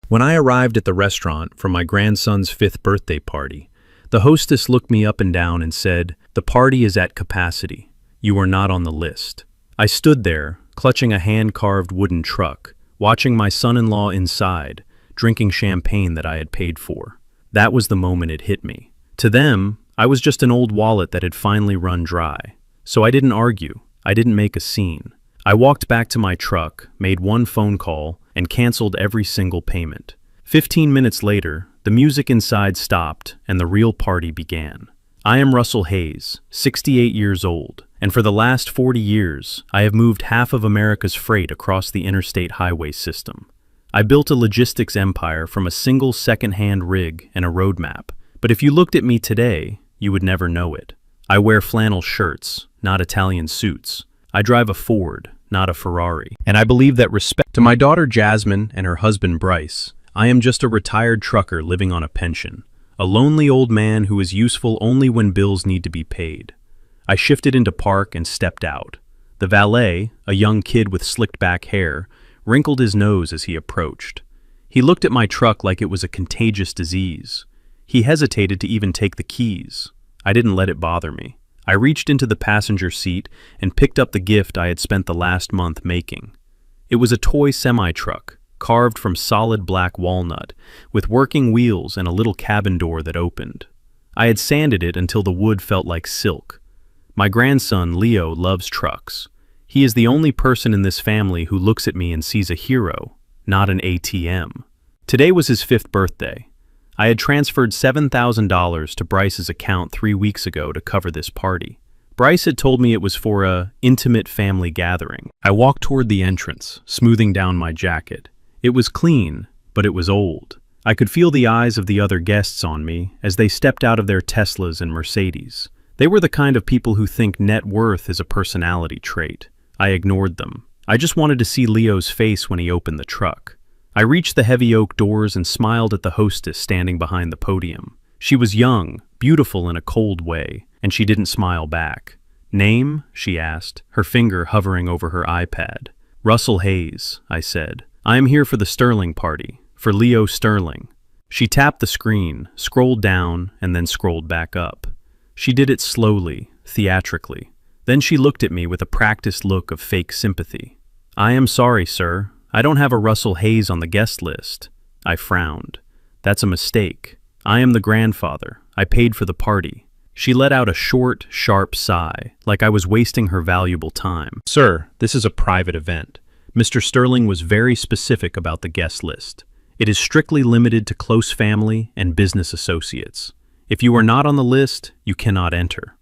When I arrived at the restaurant for my grandson's 5th birthday party, the hostess looked me up and down and said, "The party is at capacity. You are not on the list." I stood there, clutching a hand-carved wooden truck, watching my son-in-law inside, drinking champagne that I had paid for. That was the moment it hit me. To them, I was just an old wallet that had finally run dry. So I didn't argue. I didn't make a scene. I walked back to my truck, made one phone call, and canceled every single payment. 15 minutes later, the music inside stopped and the real party began. I am Russell Hayes, 68 years old, and for the last 40 years, I have moved half of America's freight across the interstate highway system. I built a logistics empire from a single second-hand rig and a roadmap, but if you looked at me today, you would never know it. I wear flannel shirts, not Italian suits. I drive a Ford, not a Ferrari. And I believe that respect to my daughter Jasmine and her husband Bryce, I am just a retired trucker living on a pension, a lonely old man who is useful only when bills need to be paid. I shifted into park and stepped out. The valet, a young kid with slicked back hair, wrinkled his nose as he approached. He looked at my truck like it was a contagious disease. He hesitated to even take the keys. I didn't let it bother me. I reached into the passenger seat and picked up the gift I had spent the last month making. It was a toy semi-truck, carved from solid black walnut, with working wheels and a little cabin door that opened. I had sanded it until the wood felt like silk. My grandson, Leo, loves trucks. He is the only person in this family who looks at me and sees a hero, not an ATM. Today was his 5th birthday. I had transferred $7,000 to Bryce's account 3 weeks ago to cover this party. Bryce had told me it was for a intimate family gathering. I walked toward the entrance, smoothing down my jacket. It was clean, but it was old. I could feel the eyes of the other guests on me as they stepped out of their Teslas and Mercedes. They were the kind of people who think net worth is a personality trait. I ignored them. I just wanted to see Leo's face when he opened the truck. I reached the heavy oak doors and smiled at the hostess standing behind the podium. She was young, beautiful in a cold way, and she didn't smile back. "Name?" she asked, her finger hovering over her iPad. "Russell Hayes," I said. "I am here for the Sterling party, for Leo Sterling." She tapped the screen, scrolled down, and then scrolled back up. She did it slowly, theatrically. Then she looked at me with a practiced look of fake sympathy. "I am sorry, sir. I don't have a Russell Hayes on the guest list." I frowned. "That's a mistake. I am the grandfather. I paid for the party." She let out a short, sharp sigh, like I was wasting her valuable time. "Sir, this is a private event. Mr. Sterling was very specific about the guest list. It is strictly limited to close family and business associates. If you are not on the list, you cannot enter."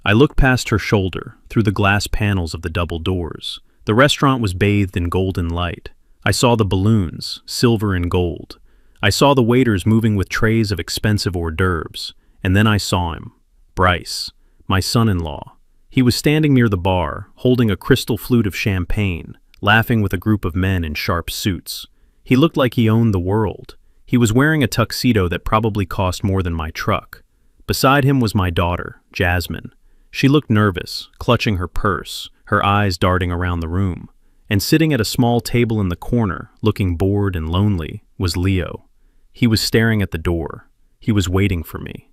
I looked past her shoulder, through the glass panels of the double doors. The restaurant was bathed in golden light. I saw the balloons, silver and gold. I saw the waiters moving with trays of expensive hors d'oeuvres. And then I saw him, Bryce, my son-in-law. He was standing near the bar, holding a crystal flute of champagne, laughing with a group of men in sharp suits. He looked like he owned the world. He was wearing a tuxedo that probably cost more than my truck. Beside him was my daughter, Jasmine. She looked nervous, clutching her purse, her eyes darting around the room. And sitting at a small table in the corner, looking bored and lonely, was Leo. He was staring at the door. He was waiting for me.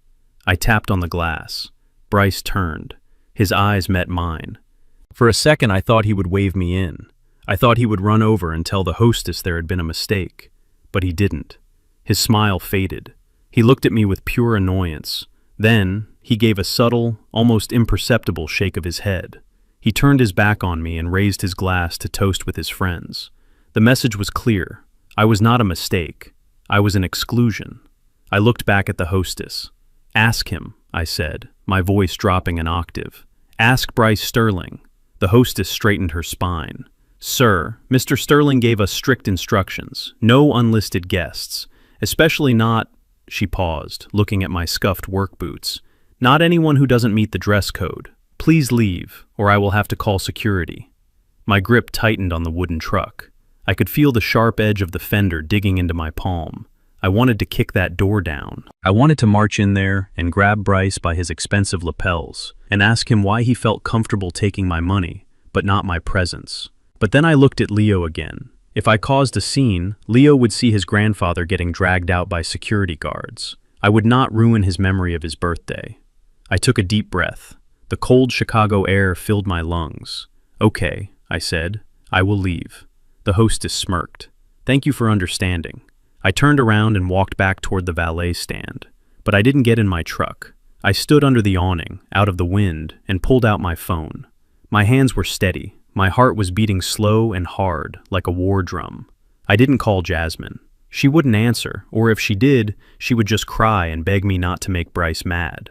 I tapped on the glass. Bryce turned. His eyes met mine. For a second I thought he would wave me in. I thought he would run over and tell the hostess there had been a mistake. But he didn't. His smile faded. He looked at me with pure annoyance. Then, he gave a subtle, almost imperceptible shake of his head. He turned his back on me and raised his glass to toast with his friends. The message was clear. I was not a mistake. I was an exclusion. I looked back at the hostess. "Ask him," I said, my voice dropping an octave. "Ask Bryce Sterling." The hostess straightened her spine. "Sir, Mr. Sterling gave us strict instructions. No unlisted guests. Especially not," she paused, looking at my scuffed work boots, "not anyone who doesn't meet the dress code. Please leave, or I will have to call security." My grip tightened on the wooden truck. I could feel the sharp edge of the fender digging into my palm. I wanted to kick that door down. I wanted to march in there and grab Bryce by his expensive lapels and ask him why he felt comfortable taking my money, but not my presence. But then I looked at Leo again. If I caused a scene, Leo would see his grandfather getting dragged out by security guards. I would not ruin his memory of his birthday. I took a deep breath. The cold Chicago air filled my lungs. "Okay," I said. "I will leave." The hostess smirked. "Thank you for understanding." I turned around and walked back toward the valet stand. But I didn't get in my truck. I stood under the awning, out of the wind, and pulled out my phone. My hands were steady. My heart was beating slow and hard, like a war drum. I didn't call Jasmine. She wouldn't answer, or if she did, she would just cry and beg me not to make Bryce mad.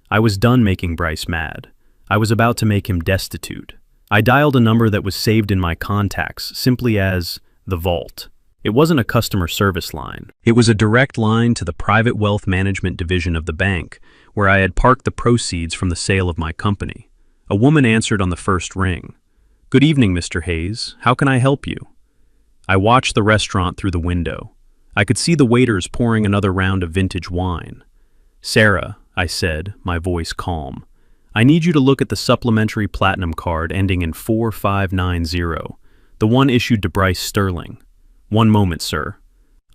I was done making Bryce mad. I was about to make him destitute. I dialed a number that was saved in my contacts simply as the Vault. It wasn't a customer service line. It was a direct line to the private wealth management division of the bank, where I had parked the proceeds from the sale of my company. A woman answered on the first ring. "Good evening, Mr. Hayes. How can I help you?" I watched the restaurant through the window. I could see the waiters pouring another round of vintage wine. "Sarah," I said, my voice calm, "I need you to look at the supplementary platinum card ending in 4590, the one issued to Bryce Sterling." "One moment, sir."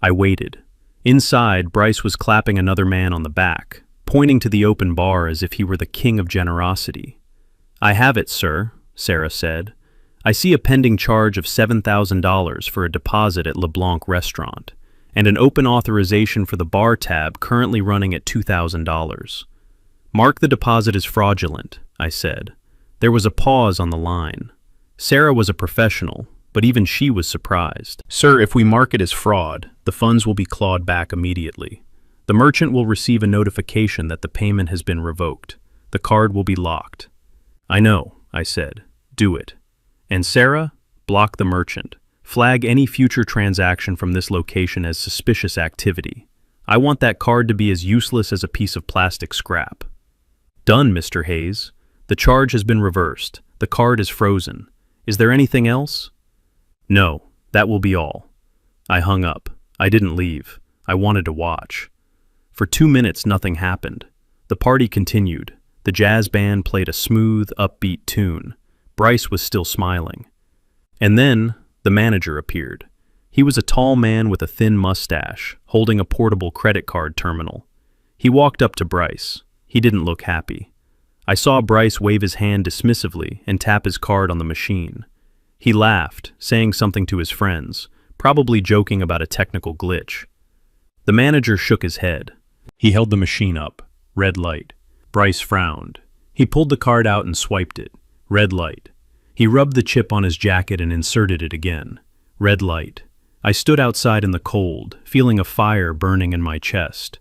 I waited. Inside, Bryce was clapping another man on the back, pointing to the open bar as if he were the king of generosity. "I have it, sir," Sarah said. "I see a pending charge of $7,000 for a deposit at LeBlanc Restaurant, and an open authorization for the bar tab currently running at $2,000. "Mark the deposit as fraudulent," I said. There was a pause on the line. Sarah was a professional, but even she was surprised. "Sir, if we mark it as fraud, the funds will be clawed back immediately. The merchant will receive a notification that the payment has been revoked. The card will be locked." "I know," I said. "Do it. And Sarah, block the merchant. Flag any future transaction from this location as suspicious activity. I want that card to be as useless as a piece of plastic scrap." "Done, Mr. Hayes. The charge has been reversed. The card is frozen. Is there anything else?" "No, that will be all." I hung up. I didn't leave. I wanted to watch. For 2 minutes, nothing happened. The party continued. The jazz band played a smooth, upbeat tune. Bryce was still smiling. And then, the manager appeared. He was a tall man with a thin mustache, holding a portable credit card terminal. He walked up to Bryce. He didn't look happy. I saw Bryce wave his hand dismissively and tap his card on the machine. He laughed, saying something to his friends, probably joking about a technical glitch. The manager shook his head. He held the machine up. Red light. Bryce frowned. He pulled the card out and swiped it. Red light. He rubbed the chip on his jacket and inserted it again. Red light. I stood outside in the cold, feeling a fire burning in my chest.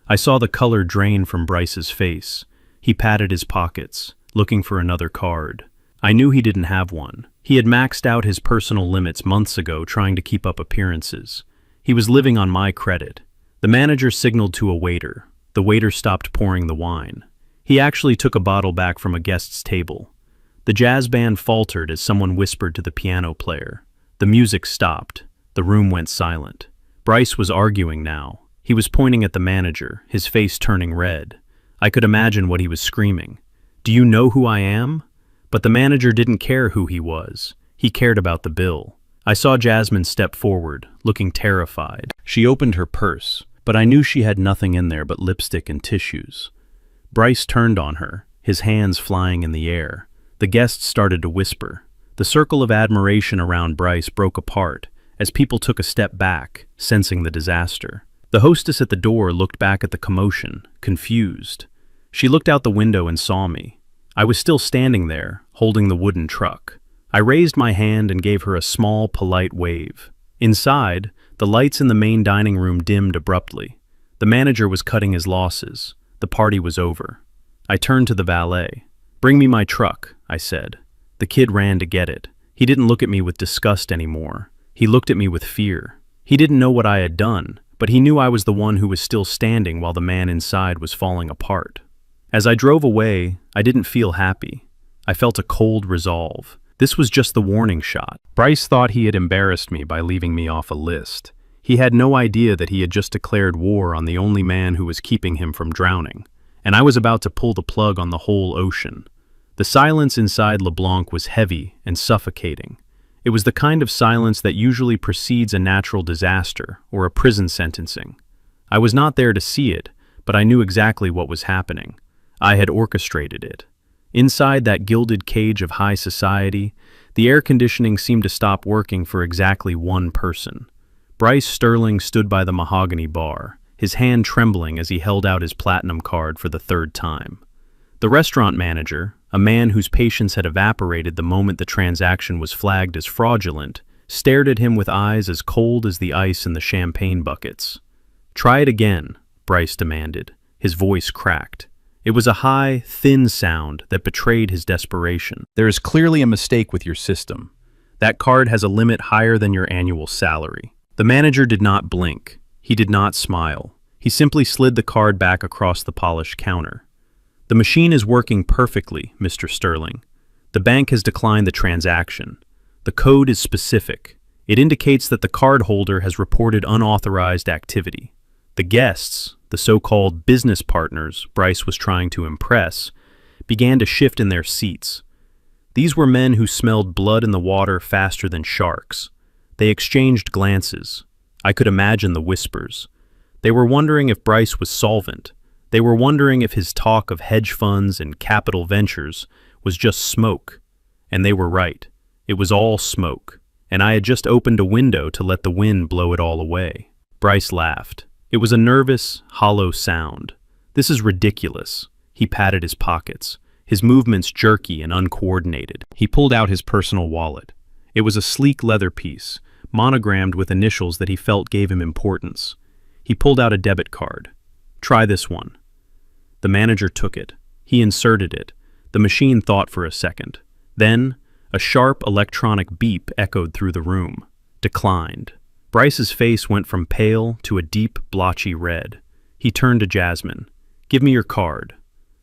I saw the color drain from Bryce's face. He patted his pockets, looking for another card. I knew he didn't have one. He had maxed out his personal limits months ago trying to keep up appearances. He was living on my credit. The manager signaled to a waiter. The waiter stopped pouring the wine. He actually took a bottle back from a guest's table. The jazz band faltered as someone whispered to the piano player. The music stopped. The room went silent. Bryce was arguing now. He was pointing at the manager, his face turning red. I could imagine what he was screaming. "Do you know who I am?" But the manager didn't care who he was. He cared about the bill. I saw Jasmine step forward, looking terrified. She opened her purse, but I knew she had nothing in there but lipstick and tissues. Bryce turned on her, his hands flying in the air. The guests started to whisper. The circle of admiration around Bryce broke apart as people took a step back, sensing the disaster. The hostess at the door looked back at the commotion, confused. She looked out the window and saw me. I was still standing there, holding the wooden truck. I raised my hand and gave her a small, polite wave. Inside, the lights in the main dining room dimmed abruptly. The manager was cutting his losses. The party was over. I turned to the valet. "Bring me my truck," I said. The kid ran to get it. He didn't look at me with disgust anymore. He looked at me with fear. He didn't know what I had done, but he knew I was the one who was still standing while the man inside was falling apart. As I drove away, I didn't feel happy. I felt a cold resolve. This was just the warning shot. Bryce thought he had embarrassed me by leaving me off a list. He had no idea that he had just declared war on the only man who was keeping him from drowning, and I was about to pull the plug on the whole ocean. The silence inside LeBlanc was heavy and suffocating. It was the kind of silence that usually precedes a natural disaster or a prison sentencing. I was not there to see it, but I knew exactly what was happening. I had orchestrated it. Inside that gilded cage of high society, the air conditioning seemed to stop working for exactly one person. Bryce Sterling stood by the mahogany bar, his hand trembling as he held out his platinum card for the third time. The restaurant manager, a man whose patience had evaporated the moment the transaction was flagged as fraudulent, stared at him with eyes as cold as the ice in the champagne buckets. "Try it again," Bryce demanded. His voice cracked. It was a high, thin sound that betrayed his desperation. "There is clearly a mistake with your system. That card has a limit higher than your annual salary." The manager did not blink. He did not smile. He simply slid the card back across the polished counter. "The machine is working perfectly, Mr. Sterling. The bank has declined the transaction. The code is specific. It indicates that the cardholder has reported unauthorized activity. The guests, the so-called business partners Bryce was trying to impress, began to shift in their seats. These were men who smelled blood in the water faster than sharks. They exchanged glances. I could imagine the whispers. They were wondering if Bryce was solvent. They were wondering if his talk of hedge funds and capital ventures was just smoke. And they were right. It was all smoke. And I had just opened a window to let the wind blow it all away. Bryce laughed. It was a nervous, hollow sound. "This is ridiculous." He patted his pockets, his movements jerky and uncoordinated. He pulled out his personal wallet. It was a sleek leather piece, monogrammed with initials that he felt gave him importance. He pulled out a debit card. "Try this one." The manager took it. He inserted it. The machine thought for a second. Then, a sharp electronic beep echoed through the room. Declined. Bryce's face went from pale to a deep, blotchy red. He turned to Jasmine. "Give me your card."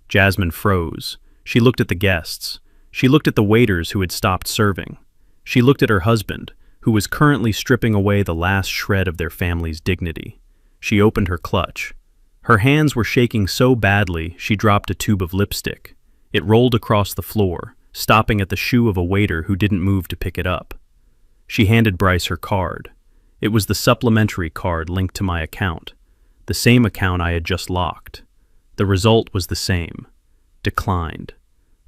Jasmine froze. She looked at the guests. She looked at the waiters who had stopped serving. She looked at her husband, who was currently stripping away the last shred of their family's dignity. She opened her clutch. Her hands were shaking so badly she dropped a tube of lipstick. It rolled across the floor, stopping at the shoe of a waiter who didn't move to pick it up. She handed Bryce her card. It was the supplementary card linked to my account, the same account I had just locked. The result was the same. Declined.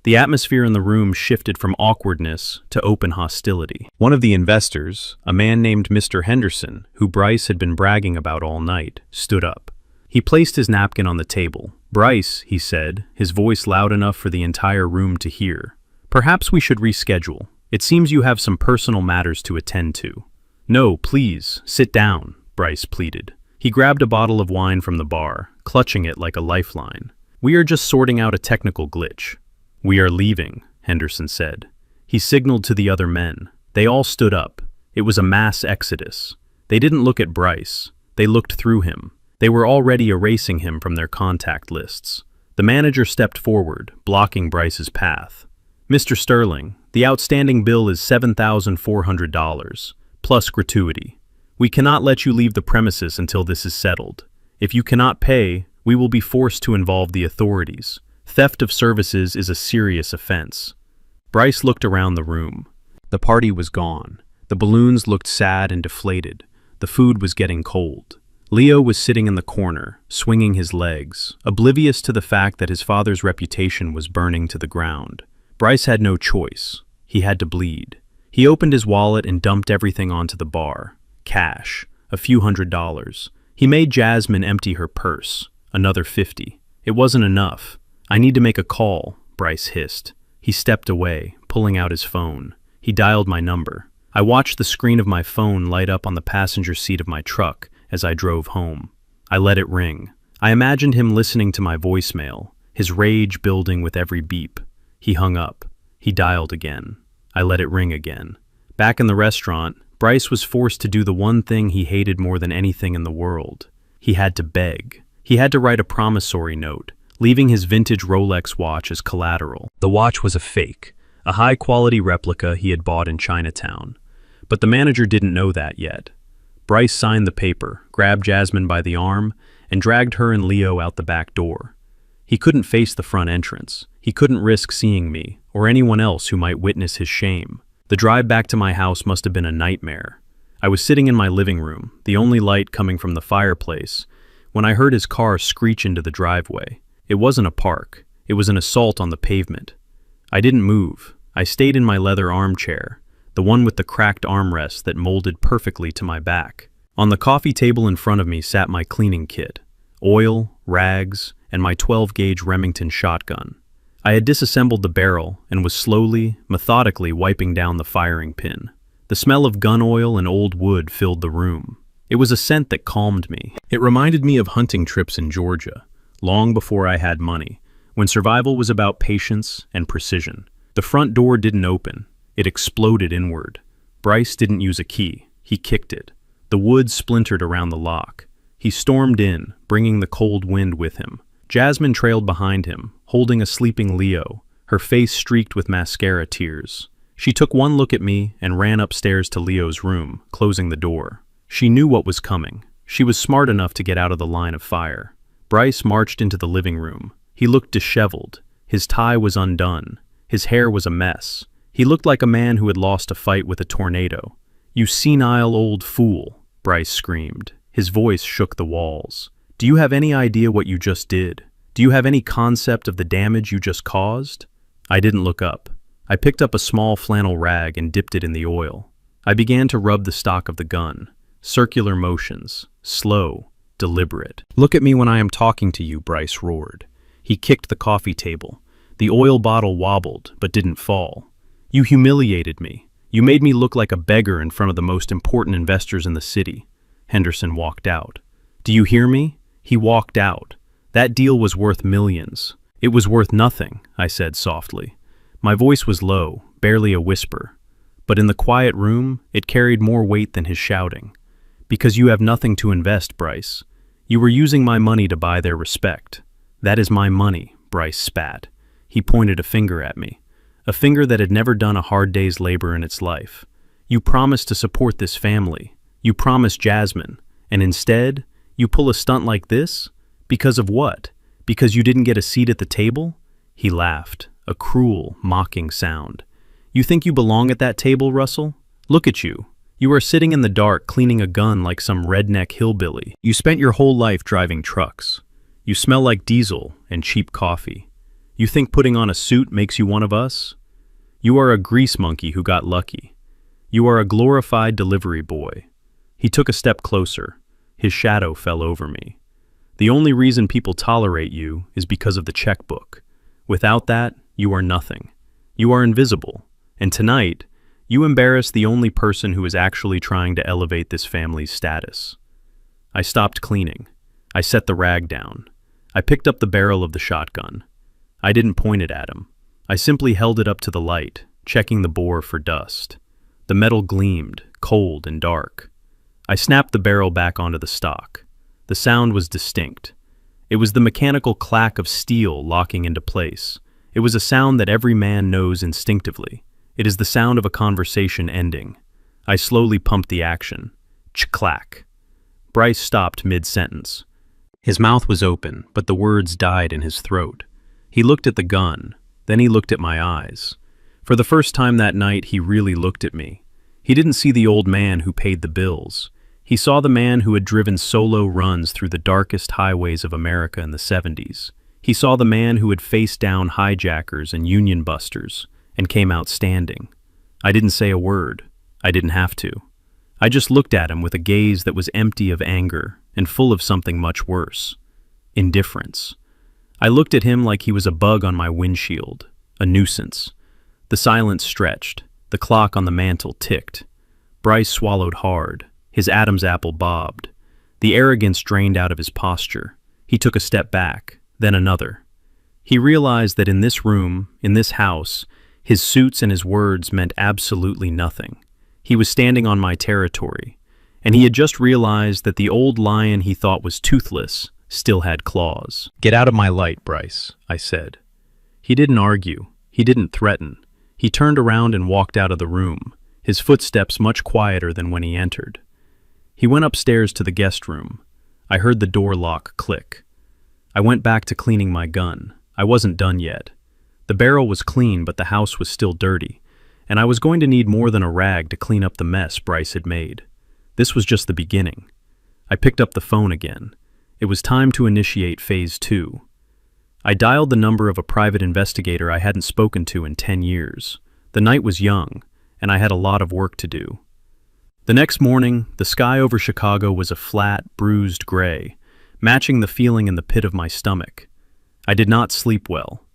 The atmosphere in the room shifted from awkwardness to open hostility. One of the investors, a man named Mr. Henderson, who Bryce had been bragging about all night, stood up. He placed his napkin on the table. "Bryce," he said, his voice loud enough for the entire room to hear, "perhaps we should reschedule. It seems you have some personal matters to attend to." "No, please, sit down," Bryce pleaded. He grabbed a bottle of wine from the bar, clutching it like a lifeline. "We are just sorting out a technical glitch." "We are leaving," Henderson said. He signaled to the other men. They all stood up. It was a mass exodus. They didn't look at Bryce. They looked through him. They were already erasing him from their contact lists. The manager stepped forward, blocking Bryce's path. "Mr. Sterling, the outstanding bill is $7,400, plus gratuity. We cannot let you leave the premises until this is settled. If you cannot pay, we will be forced to involve the authorities. Theft of services is a serious offense." Bryce looked around the room. The party was gone. The balloons looked sad and deflated. The food was getting cold. Leo was sitting in the corner, swinging his legs, oblivious to the fact that his father's reputation was burning to the ground. Bryce had no choice. He had to bleed. He opened his wallet and dumped everything onto the bar. Cash, a few $100s. He made Jasmine empty her purse, another $50. It wasn't enough. "I need to make a call," Bryce hissed. He stepped away, pulling out his phone. He dialed my number. I watched the screen of my phone light up on the passenger seat of my truck as I drove home. I let it ring. I imagined him listening to my voicemail, his rage building with every beep. He hung up. He dialed again. I let it ring again. Back in the restaurant, Bryce was forced to do the one thing he hated more than anything in the world. He had to beg. He had to write a promissory note, leaving his vintage Rolex watch as collateral. The watch was a fake, a high-quality replica he had bought in Chinatown. But the manager didn't know that yet. Bryce signed the paper, grabbed Jasmine by the arm, and dragged her and Leo out the back door. He couldn't face the front entrance. He couldn't risk seeing me, or anyone else who might witness his shame. The drive back to my house must have been a nightmare. I was sitting in my living room, the only light coming from the fireplace, when I heard his car screech into the driveway. It wasn't a park. It was an assault on the pavement. I didn't move. I stayed in my leather armchair, the one with the cracked armrest that molded perfectly to my back. On the coffee table in front of me sat my cleaning kit, oil, rags, and my 12-gauge Remington shotgun. I had disassembled the barrel and was slowly, methodically wiping down the firing pin. The smell of gun oil and old wood filled the room. It was a scent that calmed me. It reminded me of hunting trips in Georgia, long before I had money, when survival was about patience and precision. The front door didn't open. It exploded inward. Bryce didn't use a key. He kicked it. The wood splintered around the lock. He stormed in, bringing the cold wind with him. Jasmine trailed behind him, holding a sleeping Leo, her face streaked with mascara tears. She took one look at me and ran upstairs to Leo's room, closing the door. She knew what was coming. She was smart enough to get out of the line of fire. Bryce marched into the living room. He looked disheveled. His tie was undone. His hair was a mess. He looked like a man who had lost a fight with a tornado. "You senile old fool," Bryce screamed. His voice shook the walls. "Do you have any idea what you just did? Do you have any concept of the damage you just caused?" I didn't look up. I picked up a small flannel rag and dipped it in the oil. I began to rub the stock of the gun. Circular motions, slow, deliberate. "Look at me when I am talking to you," Bryce roared. He kicked the coffee table. The oil bottle wobbled, but didn't fall. "You humiliated me. You made me look like a beggar in front of the most important investors in the city." Henderson walked out. "Do you hear me?" He walked out. "That deal was worth millions." "It was worth nothing," I said softly. My voice was low, barely a whisper. But in the quiet room, it carried more weight than his shouting. "Because you have nothing to invest, Bryce. You were using my money to buy their respect." "That is my money," Bryce spat. He pointed a finger at me. A finger that had never done a hard day's labor in its life. "You promised to support this family. You promised Jasmine. And instead, you pull a stunt like this? Because of what? Because you didn't get a seat at the table?" He laughed, a cruel, mocking sound. "You think you belong at that table, Russell? Look at you. You are sitting in the dark cleaning a gun like some redneck hillbilly. You spent your whole life driving trucks. You smell like diesel and cheap coffee. You think putting on a suit makes you one of us? You are a grease monkey who got lucky. You are a glorified delivery boy." He took a step closer. His shadow fell over me. "The only reason people tolerate you is because of the checkbook. Without that, you are nothing. You are invisible. And tonight, you embarrass the only person who is actually trying to elevate this family's status." I stopped cleaning. I set the rag down. I picked up the barrel of the shotgun. I didn't point it at him. I simply held it up to the light, checking the bore for dust. The metal gleamed, cold and dark. I snapped the barrel back onto the stock. The sound was distinct. It was the mechanical clack of steel locking into place. It was a sound that every man knows instinctively. It is the sound of a conversation ending. I slowly pumped the action. Ch-clack. Bryce stopped mid-sentence. His mouth was open, but the words died in his throat. He looked at the gun, then he looked at my eyes. For the first time that night, he really looked at me. He didn't see the old man who paid the bills. He saw the man who had driven solo runs through the darkest highways of America in the 70s. He saw the man who had faced down hijackers and union busters and came out standing. I didn't say a word. I didn't have to. I just looked at him with a gaze that was empty of anger and full of something much worse. Indifference. I looked at him like he was a bug on my windshield, a nuisance. The silence stretched. The clock on the mantel ticked. Bryce swallowed hard. His Adam's apple bobbed. The arrogance drained out of his posture. He took a step back, then another. He realized that in this room, in this house, his suits and his words meant absolutely nothing. He was standing on my territory, and he had just realized that the old lion he thought was toothless still had claws. "Get out of my light, Bryce," I said. He didn't argue. He didn't threaten. He turned around and walked out of the room, his footsteps much quieter than when he entered. He went upstairs to the guest room. I heard the door lock click. I went back to cleaning my gun. I wasn't done yet. The barrel was clean, but the house was still dirty, and I was going to need more than a rag to clean up the mess Bryce had made. This was just the beginning. I picked up the phone again. It was time to initiate phase 2. I dialed the number of a private investigator I hadn't spoken to in 10 years. The night was young, and I had a lot of work to do. The next morning, the sky over Chicago was a flat, bruised gray, matching the feeling in the pit of my stomach. I did not sleep well.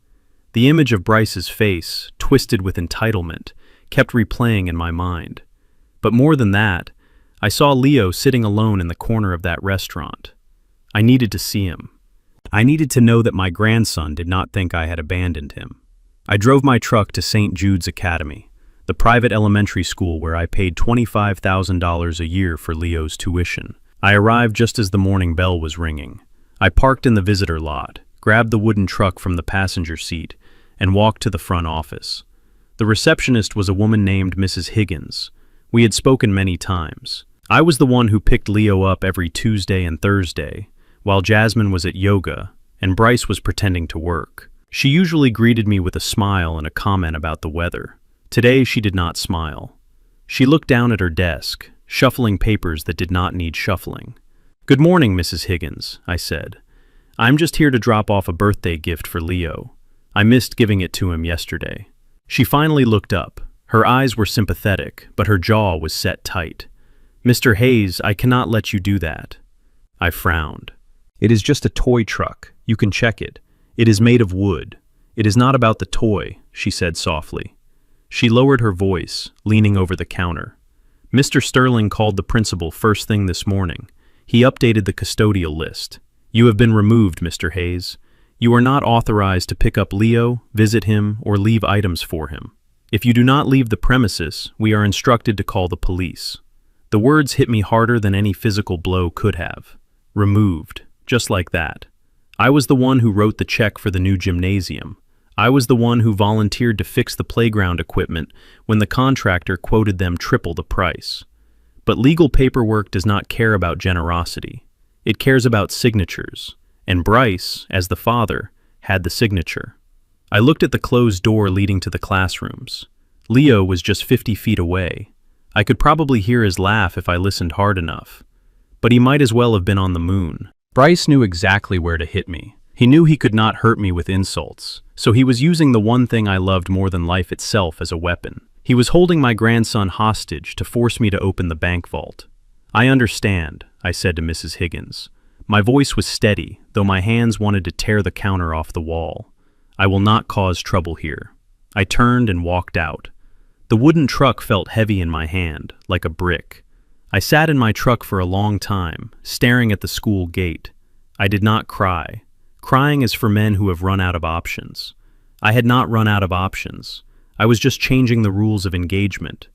The image of Bryce's face, twisted with entitlement, kept replaying in my mind. But more than that, I saw Leo sitting alone in the corner of that restaurant. I needed to see him. I needed to know that my grandson did not think I had abandoned him. I drove my truck to St. Jude's Academy, the private elementary school where I paid $25,000 a year for Leo's tuition. I arrived just as the morning bell was ringing. I parked in the visitor lot, grabbed the wooden truck from the passenger seat, and walked to the front office. The receptionist was a woman named Mrs. Higgins. We had spoken many times. I was the one who picked Leo up every Tuesday and Thursday, while Jasmine was at yoga and Bryce was pretending to work. She usually greeted me with a smile and a comment about the weather. Today she did not smile. She looked down at her desk, shuffling papers that did not need shuffling. "Good morning, Mrs. Higgins," I said. "I'm just here to drop off a birthday gift for Leo. I missed giving it to him yesterday." She finally looked up. Her eyes were sympathetic, but her jaw was set tight. "Mr. Hayes, I cannot let you do that." I frowned. "It is just a toy truck. You can check it. It is made of wood. It is not about the toy," she said softly. She lowered her voice, leaning over the counter. "Mr. Sterling called the principal first thing this morning. He updated the custodial list. You have been removed, Mr. Hayes. You are not authorized to pick up Leo, visit him, or leave items for him. If you do not leave the premises, we are instructed to call the police." The words hit me harder than any physical blow could have. Removed, just like that. I was the one who wrote the check for the new gymnasium. I was the one who volunteered to fix the playground equipment when the contractor quoted them triple the price. But legal paperwork does not care about generosity. It cares about signatures, and Bryce, as the father, had the signature. I looked at the closed door leading to the classrooms. Leo was just 50 feet away. I could probably hear his laugh if I listened hard enough. But he might as well have been on the moon. Bryce knew exactly where to hit me. He knew he could not hurt me with insults, so he was using the one thing I loved more than life itself as a weapon. He was holding my grandson hostage to force me to open the bank vault. "I understand," I said to Mrs. Higgins. My voice was steady, though my hands wanted to tear the counter off the wall. "I will not cause trouble here." I turned and walked out. The wooden truck felt heavy in my hand, like a brick. I sat in my truck for a long time, staring at the school gate. I did not cry. Crying is for men who have run out of options. I had not run out of options. I was just changing the rules of engagement.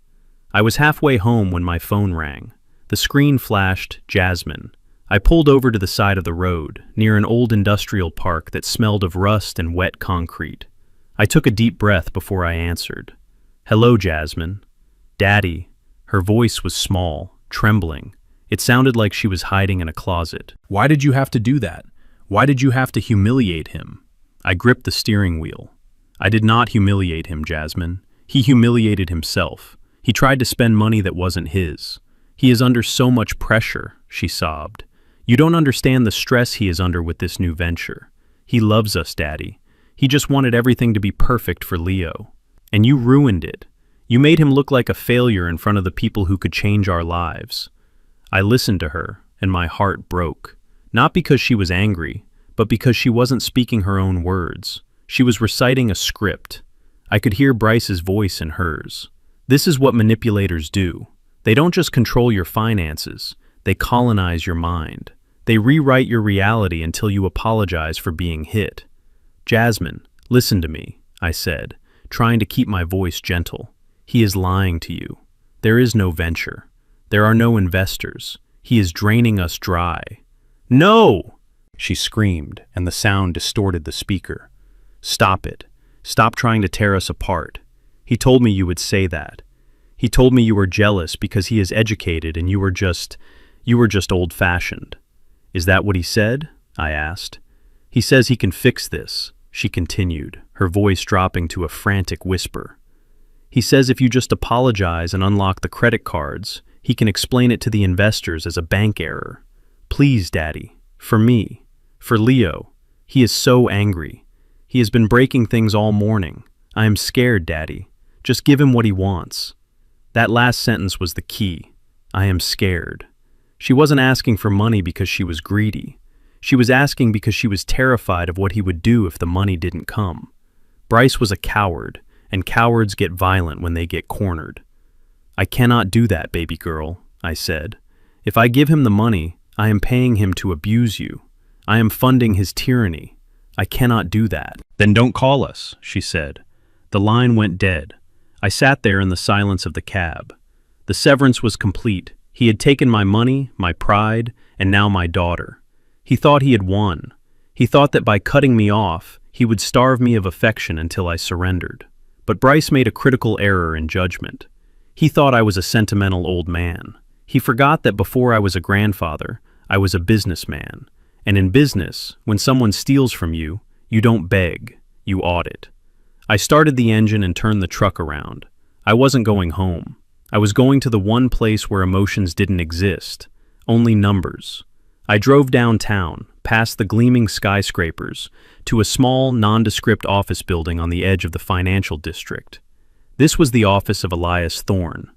I was halfway home when my phone rang. The screen flashed, Jasmine. I pulled over to the side of the road, near an old industrial park that smelled of rust and wet concrete. I took a deep breath before I answered. "Hello, Jasmine." "Daddy." Her voice was small, trembling. It sounded like she was hiding in a closet. "Why did you have to do that? Why did you have to humiliate him?" I gripped the steering wheel. "I did not humiliate him, Jasmine. He humiliated himself. He tried to spend money that wasn't his. He is under so much pressure," she sobbed. "You don't understand the stress he is under with this new venture. He loves us, Daddy. He just wanted everything to be perfect for Leo. And you ruined it. You made him look like a failure in front of the people who could change our lives." I listened to her, and my heart broke. Not because she was angry, but because she wasn't speaking her own words. She was reciting a script. I could hear Bryce's voice in hers. This is what manipulators do. They don't just control your finances, they colonize your mind. They rewrite your reality until you apologize for being hit. "Jasmine, listen to me," I said, trying to keep my voice gentle. "He is lying to you. There is no venture. There are no investors. He is draining us dry." "No!" she screamed, and the sound distorted the speaker. "Stop it. Stop trying to tear us apart. He told me you would say that. He told me you were jealous because he is educated and you were just old-fashioned." "Is that what he said?" I asked. "He says he can fix this," she continued, her voice dropping to a frantic whisper. He says if you just apologize and unlock the credit cards, he can explain it to the investors as a bank error. Please, Daddy. For me. For Leo. He is so angry. He has been breaking things all morning. I am scared, Daddy. Just give him what he wants. That last sentence was the key. I am scared. She wasn't asking for money because she was greedy. She was asking because she was terrified of what he would do if the money didn't come. Bryce was a coward, and cowards get violent when they get cornered. I cannot do that, baby girl, I said. If I give him the money, I am paying him to abuse you. I am funding his tyranny. I cannot do that. Then don't call us, she said. The line went dead. I sat there in the silence of the cab. The severance was complete. He had taken my money, my pride, and now my daughter. He thought he had won. He thought that by cutting me off, he would starve me of affection until I surrendered. But Bryce made a critical error in judgment. He thought I was a sentimental old man. He forgot that before I was a grandfather, I was a businessman. And in business, when someone steals from you, you don't beg, you audit. I started the engine and turned the truck around. I wasn't going home. I was going to the one place where emotions didn't exist, only numbers. I drove downtown, past the gleaming skyscrapers, to a small, nondescript office building on the edge of the financial district. This was the office of Elias Thorne.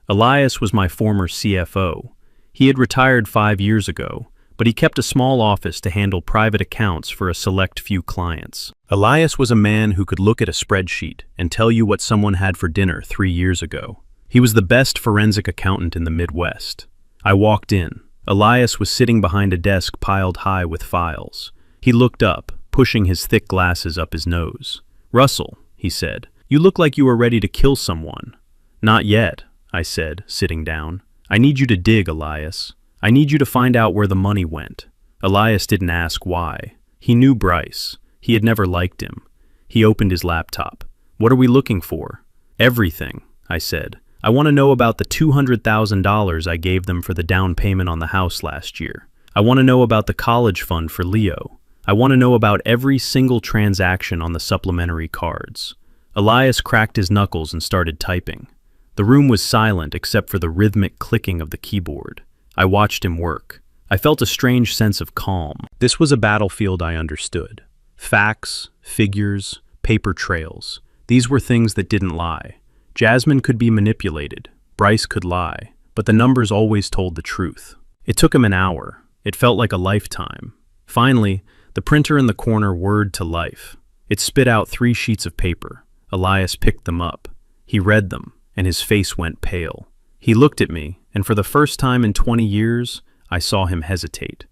Elias was my former CFO. He had retired 5 years ago, but he kept a small office to handle private accounts for a select few clients. Elias was a man who could look at a spreadsheet and tell you what someone had for dinner 3 years ago. He was the best forensic accountant in the Midwest. I walked in. Elias was sitting behind a desk piled high with files. He looked up, pushing his thick glasses up his nose. "Russell," he said, "you look like you are ready to kill someone." "Not yet," I said, sitting down. "I need you to dig, Elias. I need you to find out where the money went." Elias didn't ask why. He knew Bryce. He had never liked him. He opened his laptop. "What are we looking for?" "Everything," I said. "I want to know about the $200,000 I gave them for the down payment on the house last year. I want to know about the college fund for Leo. I want to know about every single transaction on the supplementary cards." Elias cracked his knuckles and started typing. The room was silent except for the rhythmic clicking of the keyboard. I watched him work. I felt a strange sense of calm. This was a battlefield I understood. Facts, figures, paper trails. These were things that didn't lie. Jasmine could be manipulated. Bryce could lie. But the numbers always told the truth. It took him an hour. It felt like a lifetime. Finally, the printer in the corner whirred to life. It spit out 3 sheets of paper. Elias picked them up. He read them, and his face went pale. He looked at me, and for the first time in 20 years, I saw him hesitate.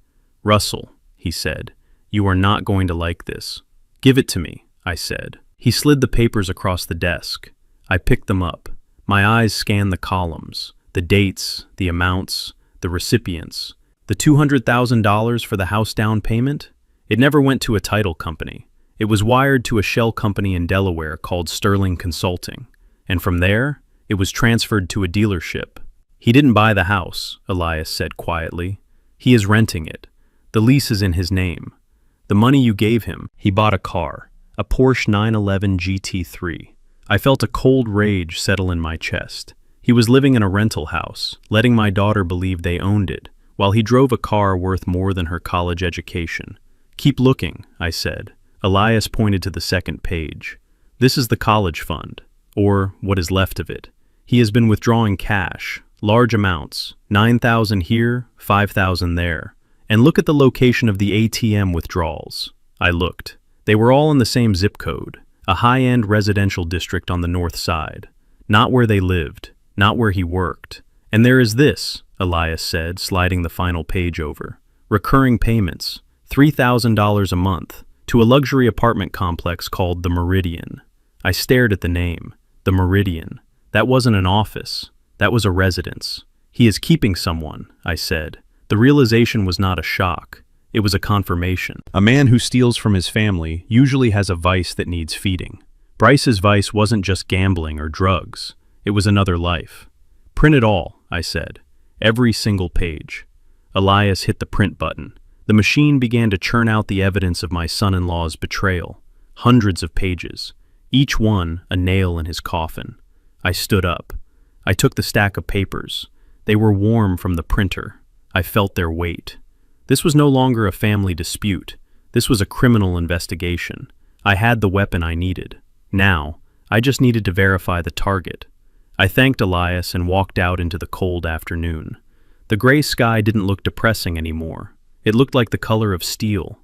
"Russell," he said, "you are not going to like this." "Give it to me," I said. He slid the papers across the desk. I picked them up. My eyes scanned the columns, the dates, the amounts, the recipients. The $200,000 for the house down payment? It never went to a title company. It was wired to a shell company in Delaware called Sterling Consulting. And from there, it was transferred to a dealership. "He didn't buy the house," Elias said quietly. "He is renting it. The lease is in his name. The money you gave him, he bought a car, a Porsche 911 GT3. I felt a cold rage settle in my chest. He was living in a rental house, letting my daughter believe they owned it, while he drove a car worth more than her college education. "Keep looking," I said. Elias pointed to the second page. "This is the college fund, or what is left of it. He has been withdrawing cash, large amounts, 9,000 here, 5,000 there. And look at the location of the ATM withdrawals." I looked. They were all in the same zip code, a high-end residential district on the north side. Not where they lived, not where he worked. "And there is this," Elias said, sliding the final page over. "Recurring payments, $3,000 a month, to a luxury apartment complex called the Meridian." I stared at the name. The Meridian. That wasn't an office. That was a residence. "He is keeping someone," I said. The realization was not a shock. It was a confirmation. A man who steals from his family usually has a vice that needs feeding. Bryce's vice wasn't just gambling or drugs. It was another life. "Print it all," I said. "Every single page." Elias hit the print button. The machine began to churn out the evidence of my son-in-law's betrayal. Hundreds of pages. Each one a nail in his coffin. I stood up. I took the stack of papers. They were warm from the printer. I felt their weight. This was no longer a family dispute. This was a criminal investigation. I had the weapon I needed. Now, I just needed to verify the target. I thanked Elias and walked out into the cold afternoon. The gray sky didn't look depressing anymore. It looked like the color of steel.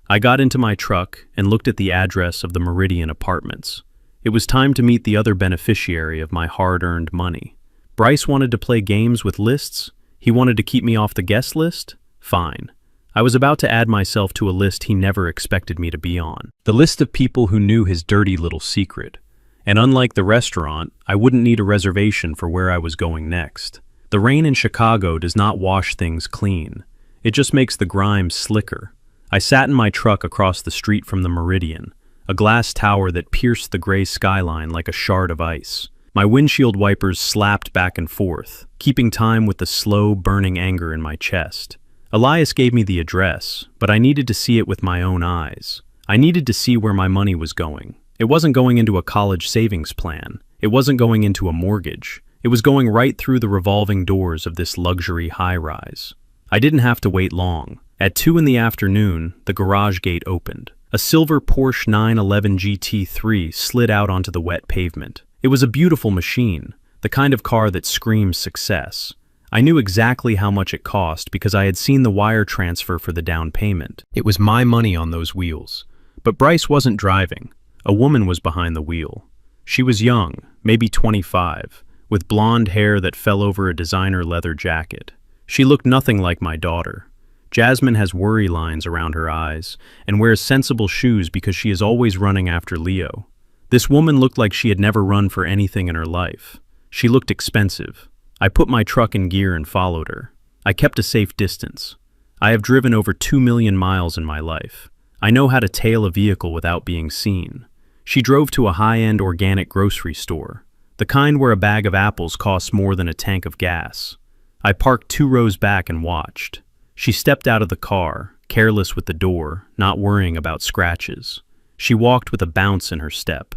I got into my truck and looked at the address of the Meridian Apartments. It was time to meet the other beneficiary of my hard-earned money. Bryce wanted to play games with lists? He wanted to keep me off the guest list? Fine. I was about to add myself to a list he never expected me to be on. The list of people who knew his dirty little secret. And unlike the restaurant, I wouldn't need a reservation for where I was going next. The rain in Chicago does not wash things clean. It just makes the grime slicker. I sat in my truck across the street from the Meridian, a glass tower that pierced the gray skyline like a shard of ice. My windshield wipers slapped back and forth, keeping time with the slow, burning anger in my chest. Elias gave me the address, but I needed to see it with my own eyes. I needed to see where my money was going. It wasn't going into a college savings plan. It wasn't going into a mortgage. It was going right through the revolving doors of this luxury high-rise. I didn't have to wait long. At 2 in the afternoon, the garage gate opened. A silver Porsche 911 GT3 slid out onto the wet pavement. It was a beautiful machine, the kind of car that screams success. I knew exactly how much it cost because I had seen the wire transfer for the down payment. It was my money on those wheels. But Bryce wasn't driving. A woman was behind the wheel. She was young, maybe 25, with blonde hair that fell over a designer leather jacket. She looked nothing like my daughter. Jasmine has worry lines around her eyes and wears sensible shoes because she is always running after Leo. This woman looked like she had never run for anything in her life. She looked expensive. I put my truck in gear and followed her. I kept a safe distance. I have driven over 2 million miles in my life. I know how to tail a vehicle without being seen. She drove to a high-end organic grocery store, the kind where a bag of apples costs more than a tank of gas. I parked 2 rows back and watched. She stepped out of the car, careless with the door, not worrying about scratches. She walked with a bounce in her step.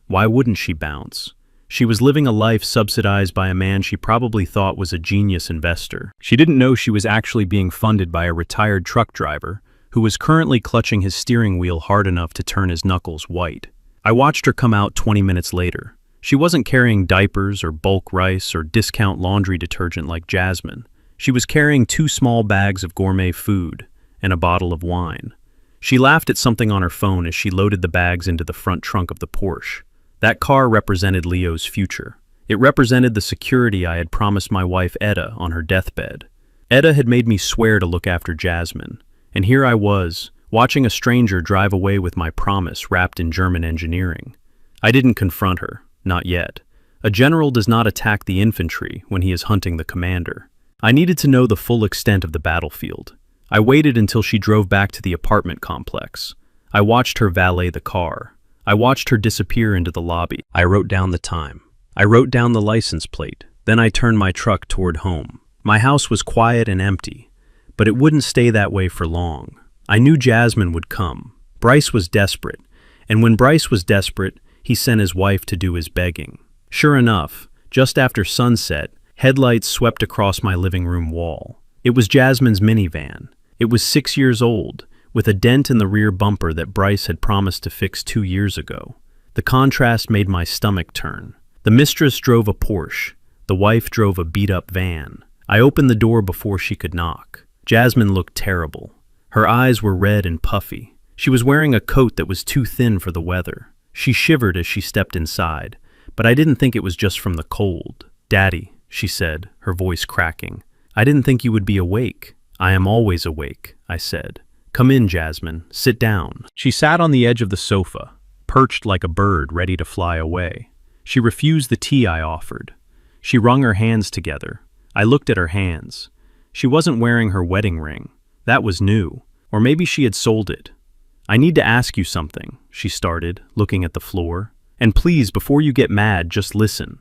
Why wouldn't she bounce? She was living a life subsidized by a man she probably thought was a genius investor. She didn't know she was actually being funded by a retired truck driver who was currently clutching his steering wheel hard enough to turn his knuckles white. I watched her come out 20 minutes later. She wasn't carrying diapers or bulk rice or discount laundry detergent like Jasmine. She was carrying 2 small bags of gourmet food and a bottle of wine. She laughed at something on her phone as she loaded the bags into the front trunk of the Porsche. That car represented Leo's future. It represented the security I had promised my wife Etta on her deathbed. Etta had made me swear to look after Jasmine, and here I was, watching a stranger drive away with my promise wrapped in German engineering. I didn't confront her, not yet. A general does not attack the infantry when he is hunting the commander. I needed to know the full extent of the battlefield. I waited until she drove back to the apartment complex. I watched her valet the car. I watched her disappear into the lobby. I wrote down the time. I wrote down the license plate. Then I turned my truck toward home. My house was quiet and empty, but it wouldn't stay that way for long. I knew Jasmine would come. Bryce was desperate, and when Bryce was desperate, he sent his wife to do his begging. Sure enough, just after sunset, headlights swept across my living room wall. It was Jasmine's minivan. It was 6 years old, with a dent in the rear bumper that Bryce had promised to fix 2 years ago. The contrast made my stomach turn. The mistress drove a Porsche. The wife drove a beat-up van. I opened the door before she could knock. Jasmine looked terrible. Her eyes were red and puffy. She was wearing a coat that was too thin for the weather. She shivered as she stepped inside, but I didn't think it was just from the cold. "Daddy," she said, her voice cracking. "I didn't think you would be awake." "I am always awake," I said. "Come in, Jasmine. Sit down." She sat on the edge of the sofa, perched like a bird ready to fly away. She refused the tea I offered. She wrung her hands together. I looked at her hands. She wasn't wearing her wedding ring. That was new. Or maybe she had sold it. "I need to ask you something," she started, looking at the floor. "And please, before you get mad, just listen."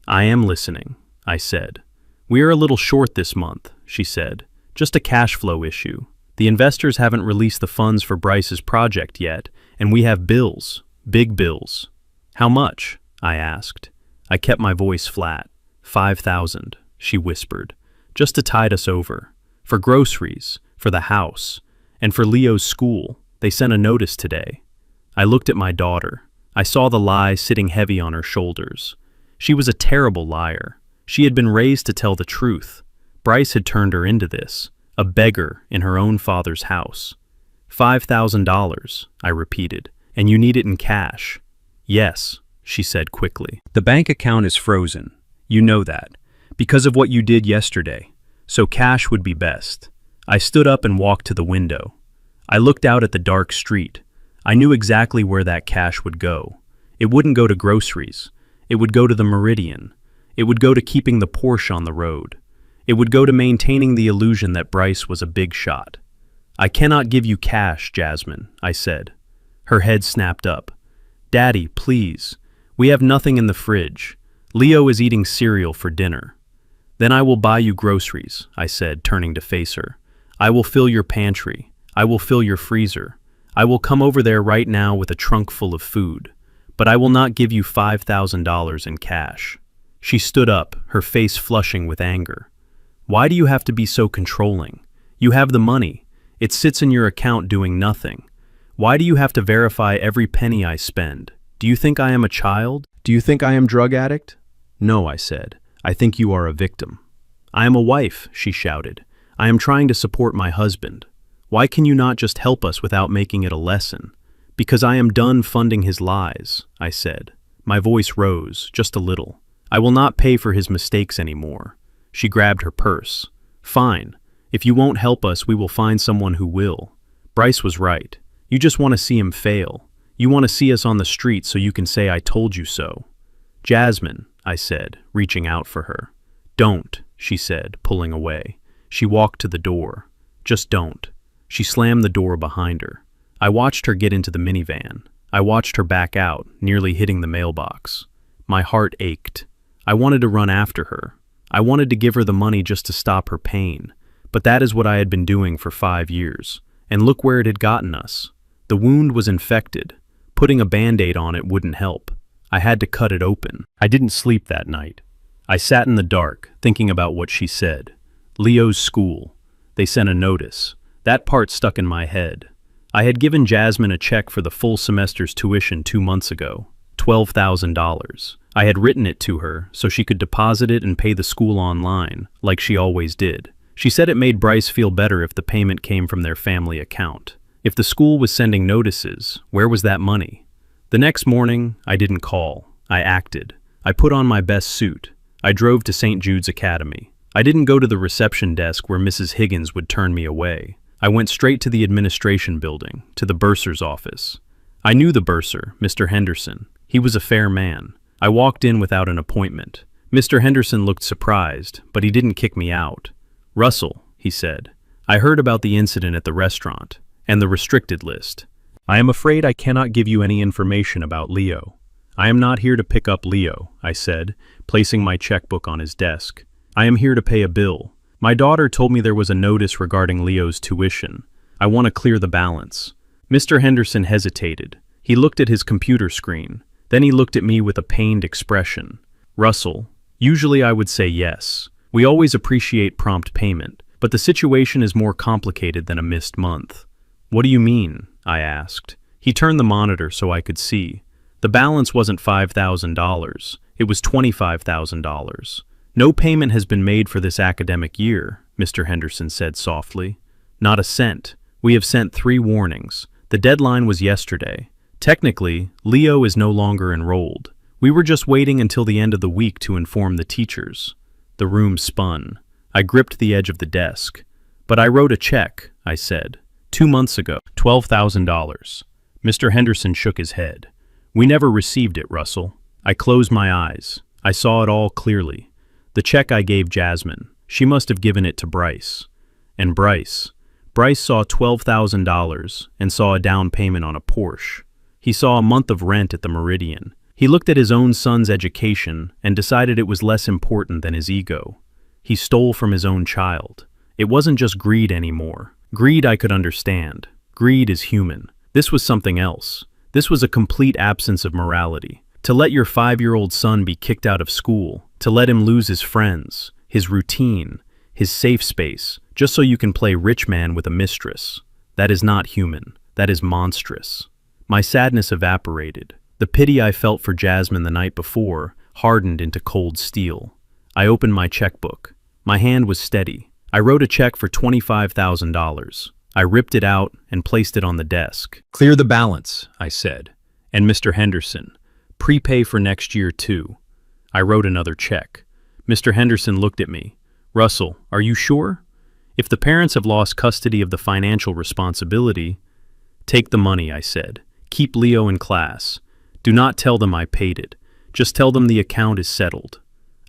"I am listening," I said. "We are a little short this month," she said. "Just a cash flow issue. The investors haven't released the funds for Bryce's project yet, and we have bills, big bills." "How much?" I asked. I kept my voice flat. 5,000, she whispered, just to tide us over. For groceries, for the house, and for Leo's school. They sent a notice today. I looked at my daughter. I saw the lie sitting heavy on her shoulders. She was a terrible liar. She had been raised to tell the truth. Bryce had turned her into this, a beggar in her own father's house. $5,000, I repeated, and you need it in cash. Yes, she said quickly. The bank account is frozen. You know that, because of what you did yesterday. So cash would be best. I stood up and walked to the window. I looked out at the dark street. I knew exactly where that cash would go. It wouldn't go to groceries. It would go to the Meridian. It would go to keeping the Porsche on the road. It would go to maintaining the illusion that Bryce was a big shot. I cannot give you cash, Jasmine, I said. Her head snapped up. Daddy, please. We have nothing in the fridge. Leo is eating cereal for dinner. Then I will buy you groceries, I said, turning to face her. I will fill your pantry. I will fill your freezer. I will come over there right now with a trunk full of food. But I will not give you $5,000 in cash. She stood up, her face flushing with anger. Why do you have to be so controlling? You have the money. It sits in your account doing nothing. Why do you have to verify every penny I spend? Do you think I am a child? Do you think I am a drug addict? No, I said. I think you are a victim. I am a wife, she shouted. I am trying to support my husband. Why can you not just help us without making it a lesson? Because I am done funding his lies, I said. My voice rose, just a little. I will not pay for his mistakes anymore. She grabbed her purse. Fine. If you won't help us, we will find someone who will. Bryce was right. You just want to see him fail. You want to see us on the street so you can say I told you so. Jasmine, I said, reaching out for her. Don't, she said, pulling away. She walked to the door. Just don't. She slammed the door behind her. I watched her get into the minivan. I watched her back out, nearly hitting the mailbox. My heart ached. I wanted to run after her. I wanted to give her the money just to stop her pain. But that is what I had been doing for 5 years. And look where it had gotten us. The wound was infected. Putting a Band-Aid on it wouldn't help. I had to cut it open. I didn't sleep that night. I sat in the dark, thinking about what she said. Leo's school. They sent a notice. That part stuck in my head. I had given Jasmine a check for the full semester's tuition 2 months ago. $12,000. I had written it to her so she could deposit it and pay the school online, like she always did. She said it made Bryce feel better if the payment came from their family account. If the school was sending notices, where was that money? The next morning, I didn't call. I acted. I put on my best suit. I drove to St. Jude's Academy. I didn't go to the reception desk where Mrs. Higgins would turn me away. I went straight to the administration building, to the bursar's office. I knew the bursar, Mr. Henderson. He was a fair man. I walked in without an appointment. Mr. Henderson looked surprised, but he didn't kick me out. Russell, he said, I heard about the incident at the restaurant, and the restricted list. I am afraid I cannot give you any information about Leo. I am not here to pick up Leo, I said, placing my checkbook on his desk. I am here to pay a bill. My daughter told me there was a notice regarding Leo's tuition. I want to clear the balance. Mr. Henderson hesitated. He looked at his computer screen. Then he looked at me with a pained expression. Russell, usually I would say yes. We always appreciate prompt payment, but the situation is more complicated than a missed month. What do you mean? I asked. He turned the monitor so I could see. The balance wasn't $5,000. It was $25,000. No payment has been made for this academic year, Mr. Henderson said softly. Not a cent. We have sent 3 warnings. The deadline was yesterday. Technically, Leo is no longer enrolled. We were just waiting until the end of the week to inform the teachers. The room spun. I gripped the edge of the desk. But I wrote a check, I said. 2 months ago. $12,000. Mr. Henderson shook his head. We never received it, Russell. I closed my eyes. I saw it all clearly. The check I gave Jasmine. She must have given it to Bryce. And Bryce saw $12,000 and saw a down payment on a Porsche. He saw a month of rent at the Meridian. He looked at his own son's education and decided it was less important than his ego. He stole from his own child. It wasn't just greed anymore. Greed I could understand. Greed is human. This was something else. This was a complete absence of morality. To let your 5-year-old son be kicked out of school, to let him lose his friends, his routine, his safe space, just so you can play rich man with a mistress. That is not human. That is monstrous. My sadness evaporated. The pity I felt for Jasmine the night before hardened into cold steel. I opened my checkbook. My hand was steady. I wrote a check for $25,000. I ripped it out and placed it on the desk. "Clear the balance," I said. "And Mr. Henderson, prepay for next year too." I wrote another check. Mr. Henderson looked at me. "Russell, are you sure? If the parents have lost custody of the financial responsibility—" "Take the money," I said. "Keep Leo in class. Do not tell them I paid it. Just tell them the account is settled."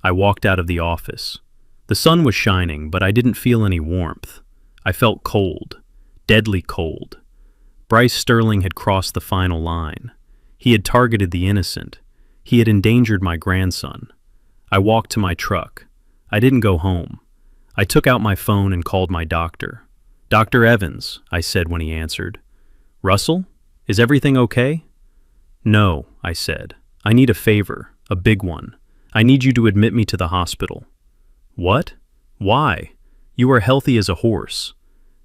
I walked out of the office. The sun was shining, but I didn't feel any warmth. I felt cold, deadly cold. Bryce Sterling had crossed the final line. He had targeted the innocent. He had endangered my grandson. I walked to my truck. I didn't go home. I took out my phone and called my doctor. "Dr. Evans," I said when he answered. "Russell, is everything okay?" "No," I said. "I need a favor, a big one. I need you to admit me to the hospital." "What? Why? You are healthy as a horse."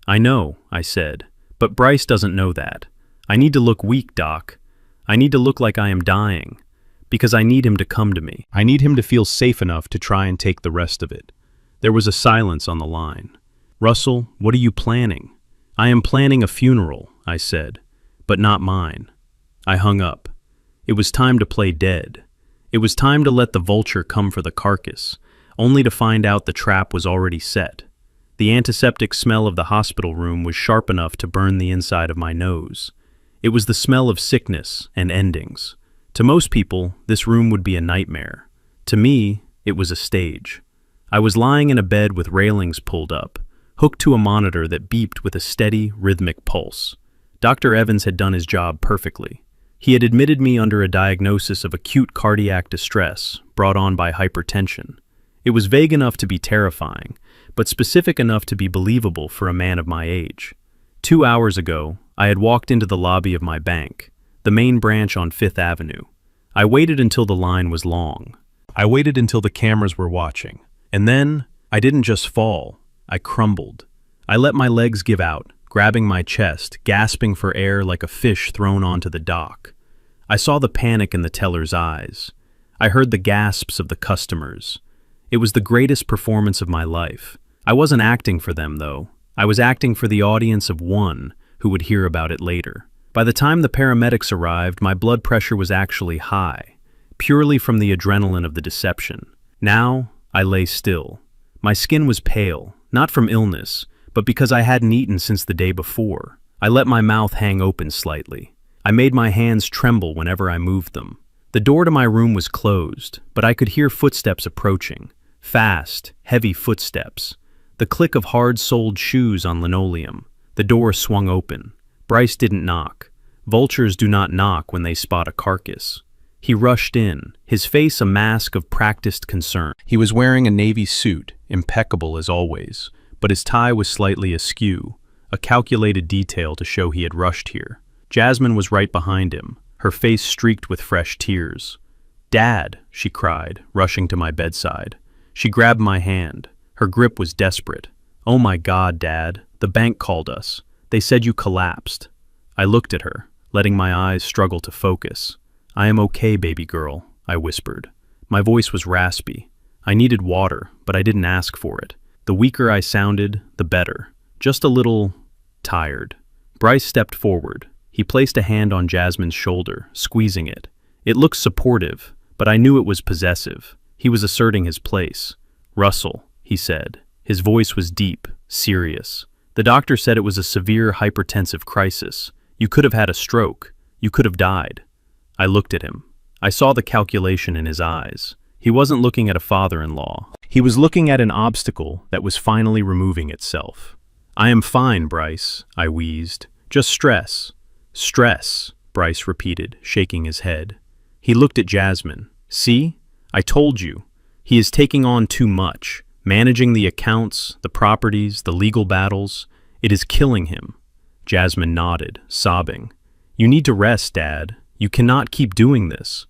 "I know," I said, "but Bryce doesn't know that. I need to look weak, Doc. I need to look like I am dying, because I need him to come to me. I need him to feel safe enough to try and take the rest of it." There was a silence on the line. "Russell, what are you planning?" "I am planning a funeral," I said, "but not mine." I hung up. It was time to play dead. It was time to let the vulture come for the carcass, only to find out the trap was already set. The antiseptic smell of the hospital room was sharp enough to burn the inside of my nose. It was the smell of sickness and endings. To most people, this room would be a nightmare. To me, it was a stage. I was lying in a bed with railings pulled up, hooked to a monitor that beeped with a steady, rhythmic pulse. Dr. Evans had done his job perfectly. He had admitted me under a diagnosis of acute cardiac distress brought on by hypertension. It was vague enough to be terrifying, but specific enough to be believable for a man of my age. 2 hours ago, I had walked into the lobby of my bank, the main branch on 5th Avenue. I waited until the line was long. I waited until the cameras were watching. And then, I didn't just fall, I crumbled. I let my legs give out, grabbing my chest, gasping for air like a fish thrown onto the dock. I saw the panic in the teller's eyes. I heard the gasps of the customers. It was the greatest performance of my life. I wasn't acting for them, though. I was acting for the audience of one who would hear about it later. By the time the paramedics arrived, my blood pressure was actually high, purely from the adrenaline of the deception. Now, I lay still. My skin was pale, not from illness, but because I hadn't eaten since the day before. I let my mouth hang open slightly. I made my hands tremble whenever I moved them. The door to my room was closed, but I could hear footsteps approaching. Fast, heavy footsteps. The click of hard-soled shoes on linoleum. The door swung open. Bryce didn't knock. Vultures do not knock when they spot a carcass. He rushed in, his face a mask of practiced concern. He was wearing a navy suit, impeccable as always, but his tie was slightly askew, a calculated detail to show he had rushed here. Jasmine was right behind him, her face streaked with fresh tears. "Dad," she cried, rushing to my bedside. She grabbed my hand. Her grip was desperate. "Oh my God, Dad, the bank called us. They said you collapsed." I looked at her, letting my eyes struggle to focus. "I am okay, baby girl," I whispered. My voice was raspy. I needed water, but I didn't ask for it. The weaker I sounded, the better. Just a little tired. Bryce stepped forward. He placed a hand on Jasmine's shoulder, squeezing it. It looked supportive, but I knew it was possessive. He was asserting his place. "Russell," he said. His voice was deep, serious. "The doctor said it was a severe hypertensive crisis. You could have had a stroke. You could have died." I looked at him. I saw the calculation in his eyes. He wasn't looking at a father-in-law. He was looking at an obstacle that was finally removing itself. "I am fine, Bryce," I wheezed. "Just stress." "Stress," Bryce repeated, shaking his head. He looked at Jasmine. "See? I told you. He is taking on too much. Managing the accounts, the properties, the legal battles. It is killing him." Jasmine nodded, sobbing. "You need to rest, Dad. You cannot keep doing this."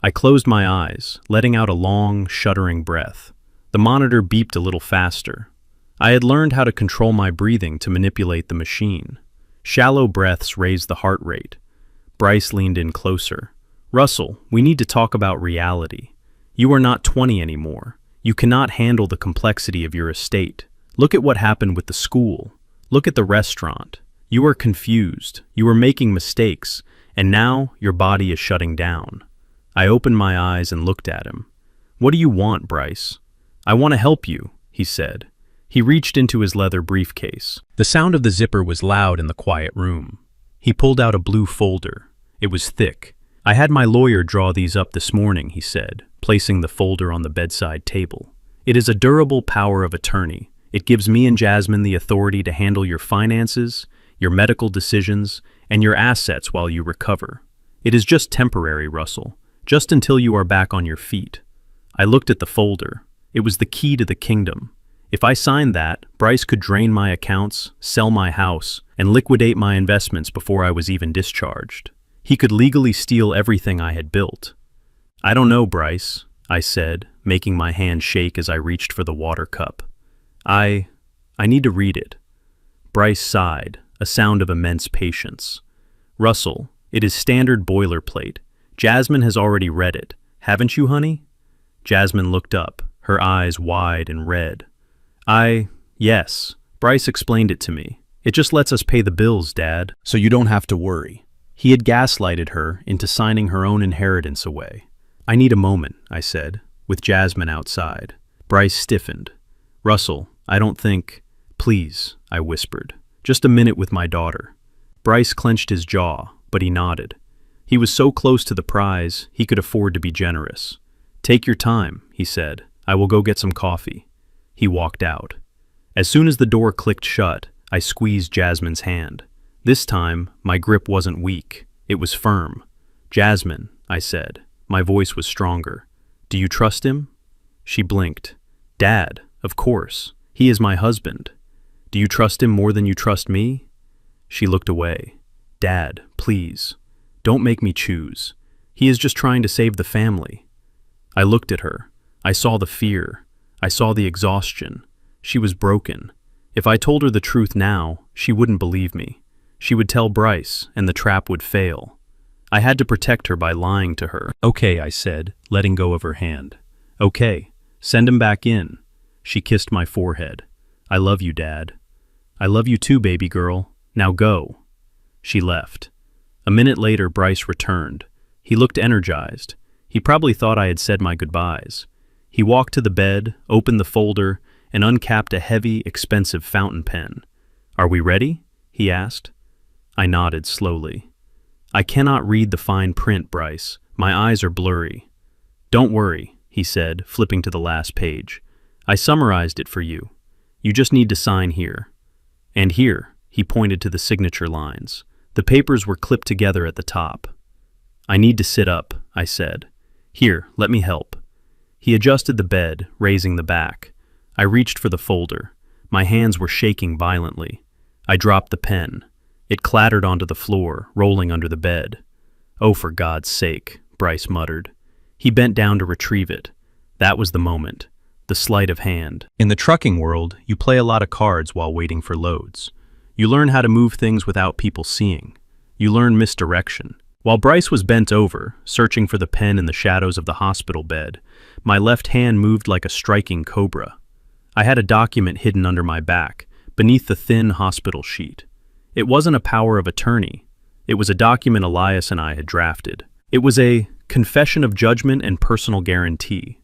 I closed my eyes, letting out a long, shuddering breath. The monitor beeped a little faster. I had learned how to control my breathing to manipulate the machine. Shallow breaths raised the heart rate. Bryce leaned in closer. "Russell, we need to talk about reality. You are not 20 anymore. You cannot handle the complexity of your estate. Look at what happened with the school. Look at the restaurant. You are confused. You are making mistakes. And now your body is shutting down." I opened my eyes and looked at him. "What do you want, Bryce?" "I want to help you," he said. He reached into his leather briefcase. The sound of the zipper was loud in the quiet room. He pulled out a blue folder. It was thick. "I had my lawyer draw these up this morning," he said, placing the folder on the bedside table. "It is a durable power of attorney. It gives me and Jasmine the authority to handle your finances, your medical decisions, and your assets while you recover. It is just temporary, Russell, just until you are back on your feet." I looked at the folder. It was the key to the kingdom. If I signed that, Bryce could drain my accounts, sell my house, and liquidate my investments before I was even discharged. He could legally steal everything I had built. "I don't know, Bryce," I said, making my hand shake as I reached for the water cup. I need to read it." Bryce sighed, a sound of immense patience. "Russell, it is standard boilerplate. Jasmine has already read it. Haven't you, honey?" Jasmine looked up, her eyes wide and red. Yes. Bryce explained it to me. It just lets us pay the bills, Dad, so you don't have to worry." He had gaslighted her into signing her own inheritance away. "I need a moment," I said, with Jasmine outside. Bryce stiffened. "Russell, I don't think—" "Please," I whispered. "Just a minute with my daughter." Bryce clenched his jaw, but he nodded. He was so close to the prize, he could afford to be generous. "Take your time," he said. "I will go get some coffee." He walked out. As soon as the door clicked shut, I squeezed Jasmine's hand. This time, my grip wasn't weak. It was firm. "Jasmine," I said. My voice was stronger. "Do you trust him?" She blinked. "Dad, of course. He is my husband." "Do you trust him more than you trust me?" She looked away. "Dad, please. Don't make me choose. He is just trying to save the family." I looked at her. I saw the fear. I saw the exhaustion. She was broken. If I told her the truth now, she wouldn't believe me. She would tell Bryce, and the trap would fail. I had to protect her by lying to her. "Okay," I said, letting go of her hand. "Okay, send him back in." She kissed my forehead. "I love you, Dad." "I love you too, baby girl. Now go." She left. A minute later, Bryce returned. He looked energized. He probably thought I had said my goodbyes. He walked to the bed, opened the folder, and uncapped a heavy, expensive fountain pen. "Are we ready?" he asked. I nodded slowly. "I cannot read the fine print, Bryce. My eyes are blurry." "Don't worry," he said, flipping to the last page. "I summarized it for you. You just need to sign here." And here, he pointed to the signature lines. The papers were clipped together at the top. "I need to sit up," I said. "Here, let me help." He adjusted the bed, raising the back. I reached for the folder. My hands were shaking violently. I dropped the pen. It clattered onto the floor, rolling under the bed. "Oh, for God's sake," Bryce muttered. He bent down to retrieve it. That was the moment. The sleight of hand. In the trucking world, you play a lot of cards while waiting for loads. You learn how to move things without people seeing. You learn misdirection. While Bryce was bent over, searching for the pen in the shadows of the hospital bed, my left hand moved like a striking cobra. I had a document hidden under my back, beneath the thin hospital sheet. It wasn't a power of attorney. It was a document Elias and I had drafted. It was a confession of judgment and personal guarantee.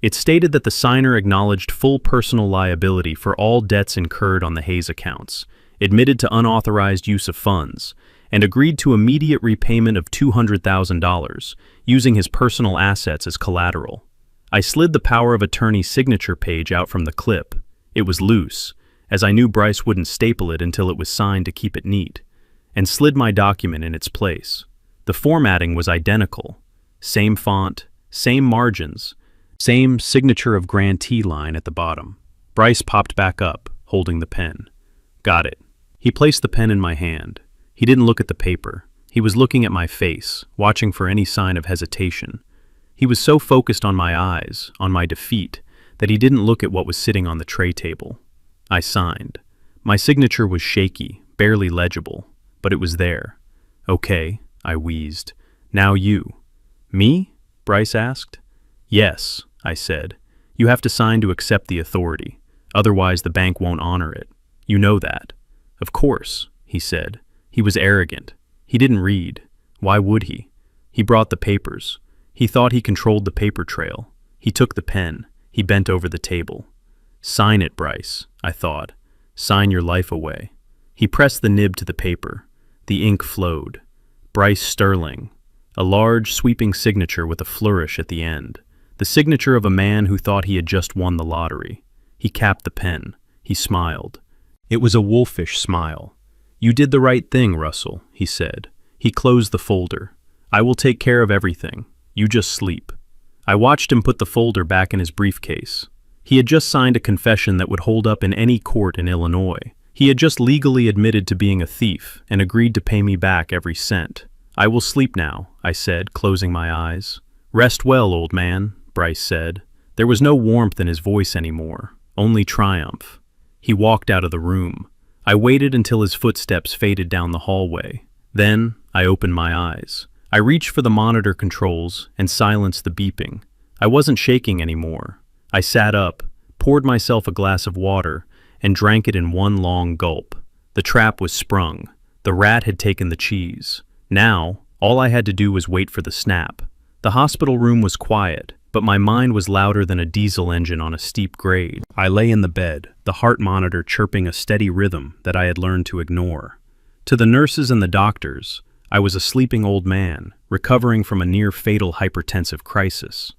It stated that the signer acknowledged full personal liability for all debts incurred on the Hayes accounts, admitted to unauthorized use of funds, and agreed to immediate repayment of $200,000, using his personal assets as collateral. I slid the power of attorney signature page out from the clip. It was loose, as I knew Bryce wouldn't staple it until it was signed to keep it neat, and slid my document in its place. The formatting was identical. Same font, same margins, same signature of grantee line at the bottom. Bryce popped back up, holding the pen. "Got it." He placed the pen in my hand. He didn't look at the paper. He was looking at my face, watching for any sign of hesitation. He was so focused on my eyes, on my defeat, that he didn't look at what was sitting on the tray table. I signed. My signature was shaky, barely legible, but it was there. "Okay," I wheezed. "Now you." "Me?" Bryce asked. "Yes," I said. "You have to sign to accept the authority. Otherwise, the bank won't honor it. You know that." "Of course," he said. He was arrogant. He didn't read. Why would he? He brought the papers. He thought he controlled the paper trail. He took the pen. He bent over the table. "Sign it, Bryce," I thought. "Sign your life away." He pressed the nib to the paper. The ink flowed. Bryce Sterling. A large, sweeping signature with a flourish at the end. The signature of a man who thought he had just won the lottery. He capped the pen. He smiled. It was a wolfish smile. "You did the right thing, Russell," he said. He closed the folder. "I will take care of everything. You just sleep." I watched him put the folder back in his briefcase. He had just signed a confession that would hold up in any court in Illinois. He had just legally admitted to being a thief and agreed to pay me back every cent. "I will sleep now," I said, closing my eyes. "Rest well, old man," Bryce said. There was no warmth in his voice anymore, only triumph. He walked out of the room. I waited until his footsteps faded down the hallway. Then I opened my eyes. I reached for the monitor controls and silenced the beeping. I wasn't shaking anymore. I sat up, poured myself a glass of water, and drank it in one long gulp. The trap was sprung. The rat had taken the cheese. Now, all I had to do was wait for the snap. The hospital room was quiet, but my mind was louder than a diesel engine on a steep grade. I lay in the bed, the heart monitor chirping a steady rhythm that I had learned to ignore. To the nurses and the doctors, I was a sleeping old man, recovering from a near-fatal hypertensive crisis.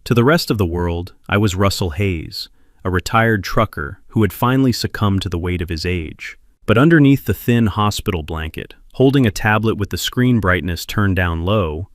To the rest of the world, I was Russell Hayes, a retired trucker who had finally succumbed to the weight of his age. But underneath the thin hospital blanket, holding a tablet with the screen brightness turned down low,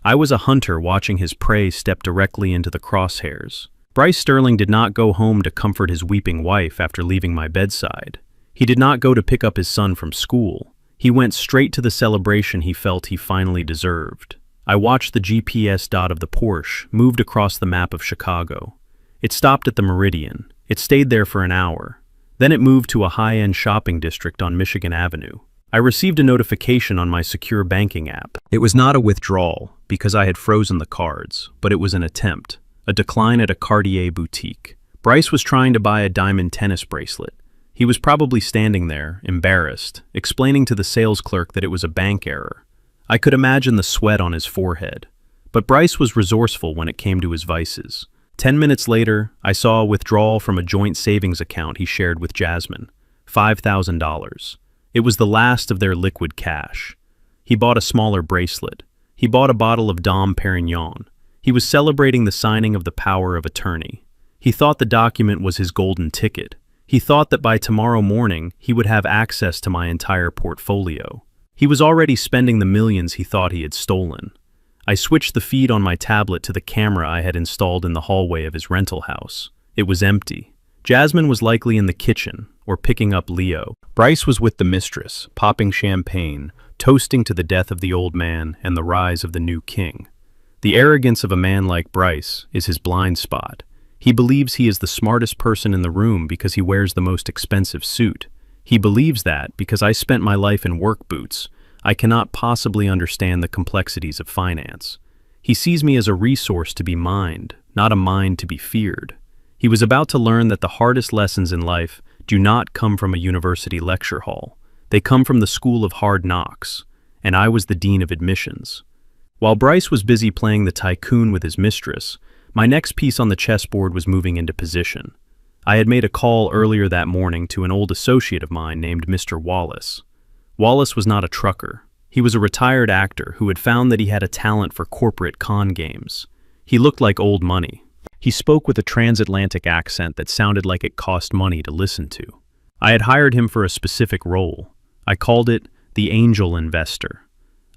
I was a hunter watching his prey step directly into the crosshairs. Bryce Sterling did not go home to comfort his weeping wife after leaving my bedside. He did not go to pick up his son from school. He went straight to the celebration he felt he finally deserved. I watched the GPS dot of the Porsche moved across the map of Chicago. It stopped at the Meridian. It stayed there for an hour. Then it moved to a high-end shopping district on Michigan Avenue. I received a notification on my secure banking app. It was not a withdrawal, because I had frozen the cards, but it was an attempt, a decline at a Cartier boutique. Bryce was trying to buy a diamond tennis bracelet. He was probably standing there, embarrassed, explaining to the sales clerk that it was a bank error. I could imagine the sweat on his forehead. But Bryce was resourceful when it came to his vices. 10 minutes later, I saw a withdrawal from a joint savings account he shared with Jasmine, $5,000. It was the last of their liquid cash. He bought a smaller bracelet. He bought a bottle of Dom Perignon. He was celebrating the signing of the power of attorney. He thought the document was his golden ticket. He thought that by tomorrow morning he would have access to my entire portfolio. He was already spending the millions he thought he had stolen. I switched the feed on my tablet to the camera I had installed in the hallway of his rental house. It was empty. Jasmine was likely in the kitchen, or picking up Leo. Bryce was with the mistress, popping champagne, toasting to the death of the old man and the rise of the new king. The arrogance of a man like Bryce is his blind spot. He believes he is the smartest person in the room because he wears the most expensive suit. He believes that because I spent my life in work boots, I cannot possibly understand the complexities of finance. He sees me as a resource to be mined, not a mind to be feared. He was about to learn that the hardest lessons in life do not come from a university lecture hall. They come from the school of hard knocks, and I was the dean of admissions. While Bryce was busy playing the tycoon with his mistress, my next piece on the chessboard was moving into position. I had made a call earlier that morning to an old associate of mine named Mr. Wallace. Wallace was not a trucker. He was a retired actor who had found that he had a talent for corporate con games. He looked like old money. He spoke with a transatlantic accent that sounded like it cost money to listen to. I had hired him for a specific role. I called it the angel investor.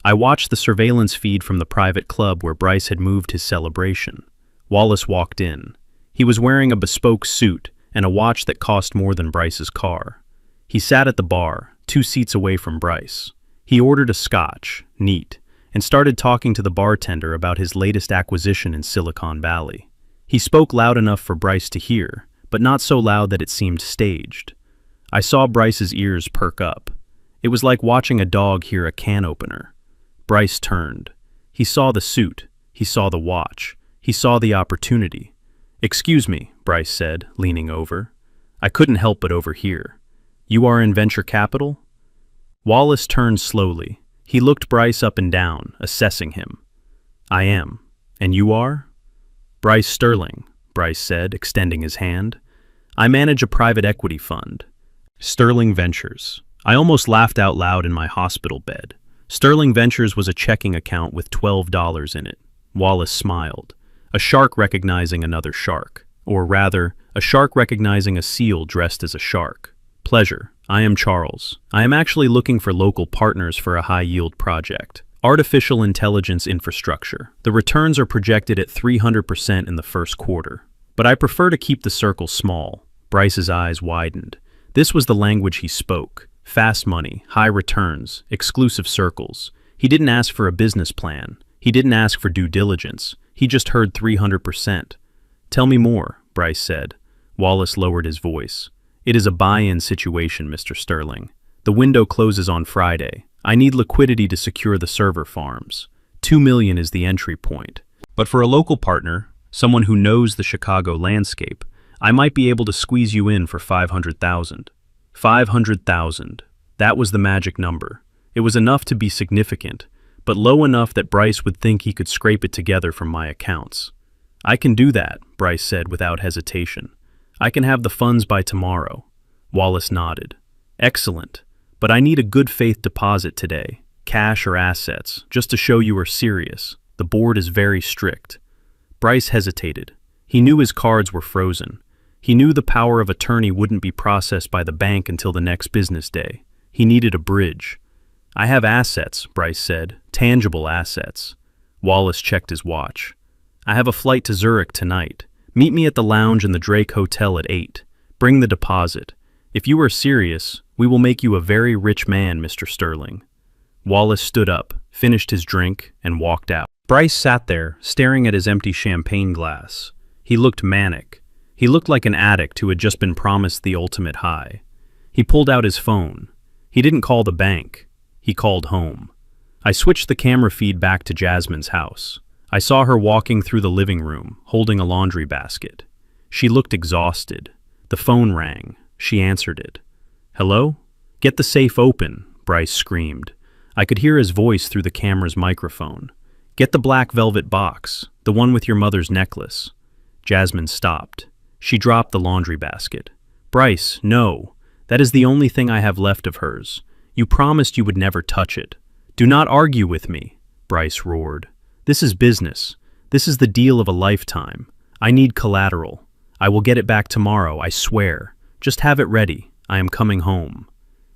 I watched the surveillance feed from the private club where Bryce had moved his celebration. Wallace walked in. He was wearing a bespoke suit and a watch that cost more than Bryce's car. He sat at the bar, 2 seats away from Bryce. He ordered a scotch, neat, and started talking to the bartender about his latest acquisition in Silicon Valley. He spoke loud enough for Bryce to hear, but not so loud that it seemed staged. I saw Bryce's ears perk up. It was like watching a dog hear a can opener. Bryce turned. He saw the suit. He saw the watch. He saw the opportunity. "Excuse me," Bryce said, leaning over. I couldn't help but overhear. "You are in venture capital?" Wallace turned slowly. He looked Bryce up and down, assessing him. "I am. And you are?" "Bryce Sterling," Bryce said, extending his hand. "I manage a private equity fund. Sterling Ventures." I almost laughed out loud in my hospital bed. Sterling Ventures was a checking account with $12 in it. Wallace smiled. A shark recognizing another shark. Or rather, a shark recognizing a seal dressed as a shark. "Pleasure. I am Charles. I am actually looking for local partners for a high-yield project. Artificial intelligence infrastructure. The returns are projected at 300% in the first quarter. But I prefer to keep the circle small." Bryce's eyes widened. This was the language he spoke. Fast money, high returns, exclusive circles. He didn't ask for a business plan. He didn't ask for due diligence. He just heard 300%. "Tell me more," Bryce said. Wallace lowered his voice. "It is a buy-in situation, Mr. Sterling. The window closes on Friday. I need liquidity to secure the server farms. $2 million is the entry point. But for a local partner, someone who knows the Chicago landscape, I might be able to squeeze you in for $500,000. 500,000. That was the magic number. It was enough to be significant, but low enough that Bryce would think he could scrape it together from my accounts. "I can do that," Bryce said without hesitation. "I can have the funds by tomorrow." Wallace nodded. "Excellent. But I need a good faith deposit today, cash or assets, just to show you are serious. The board is very strict." Bryce hesitated. He knew his cards were frozen. He knew the power of attorney wouldn't be processed by the bank until the next business day. He needed a bridge. "I have assets," Bryce said, "tangible assets." Wallace checked his watch. "I have a flight to Zurich tonight. Meet me at the lounge in the Drake Hotel at 8. Bring the deposit. If you are serious, we will make you a very rich man, Mr. Sterling." Wallace stood up, finished his drink, and walked out. Bryce sat there, staring at his empty champagne glass. He looked manic. He looked like an addict who had just been promised the ultimate high. He pulled out his phone. He didn't call the bank. He called home. I switched the camera feed back to Jasmine's house. I saw her walking through the living room, holding a laundry basket. She looked exhausted. The phone rang. She answered it. "Hello? Get the safe open," Bryce screamed. I could hear his voice through the camera's microphone. "Get the black velvet box, the one with your mother's necklace." Jasmine stopped. She dropped the laundry basket. "Bryce, no. That is the only thing I have left of hers. You promised you would never touch it." "Do not argue with me," Bryce roared. "This is business. This is the deal of a lifetime. I need collateral. I will get it back tomorrow, I swear. Just have it ready. I am coming home."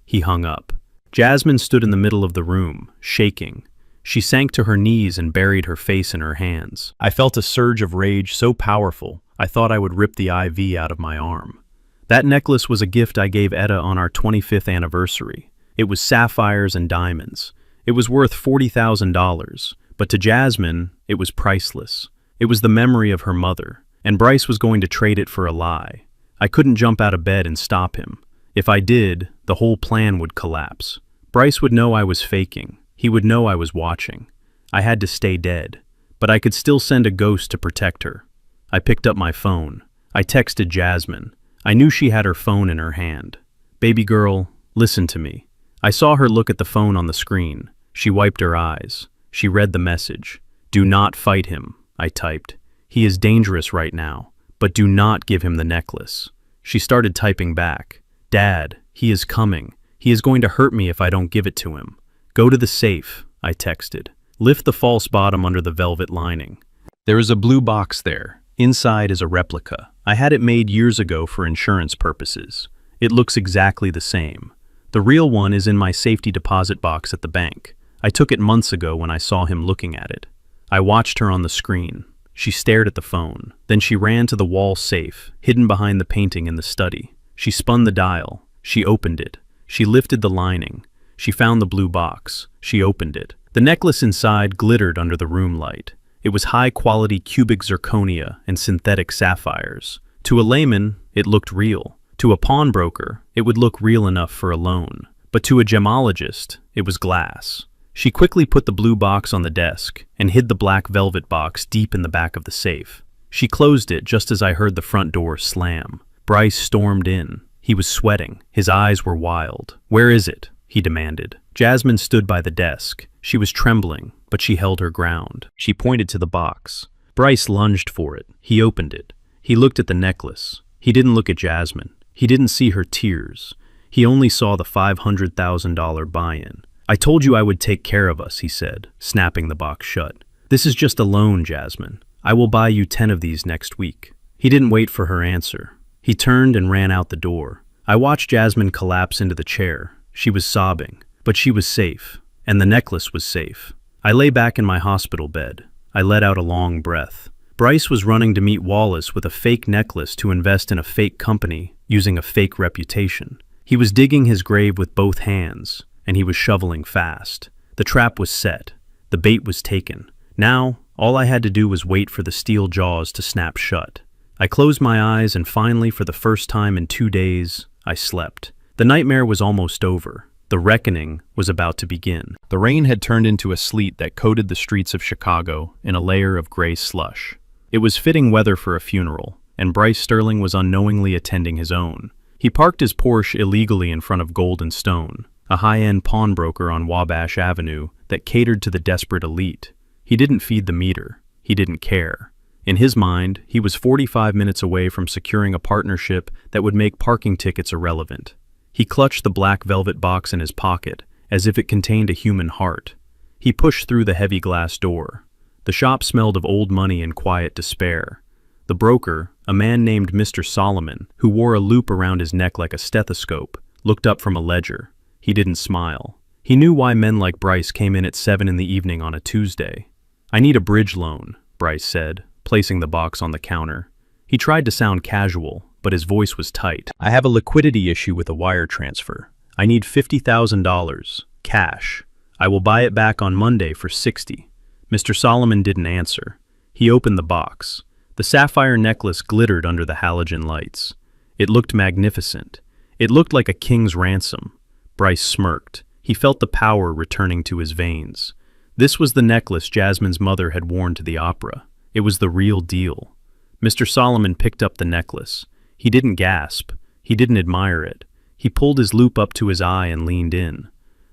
He hung up. Jasmine stood in the middle of the room, shaking. She sank to her knees and buried her face in her hands. I felt a surge of rage so powerful, I thought I would rip the IV out of my arm. That necklace was a gift I gave Etta on our 25th anniversary. It was sapphires and diamonds. It was worth $40,000, but to Jasmine, it was priceless. It was the memory of her mother, and Bryce was going to trade it for a lie. I couldn't jump out of bed and stop him. If I did, the whole plan would collapse. Bryce would know I was faking. He would know I was watching. I had to stay dead, but I could still send a ghost to protect her. I picked up my phone. I texted Jasmine. I knew she had her phone in her hand. "Baby girl, listen to me." I saw her look at the phone on the screen. She wiped her eyes. She read the message. "Do not fight him," I typed. "He is dangerous right now, but do not give him the necklace." She started typing back. "Dad, he is coming. He is going to hurt me if I don't give it to him. Go to the safe," I texted. "Lift the false bottom under the velvet lining. There is a blue box there. Inside is a replica. I had it made years ago for insurance purposes. It looks exactly the same. The real one is in my safety deposit box at the bank. I took it months ago when I saw him looking at it." I watched her on the screen. She stared at the phone. Then she ran to the wall safe, hidden behind the painting in the study. She spun the dial. She opened it. She lifted the lining. She found the blue box. She opened it. The necklace inside glittered under the room light. It was high-quality cubic zirconia and synthetic sapphires. To a layman, it looked real. To a pawnbroker, it would look real enough for a loan. But to a gemologist, it was glass. She quickly put the blue box on the desk and hid the black velvet box deep in the back of the safe. She closed it just as I heard the front door slam. Bryce stormed in. He was sweating. His eyes were wild. "Where is it?" he demanded. Jasmine stood by the desk. She was trembling, but she held her ground. She pointed to the box. Bryce lunged for it. He opened it. He looked at the necklace. He didn't look at Jasmine. He didn't see her tears. He only saw the $500,000 buy-in. "I told you I would take care of us," he said, snapping the box shut. "This is just a loan, Jasmine. I will buy you 10 of these next week." He didn't wait for her answer. He turned and ran out the door. I watched Jasmine collapse into the chair. She was sobbing, but she was safe, and the necklace was safe. I lay back in my hospital bed. I let out a long breath. Bryce was running to meet Wallace with a fake necklace to invest in a fake company using a fake reputation. He was digging his grave with both hands, and he was shoveling fast. The trap was set. The bait was taken. Now, all I had to do was wait for the steel jaws to snap shut. I closed my eyes, and finally, for the first time in 2 days, I slept. The nightmare was almost over. The reckoning was about to begin. The rain had turned into a sleet that coated the streets of Chicago in a layer of gray slush. It was fitting weather for a funeral, and Bryce Sterling was unknowingly attending his own. He parked his Porsche illegally in front of Gold and Stone, a high-end pawnbroker on Wabash Avenue that catered to the desperate elite. He didn't feed the meter. He didn't care. In his mind, he was 45 minutes away from securing a partnership that would make parking tickets irrelevant. He clutched the black velvet box in his pocket, as if it contained a human heart. He pushed through the heavy glass door. The shop smelled of old money and quiet despair. The broker, a man named Mr. Solomon, who wore a loop around his neck like a stethoscope, looked up from a ledger. He didn't smile. He knew why men like Bryce came in at 7 in the evening on a Tuesday. "I need a bridge loan," Bryce said, placing the box on the counter. He tried to sound casual, but his voice was tight. "I have a liquidity issue with a wire transfer. I need $50,000, cash. I will buy it back on Monday for 60. Mr. Solomon didn't answer. He opened the box. The sapphire necklace glittered under the halogen lights. It looked magnificent. It looked like a king's ransom. Bryce smirked. He felt the power returning to his veins. This was the necklace Jasmine's mother had worn to the opera. It was the real deal. Mr. Solomon picked up the necklace. He didn't gasp. He didn't admire it. He pulled his loop up to his eye and leaned in.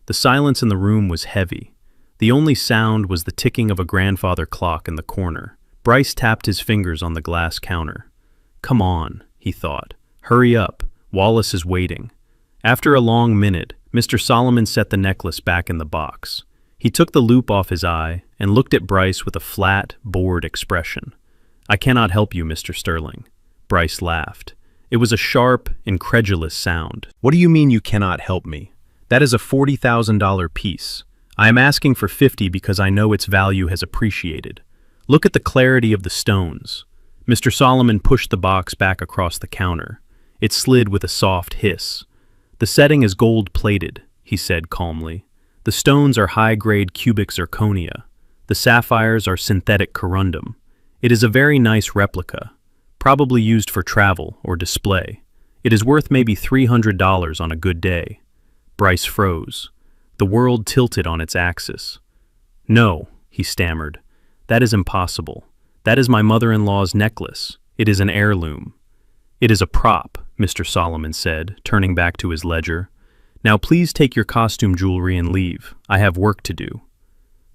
The silence in the room was heavy. The only sound was the ticking of a grandfather clock in the corner. Bryce tapped his fingers on the glass counter. "Come on," he thought. "Hurry up. Wallace is waiting." After a long minute, Mr. Solomon set the necklace back in the box. He took the loop off his eye and looked at Bryce with a flat, bored expression. "I cannot help you, Mr. Sterling." Bryce laughed. It was a sharp, incredulous sound. "What do you mean you cannot help me? That is a $40,000 piece. I am asking for 50 because I know its value has appreciated. Look at the clarity of the stones." Mr. Solomon pushed the box back across the counter. It slid with a soft hiss. "The setting is gold-plated," he said calmly. "The stones are high-grade cubic zirconia. The sapphires are synthetic corundum. It is a very nice replica, probably used for travel or display. It is worth maybe $300 on a good day." Bryce froze. The world tilted on its axis. "No," he stammered. "That is impossible. That is my mother-in-law's necklace. It is an heirloom." "It is a prop," Mr. Solomon said, turning back to his ledger. "Now please take your costume jewelry and leave. I have work to do."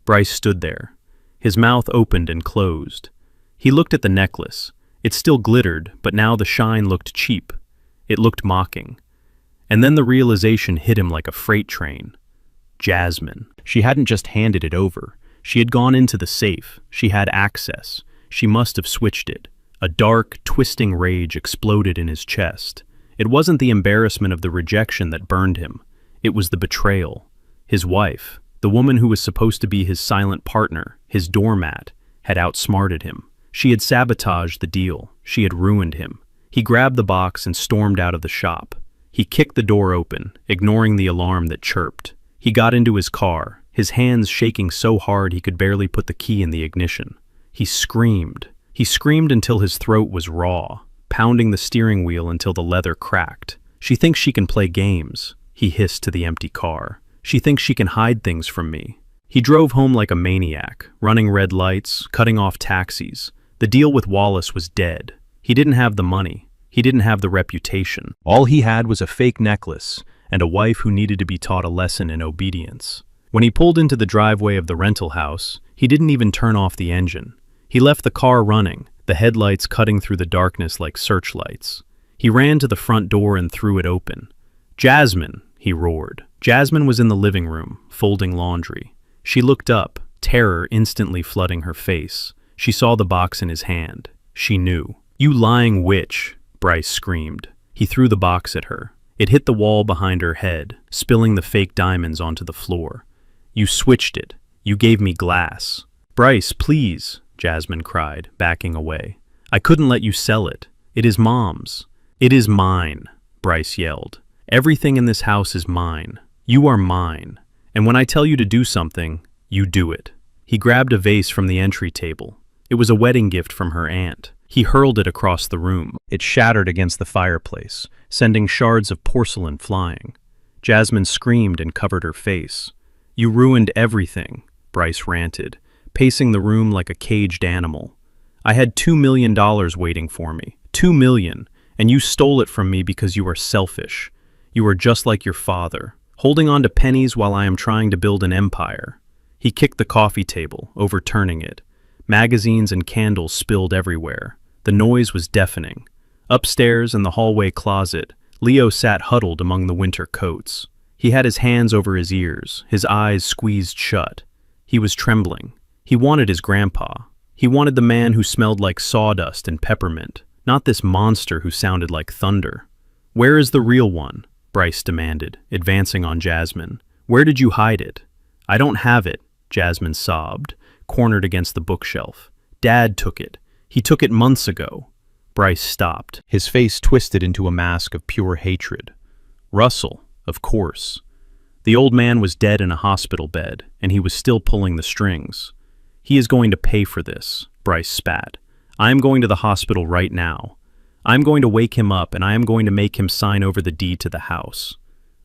Bryce stood there. His mouth opened and closed. He looked at the necklace. It still glittered, but now the shine looked cheap. It looked mocking. And then the realization hit him like a freight train. Jasmine. She hadn't just handed it over. She had gone into the safe. She had access. She must have switched it. A dark, twisting rage exploded in his chest. It wasn't the embarrassment of the rejection that burned him. It was the betrayal. His wife, the woman who was supposed to be his silent partner, his doormat, had outsmarted him. She had sabotaged the deal. She had ruined him. He grabbed the box and stormed out of the shop. He kicked the door open, ignoring the alarm that chirped. He got into his car, his hands shaking so hard he could barely put the key in the ignition. He screamed. He screamed until his throat was raw, pounding the steering wheel until the leather cracked. "She thinks she can play games," he hissed to the empty car. "She thinks she can hide things from me." He drove home like a maniac, running red lights, cutting off taxis. The deal with Wallace was dead. He didn't have the money. He didn't have the reputation. All he had was a fake necklace and a wife who needed to be taught a lesson in obedience. When he pulled into the driveway of the rental house, he didn't even turn off the engine. He left the car running, the headlights cutting through the darkness like searchlights. He ran to the front door and threw it open. "Jasmine!" he roared. Jasmine was in the living room, folding laundry. She looked up, terror instantly flooding her face. She saw the box in his hand. She knew. "You lying witch!" Bryce screamed. He threw the box at her. It hit the wall behind her head, spilling the fake diamonds onto the floor. "You switched it. You gave me glass." "Bryce, please," Jasmine cried, backing away. "I couldn't let you sell it. It is Mom's." "It is mine," Bryce yelled. "Everything in this house is mine. You are mine. And when I tell you to do something, you do it." He grabbed a vase from the entry table. It was a wedding gift from her aunt. He hurled it across the room. It shattered against the fireplace, sending shards of porcelain flying. Jasmine screamed and covered her face. "You ruined everything," Bryce ranted, pacing the room like a caged animal. "I had $2 million waiting for me. $2 million, and you stole it from me because you are selfish. You are just like your father, holding on to pennies while I am trying to build an empire." He kicked the coffee table, overturning it. Magazines and candles spilled everywhere. The noise was deafening. Upstairs in the hallway closet, Leo sat huddled among the winter coats. He had his hands over his ears, his eyes squeezed shut. He was trembling. He wanted his grandpa. He wanted the man who smelled like sawdust and peppermint, not this monster who sounded like thunder. "Where is the real one?" Bryce demanded, advancing on Jasmine. "Where did you hide it?" "I don't have it," Jasmine sobbed, cornered against the bookshelf. "Dad took it. He took it months ago." Bryce stopped, his face twisted into a mask of pure hatred. Russell, of course. The old man was dead in a hospital bed, and he was still pulling the strings. "He is going to pay for this," Bryce spat. "I am going to the hospital right now. I am going to wake him up, and I am going to make him sign over the deed to the house.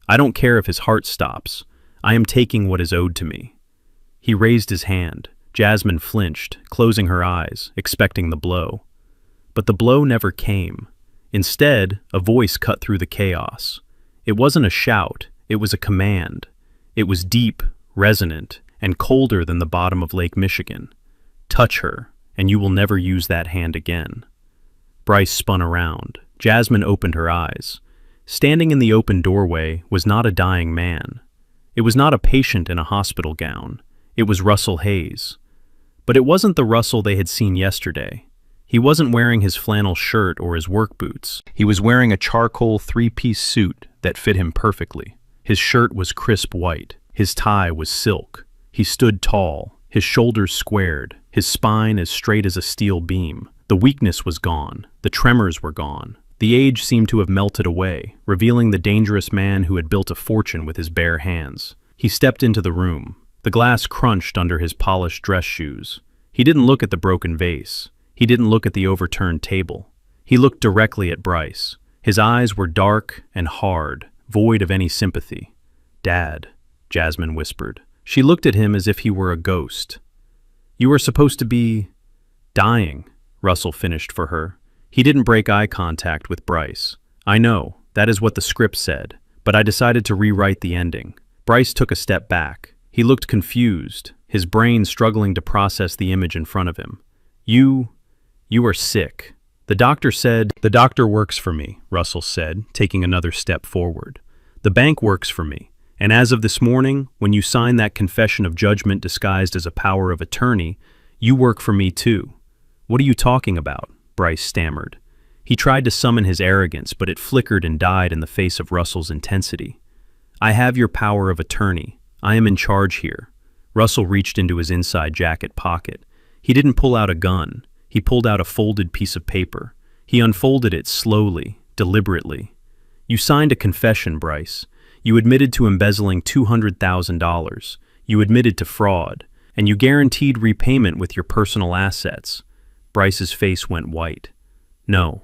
I don't care if his heart stops. I am taking what is owed to me." He raised his hand. Jasmine flinched, closing her eyes, expecting the blow. But the blow never came. Instead, a voice cut through the chaos. It wasn't a shout, it was a command. It was deep, resonant, and colder than the bottom of Lake Michigan. "Touch her, and you will never use that hand again." Bryce spun around. Jasmine opened her eyes. Standing in the open doorway was not a dying man. It was not a patient in a hospital gown. It was Russell Hayes. But it wasn't the Russell they had seen yesterday. He wasn't wearing his flannel shirt or his work boots. He was wearing a charcoal three-piece suit that fit him perfectly. His shirt was crisp white. His tie was silk. He stood tall, his shoulders squared, his spine as straight as a steel beam. The weakness was gone. The tremors were gone. The age seemed to have melted away, revealing the dangerous man who had built a fortune with his bare hands. He stepped into the room. The glass crunched under his polished dress shoes. He didn't look at the broken vase. He didn't look at the overturned table. He looked directly at Bryce. His eyes were dark and hard, void of any sympathy. "Dad," Jasmine whispered. She looked at him as if he were a ghost. "You were supposed to be dying," Russell finished for her. He didn't break eye contact with Bryce. "I know, that is what the script said, but I decided to rewrite the ending." Bryce took a step back. He looked confused, his brain struggling to process the image in front of him. You are sick. The doctor said—" "The doctor works for me," Russell said, taking another step forward. "The bank works for me, and as of this morning, when you signed that confession of judgment disguised as a power of attorney, you work for me too." "What are you talking about?" Bryce stammered. He tried to summon his arrogance, but it flickered and died in the face of Russell's intensity. "I have your power of attorney. I am in charge here." Russell reached into his inside jacket pocket. He didn't pull out a gun. He pulled out a folded piece of paper. He unfolded it slowly, deliberately. "You signed a confession, Bryce. You admitted to embezzling $200,000. You admitted to fraud, and you guaranteed repayment with your personal assets. Bryce's face went white. No.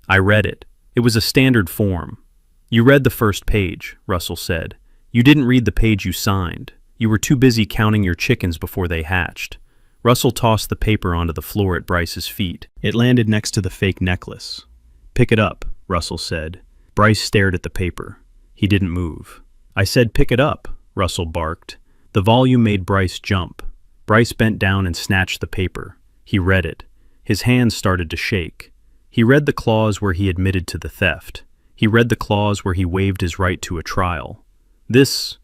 I read it. It was a standard form. You read the first page, Russell said. You didn't read the page you signed. You were too busy counting your chickens before they hatched. Russell tossed the paper onto the floor at Bryce's feet. It landed next to the fake necklace. Pick it up, Russell said. Bryce stared at the paper. He didn't move. I said pick it up, Russell barked. The volume made Bryce jump. Bryce bent down and snatched the paper. He read it. His hands started to shake. He read the clause where he admitted to the theft. He read the clause where he waived his right to a trial. This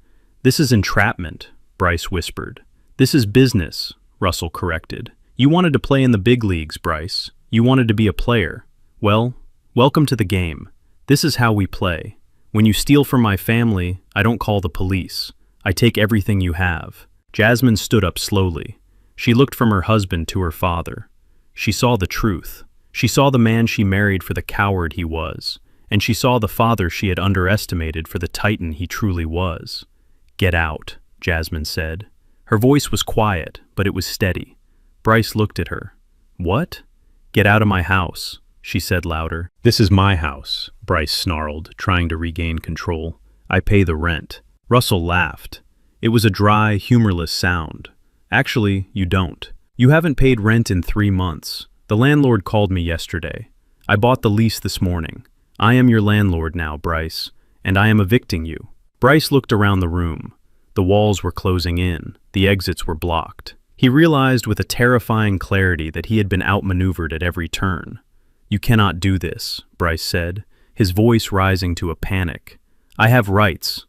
is entrapment, Bryce whispered. This is business, Russell corrected. You wanted to play in the big leagues, Bryce. You wanted to be a player. Well, welcome to the game. This is how we play. When you steal from my family, I don't call the police. I take everything you have. Jasmine stood up slowly. She looked from her husband to her father. She saw the truth. She saw the man she married for the coward he was, and she saw the father she had underestimated for the titan he truly was. Get out, Jasmine said. Her voice was quiet, but it was steady. Bryce looked at her. What? Get out of my house, she said louder. This is my house, Bryce snarled, trying to regain control. I pay the rent. Russell laughed. It was a dry, humorless sound. Actually, you don't. You haven't paid rent in 3 months. The landlord called me yesterday. I bought the lease this morning. I am your landlord now, Bryce, and I am evicting you. Bryce looked around the room. The walls were closing in. The exits were blocked. He realized with a terrifying clarity that he had been outmaneuvered at every turn. You cannot do this, Bryce said, his voice rising to a panic. I have rights.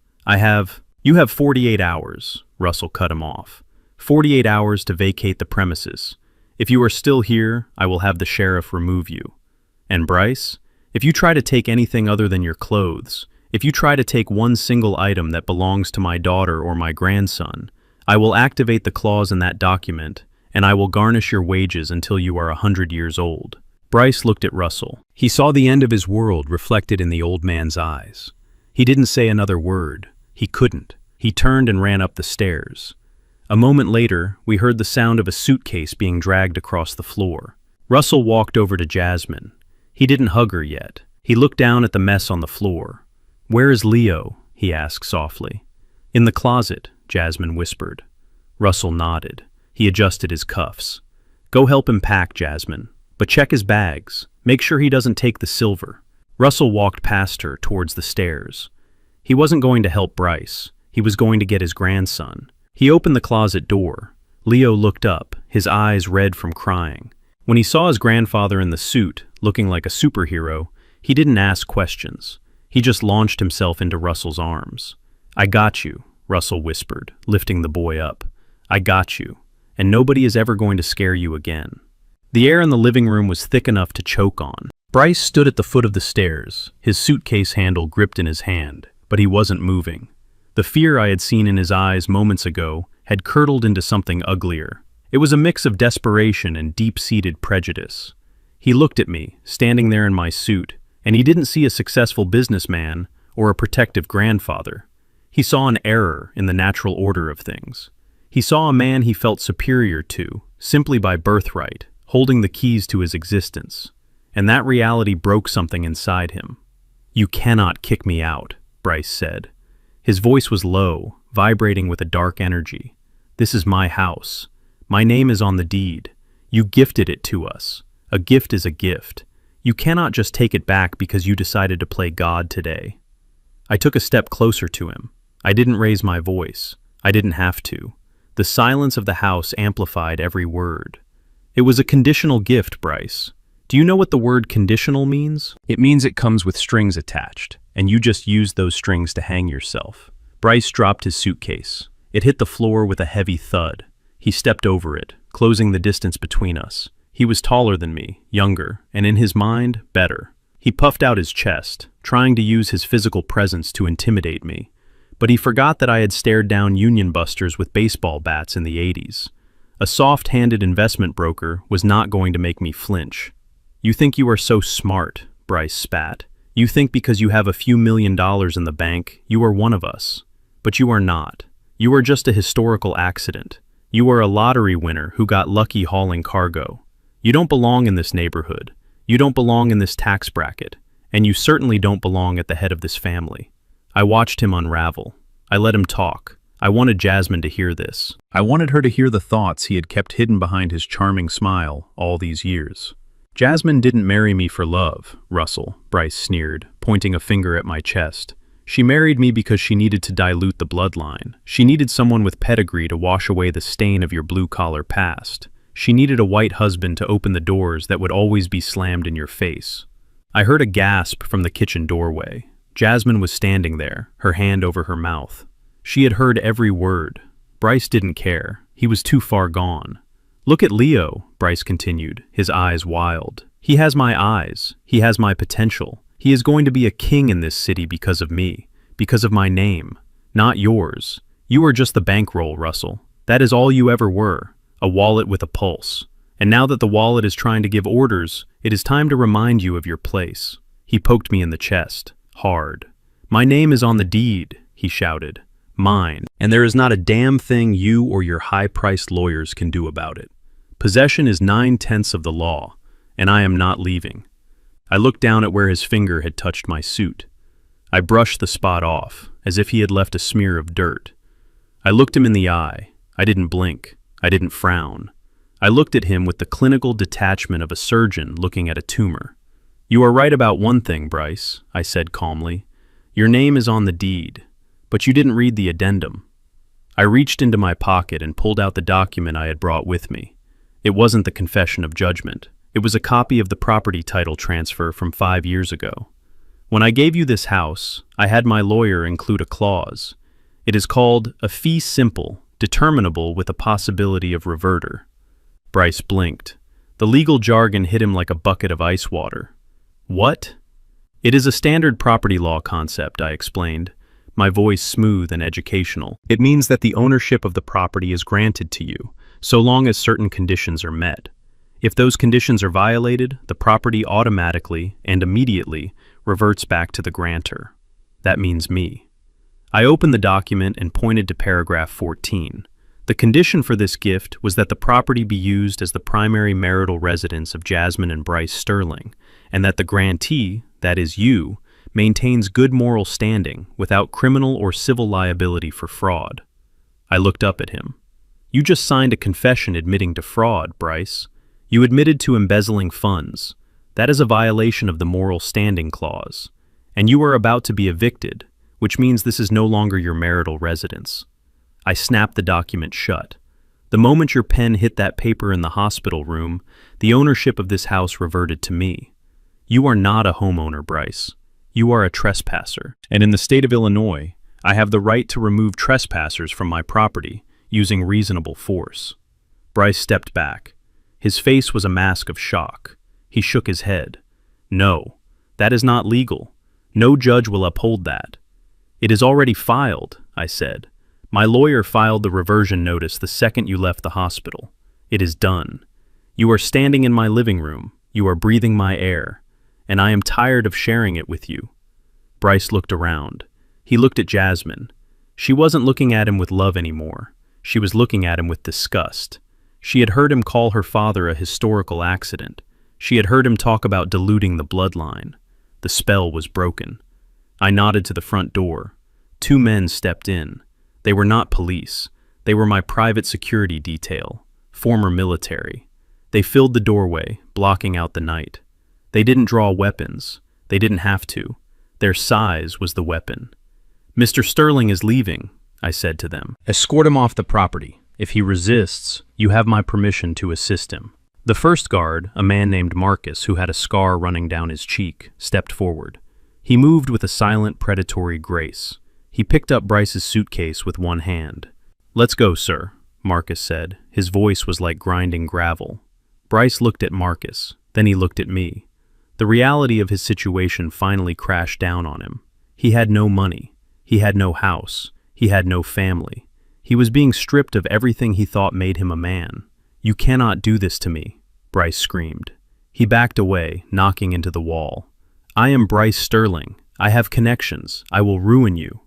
You have 48 hours, Russell cut him off. 48 hours to vacate the premises. If you are still here, I will have the sheriff remove you. And Bryce, if you try to take anything other than your clothes, if you try to take one single item that belongs to my daughter or my grandson, I will activate the clause in that document, and I will garnish your wages until you are 100 years old. Bryce looked at Russell. He saw the end of his world reflected in the old man's eyes. He didn't say another word. He couldn't. He turned and ran up the stairs. A moment later, we heard the sound of a suitcase being dragged across the floor. Russell walked over to Jasmine. He didn't hug her yet. He looked down at the mess on the floor. Where is Leo? He asked softly. In the closet, Jasmine whispered. Russell nodded. He adjusted his cuffs. Go help him pack, Jasmine. But check his bags. Make sure he doesn't take the silver. Russell walked past her towards the stairs. He wasn't going to help Bryce. He was going to get his grandson. He opened the closet door. Leo looked up, his eyes red from crying. When he saw his grandfather in the suit, looking like a superhero, he didn't ask questions. He just launched himself into Russell's arms. I got you, Russell whispered, lifting the boy up. I got you, and nobody is ever going to scare you again. The air in the living room was thick enough to choke on. Bryce stood at the foot of the stairs, his suitcase handle gripped in his hand, but he wasn't moving. The fear I had seen in his eyes moments ago had curdled into something uglier. It was a mix of desperation and deep-seated prejudice. He looked at me, standing there in my suit, and he didn't see a successful businessman or a protective grandfather. He saw an error in the natural order of things. He saw a man he felt superior to, simply by birthright, holding the keys to his existence. And that reality broke something inside him. You cannot kick me out, Bryce said. His voice was low, vibrating with a dark energy. This is my house. My name is on the deed. You gifted it to us. A gift is a gift. You cannot just take it back because you decided to play God today. I took a step closer to him. I didn't raise my voice. I didn't have to. The silence of the house amplified every word. It was a conditional gift, Bryce. Do you know what the word conditional means? It means it comes with strings attached, and you just used those strings to hang yourself. Bryce dropped his suitcase. It hit the floor with a heavy thud. He stepped over it, closing the distance between us. He was taller than me, younger, and in his mind, better. He puffed out his chest, trying to use his physical presence to intimidate me. But he forgot that I had stared down union busters with baseball bats in the 80s. A soft-handed investment broker was not going to make me flinch. You think you are so smart, Bryce spat. You think because you have a few $1 million in the bank, you are one of us. But you are not. You are just a historical accident. You are a lottery winner who got lucky hauling cargo. You don't belong in this neighborhood. You don't belong in this tax bracket. And you certainly don't belong at the head of this family." I watched him unravel. I let him talk. I wanted Jasmine to hear this. I wanted her to hear the thoughts he had kept hidden behind his charming smile all these years. "Jasmine didn't marry me for love, Russell," Bryce sneered, pointing a finger at my chest. "She married me because she needed to dilute the bloodline. She needed someone with pedigree to wash away the stain of your blue-collar past. She needed a white husband to open the doors that would always be slammed in your face." I heard a gasp from the kitchen doorway. Jasmine was standing there, her hand over her mouth. She had heard every word. Bryce didn't care. He was too far gone. "Look at Leo," Bryce continued, his eyes wild. "He has my eyes. He has my potential. He is going to be a king in this city because of me, because of my name. Not yours. You are just the bankroll, Russell. That is all you ever were, a wallet with a pulse. And now that the wallet is trying to give orders, it is time to remind you of your place." He poked me in the chest, hard. "My name is on the deed," he shouted. "Mine. And there is not a damn thing you or your high-priced lawyers can do about it. Possession is 9/10 of the law, and I am not leaving." I looked down at where his finger had touched my suit. I brushed the spot off, as if he had left a smear of dirt. I looked him in the eye. I didn't blink. I didn't frown. I looked at him with the clinical detachment of a surgeon looking at a tumor. "You are right about one thing, Bryce," I said calmly. "Your name is on the deed, but you didn't read the addendum." I reached into my pocket and pulled out the document I had brought with me. It wasn't the confession of judgment. It was a copy of the property title transfer from 5 years ago. "When I gave you this house, I had my lawyer include a clause. It is called a fee simple, determinable with a possibility of reverter." Bryce blinked. The legal jargon hit him like a bucket of ice water. "What?" "It is a standard property law concept," I explained, my voice smooth and educational. "It means that the ownership of the property is granted to you, so long as certain conditions are met. If those conditions are violated, the property automatically and immediately reverts back to the grantor. That means me." I opened the document and pointed to paragraph 14. The condition for this gift was that the property be used as the primary marital residence of Jasmine and Bryce Sterling, and that the grantee, that is you, maintains good moral standing without criminal or civil liability for fraud. I looked up at him. "You just signed a confession admitting to fraud, Bryce. You admitted to embezzling funds. That is a violation of the moral standing clause. And you are about to be evicted, which means this is no longer your marital residence." I snapped the document shut. "The moment your pen hit that paper in the hospital room, the ownership of this house reverted to me. You are not a homeowner, Bryce. You are a trespasser. And in the state of Illinois, I have the right to remove trespassers from my property using reasonable force." Bryce stepped back. His face was a mask of shock. He shook his head. "No, that is not legal. No judge will uphold that." "It is already filed," I said. "My lawyer filed the reversion notice the second you left the hospital. It is done. You are standing in my living room. You are breathing my air. And I am tired of sharing it with you." Bryce looked around. He looked at Jasmine. She wasn't looking at him with love anymore. She was looking at him with disgust. She had heard him call her father a historical accident. She had heard him talk about diluting the bloodline. The spell was broken. I nodded to the front door. 2 men stepped in. They were not police. They were my private security detail, former military. They filled the doorway, blocking out the night. They didn't draw weapons. They didn't have to. Their size was the weapon. "Mr. Sterling is leaving," I said to them. "Escort him off the property. If he resists, you have my permission to assist him." The first guard, a man named Marcus who had a scar running down his cheek, stepped forward. He moved with a silent, predatory grace. He picked up Bryce's suitcase with one hand. "Let's go, sir," Marcus said. His voice was like grinding gravel. Bryce looked at Marcus. Then he looked at me. The reality of his situation finally crashed down on him. He had no money. He had no house. He had no family. He was being stripped of everything he thought made him a man. "You cannot do this to me," Bryce screamed. He backed away, knocking into the wall. "I am Bryce Sterling. I have connections. I will ruin you."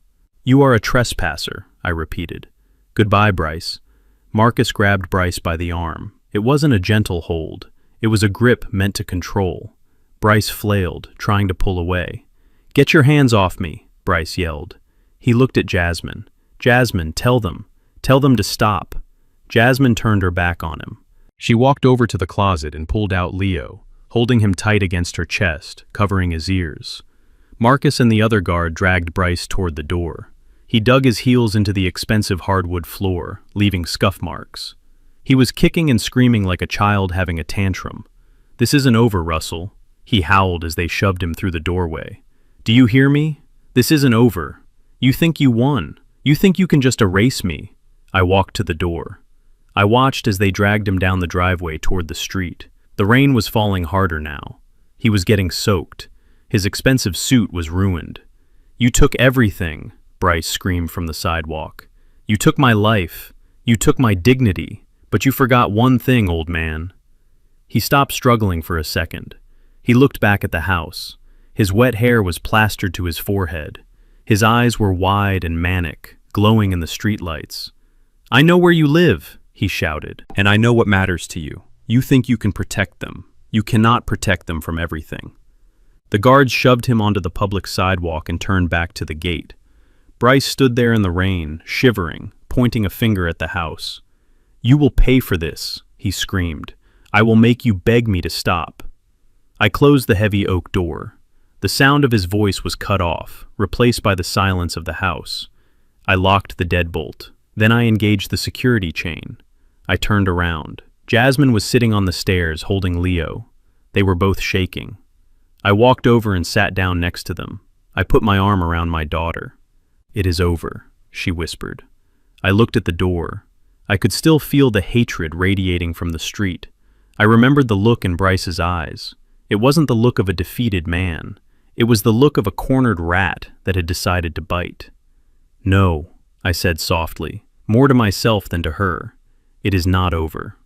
"You are a trespasser," I repeated. Goodbye, Bryce. Marcus grabbed Bryce by the arm. It wasn't a gentle hold. It was a grip meant to control. Bryce flailed, trying to pull away. "Get your hands off me," Bryce yelled. He looked at Jasmine. "Jasmine, tell them. Tell them to stop." Jasmine turned her back on him. She walked over to the closet and pulled out Leo, holding him tight against her chest, covering his ears. Marcus and the other guard dragged Bryce toward the door. He dug his heels into the expensive hardwood floor, leaving scuff marks. He was kicking and screaming like a child having a tantrum. "This isn't over, Russell," he howled as they shoved him through the doorway. "Do you hear me? This isn't over. You think you won. You think you can just erase me." I walked to the door. I watched as they dragged him down the driveway toward the street. The rain was falling harder now. He was getting soaked. His expensive suit was ruined. "You took everything," Bryce screamed from the sidewalk. "You took my life. You took my dignity. But you forgot one thing, old man." He stopped struggling for a second. He looked back at the house. His wet hair was plastered to his forehead. His eyes were wide and manic, glowing in the streetlights. "I know where you live," he shouted, "and I know what matters to you. You think you can protect them. You cannot protect them from everything." The guards shoved him onto the public sidewalk and turned back to the gate. Bryce stood there in the rain, shivering, pointing a finger at the house. "You will pay for this," he screamed. "I will make you beg me to stop." I closed the heavy oak door. The sound of his voice was cut off, replaced by the silence of the house. I locked the deadbolt. Then I engaged the security chain. I turned around. Jasmine was sitting on the stairs holding Leo. They were both shaking. I walked over and sat down next to them. I put my arm around my daughter. "It is over," she whispered. I looked at the door. I could still feel the hatred radiating from the street. I remembered the look in Bryce's eyes. It wasn't the look of a defeated man. It was the look of a cornered rat that had decided to bite. "No," I said softly, more to myself than to her. "It is not over.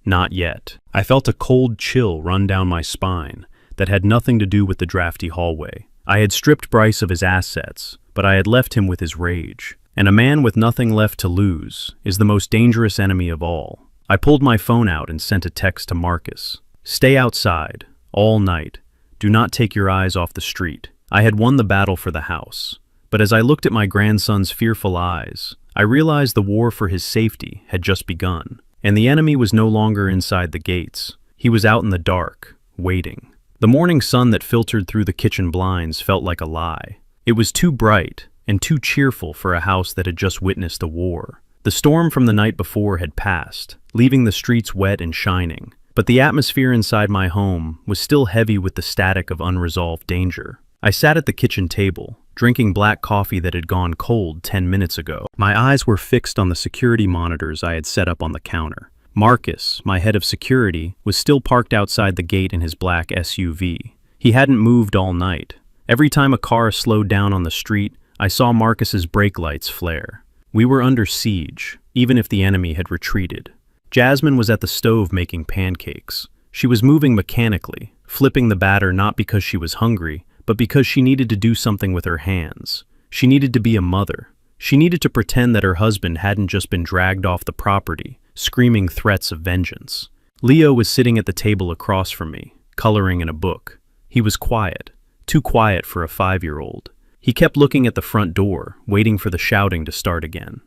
Not yet." I felt a cold chill run down my spine that had nothing to do with the drafty hallway. I had stripped Bryce of his assets, but I had left him with his rage. And a man with nothing left to lose is the most dangerous enemy of all. I pulled my phone out and sent a text to Marcus. "Stay outside, all night. Do not take your eyes off the street." I had won the battle for the house. But as I looked at my grandson's fearful eyes, I realized the war for his safety had just begun. And the enemy was no longer inside the gates. He was out in the dark, waiting. The morning sun that filtered through the kitchen blinds felt like a lie. It was too bright and too cheerful for a house that had just witnessed a war. The storm from the night before had passed, leaving the streets wet and shining. But the atmosphere inside my home was still heavy with the static of unresolved danger. I sat at the kitchen table, drinking black coffee that had gone cold 10 minutes ago. My eyes were fixed on the security monitors I had set up on the counter. Marcus, my head of security, was still parked outside the gate in his black SUV. He hadn't moved all night. Every time a car slowed down on the street, I saw Marcus's brake lights flare. We were under siege, even if the enemy had retreated. Jasmine was at the stove making pancakes. She was moving mechanically, flipping the batter not because she was hungry, but because she needed to do something with her hands. She needed to be a mother. She needed to pretend that her husband hadn't just been dragged off the property, screaming threats of vengeance. Leo was sitting at the table across from me, coloring in a book. He was quiet, too quiet for a 5-year-old. He kept looking at the front door, waiting for the shouting to start again.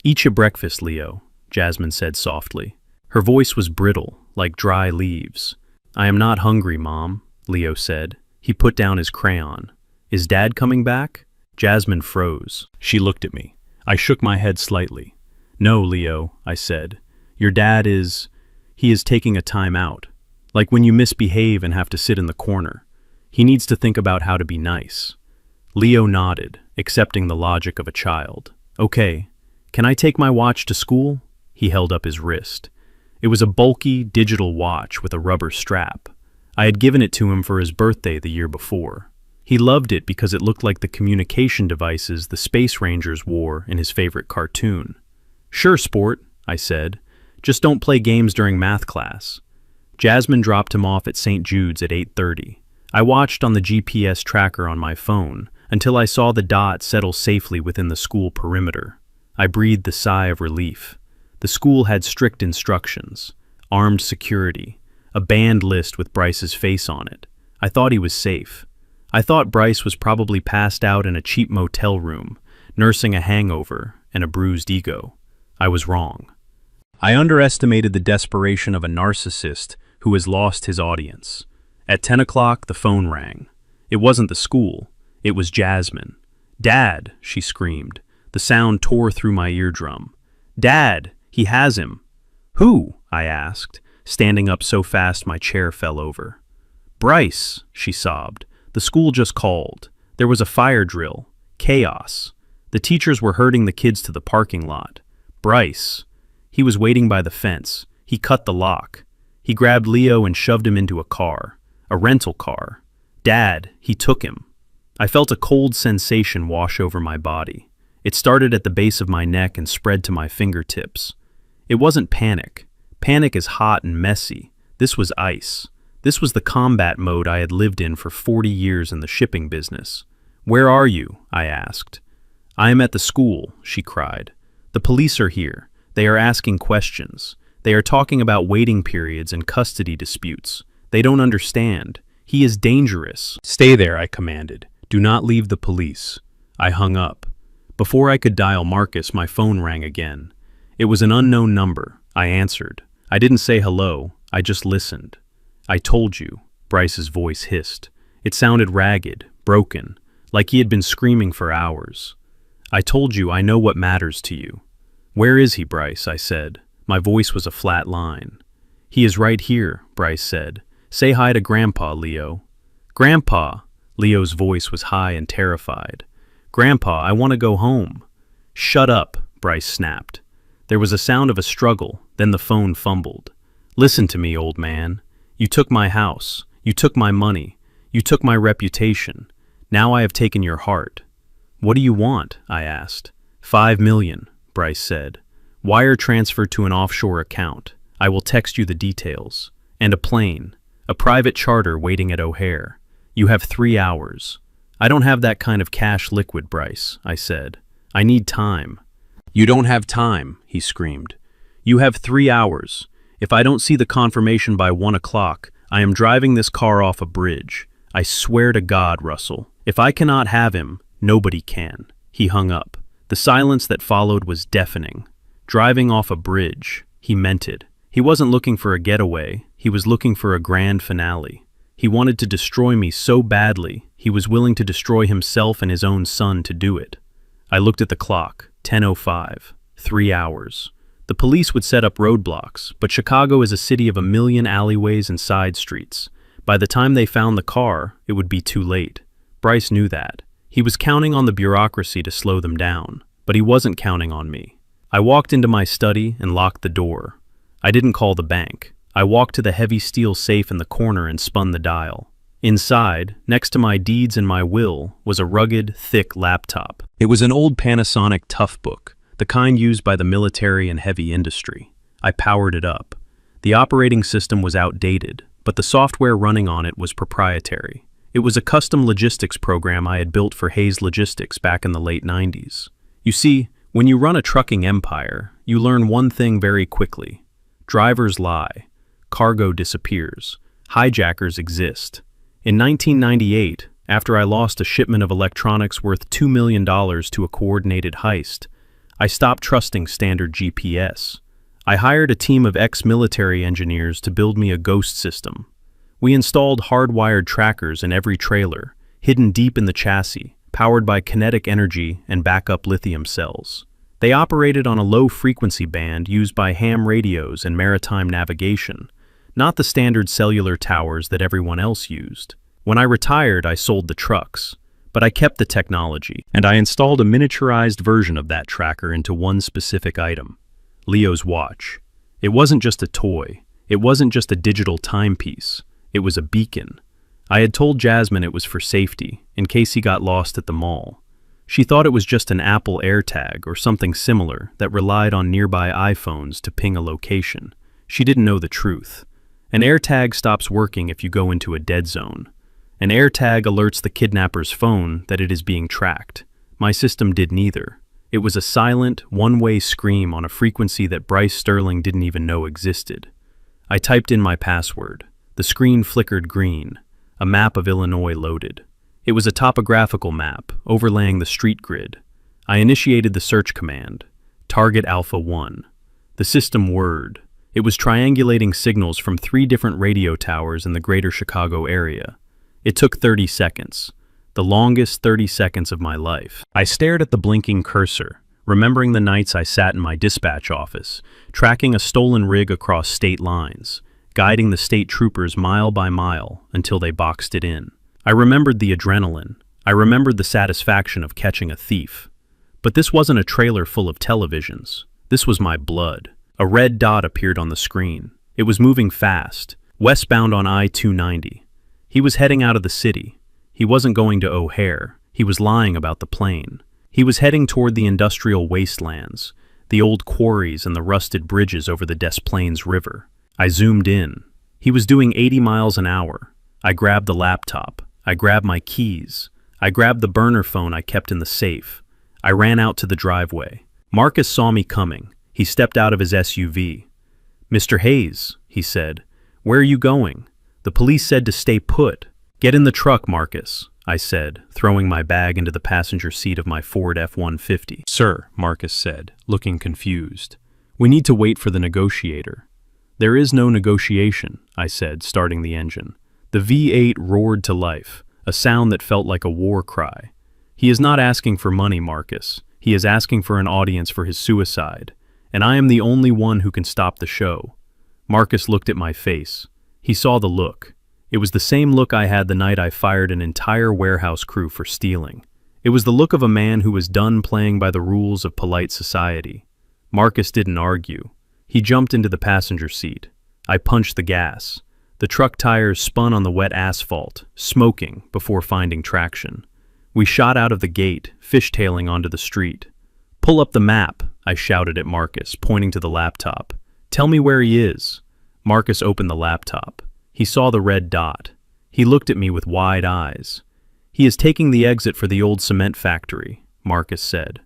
"Eat your breakfast, Leo," Jasmine said softly. Her voice was brittle, like dry leaves. "I am not hungry, Mom," Leo said. He put down his crayon. "Is Dad coming back?" Jasmine froze. She looked at me. I shook my head slightly. "No, Leo," I said. "Your dad he is taking a time out. Like when you misbehave and have to sit in the corner. He needs to think about how to be nice." Leo nodded, accepting the logic of a child. "Okay, can I take my watch to school?" He held up his wrist. It was a bulky, digital watch with a rubber strap. I had given it to him for his birthday the year before. He loved it because it looked like the communication devices the Space Rangers wore in his favorite cartoon. "Sure, sport," I said. "Just don't play games during math class." Jasmine dropped him off at St. Jude's at 8:30. I watched on the GPS tracker on my phone until I saw the dot settle safely within the school perimeter. I breathed a sigh of relief. The school had strict instructions, armed security, a banned list with Bryce's face on it. I thought he was safe. I thought Bryce was probably passed out in a cheap motel room, nursing a hangover and a bruised ego. I was wrong. I underestimated the desperation of a narcissist who has lost his audience. At 10 o'clock, the phone rang. It wasn't the school. It was Jasmine. "Dad," she screamed. The sound tore through my eardrum. "Dad, he has him." "Who?" I asked, standing up so fast my chair fell over. "Bryce," she sobbed. "The school just called. There was a fire drill. Chaos. The teachers were herding the kids to the parking lot. Bryce. He was waiting by the fence. He cut the lock. He grabbed Leo and shoved him into a car. A rental car. Dad, he took him." I felt a cold sensation wash over my body. It started at the base of my neck and spread to my fingertips. It wasn't panic. Panic is hot and messy. This was ice. This was the combat mode I had lived in for 40 years in the shipping business. "Where are you?" I asked. "I am at the school," she cried. "The police are here. They are asking questions. They are talking about waiting periods and custody disputes. They don't understand. He is dangerous." "Stay there," I commanded. "Do not leave the police." I hung up. Before I could dial Marcus, my phone rang again. It was an unknown number. I answered. I didn't say hello. I just listened. "I told you," Bryce's voice hissed. It sounded ragged, broken, like he had been screaming for hours. "I told you I know what matters to you." "Where is he, Bryce?" I said. My voice was a flat line. "He is right here," Bryce said. "Say hi to Grandpa, Leo." "Grandpa!" Leo's voice was high and terrified. "Grandpa, I want to go home." "Shut up," Bryce snapped. There was a sound of a struggle, then the phone fumbled. "Listen to me, old man. You took my house. You took my money. You took my reputation. Now I have taken your heart." "What do you want?" I asked. $5 million, Bryce said. "Wire transfer to an offshore account. I will text you the details. And a plane. A private charter waiting at O'Hare. You have 3 hours." "I don't have that kind of cash liquid, Bryce," I said. "I need time." "You don't have time," he screamed. "You have 3 hours. If I don't see the confirmation by 1 o'clock, I am driving this car off a bridge. I swear to God, Russell, if I cannot have him, nobody can." He hung up. The silence that followed was deafening. Driving off a bridge. He meant it. He wasn't looking for a getaway. He was looking for a grand finale. He wanted to destroy me so badly, he was willing to destroy himself and his own son to do it. I looked at the clock. 10:05. 3 hours. The police would set up roadblocks, but Chicago is a city of 1,000,000 alleyways and side streets. By the time they found the car, it would be too late. Bryce knew that. He was counting on the bureaucracy to slow them down, but he wasn't counting on me. I walked into my study and locked the door. I didn't call the bank. I walked to the heavy steel safe in the corner and spun the dial. Inside, next to my deeds and my will, was a rugged, thick laptop. It was an old Panasonic Toughbook, the kind used by the military and heavy industry. I powered it up. The operating system was outdated, but the software running on it was proprietary. It was a custom logistics program I had built for Hayes Logistics back in the late 90s. You see, when you run a trucking empire, you learn one thing very quickly. Drivers lie. Cargo disappears. Hijackers exist. In 1998, after I lost a shipment of electronics worth $2 million to a coordinated heist, I stopped trusting standard GPS. I hired a team of ex-military engineers to build me a ghost system. We installed hardwired trackers in every trailer, hidden deep in the chassis, powered by kinetic energy and backup lithium cells. They operated on a low-frequency band used by ham radios and maritime navigation, not the standard cellular towers that everyone else used. When I retired, I sold the trucks, but I kept the technology, and I installed a miniaturized version of that tracker into one specific item, Leo's watch. It wasn't just a toy. It wasn't just a digital timepiece. It was a beacon. I had told Jasmine it was for safety, in case he got lost at the mall. She thought it was just an Apple AirTag or something similar that relied on nearby iPhones to ping a location. She didn't know the truth. An AirTag stops working if you go into a dead zone. An AirTag alerts the kidnapper's phone that it is being tracked. My system did neither. It was a silent, one-way scream on a frequency that Bryce Sterling didn't even know existed. I typed in my password. The screen flickered green. A map of Illinois loaded. It was a topographical map, overlaying the street grid. I initiated the search command. Target Alpha 1. The system whirred. It was triangulating signals from 3 different radio towers in the greater Chicago area. It took 30 seconds. The longest 30 seconds of my life. I stared at the blinking cursor, remembering the nights I sat in my dispatch office, tracking a stolen rig across state lines, guiding the state troopers mile by mile until they boxed it in. I remembered the adrenaline. I remembered the satisfaction of catching a thief. But this wasn't a trailer full of televisions. This was my blood. A red dot appeared on the screen. It was moving fast, westbound on I-290. He was heading out of the city. He wasn't going to O'Hare. He was lying about the plane. He was heading toward the industrial wastelands, the old quarries and the rusted bridges over the Des Plaines River. I zoomed in. He was doing 80 miles an hour. I grabbed the laptop. I grabbed my keys. I grabbed the burner phone I kept in the safe. I ran out to the driveway. Marcus saw me coming. He stepped out of his SUV. "Mr. Hayes," he said, "where are you going? The police said to stay put." "Get in the truck, Marcus," I said, throwing my bag into the passenger seat of my Ford F-150. "Sir," Marcus said, looking confused. "We need to wait for the negotiator." "There is no negotiation," I said, starting the engine. The V8 roared to life, a sound that felt like a war cry. "He is not asking for money, Marcus. He is asking for an audience for his suicide. And I am the only one who can stop the show." Marcus looked at my face. He saw the look. It was the same look I had the night I fired an entire warehouse crew for stealing. It was the look of a man who was done playing by the rules of polite society. Marcus didn't argue. He jumped into the passenger seat. I punched the gas. The truck tires spun on the wet asphalt, smoking before finding traction. We shot out of the gate, fishtailing onto the street. "Pull up the map," I shouted at Marcus, pointing to the laptop. "Tell me where he is." Marcus opened the laptop. He saw the red dot. He looked at me with wide eyes. "He is taking the exit for the old cement factory," Marcus said.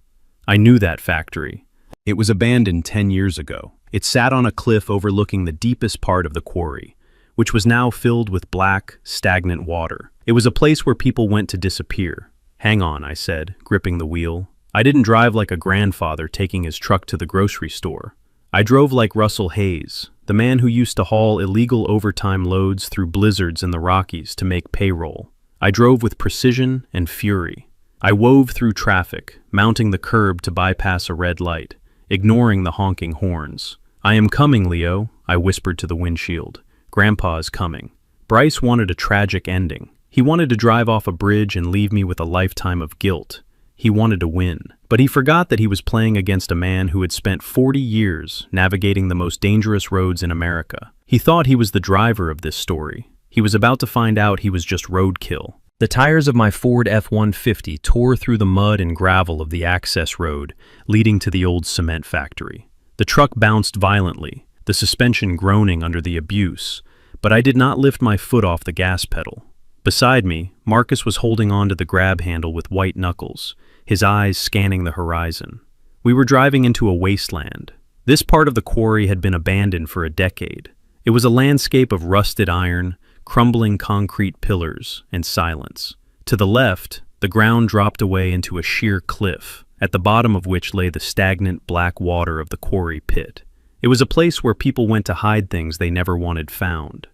I knew that factory. It was abandoned 10 years ago. It sat on a cliff overlooking the deepest part of the quarry, which was now filled with black, stagnant water. It was a place where people went to disappear. "Hang on," I said, gripping the wheel. I didn't drive like a grandfather taking his truck to the grocery store. I drove like Russell Hayes, the man who used to haul illegal overtime loads through blizzards in the Rockies to make payroll. I drove with precision and fury. I wove through traffic, mounting the curb to bypass a red light, ignoring the honking horns. "I am coming, Leo," I whispered to the windshield. "Grandpa is coming." Bryce wanted a tragic ending. He wanted to drive off a bridge and leave me with a lifetime of guilt. He wanted to win. But he forgot that he was playing against a man who had spent 40 years navigating the most dangerous roads in America. He thought he was the driver of this story. He was about to find out he was just roadkill. The tires of my Ford F-150 tore through the mud and gravel of the access road leading to the old cement factory. The truck bounced violently, the suspension groaning under the abuse, but I did not lift my foot off the gas pedal. Beside me, Marcus was holding on to the grab handle with white knuckles, his eyes scanning the horizon. We were driving into a wasteland. This part of the quarry had been abandoned for a decade. It was a landscape of rusted iron, crumbling concrete pillars, and silence. To the left, the ground dropped away into a sheer cliff, at the bottom of which lay the stagnant black water of the quarry pit. It was a place where people went to hide things they never wanted found.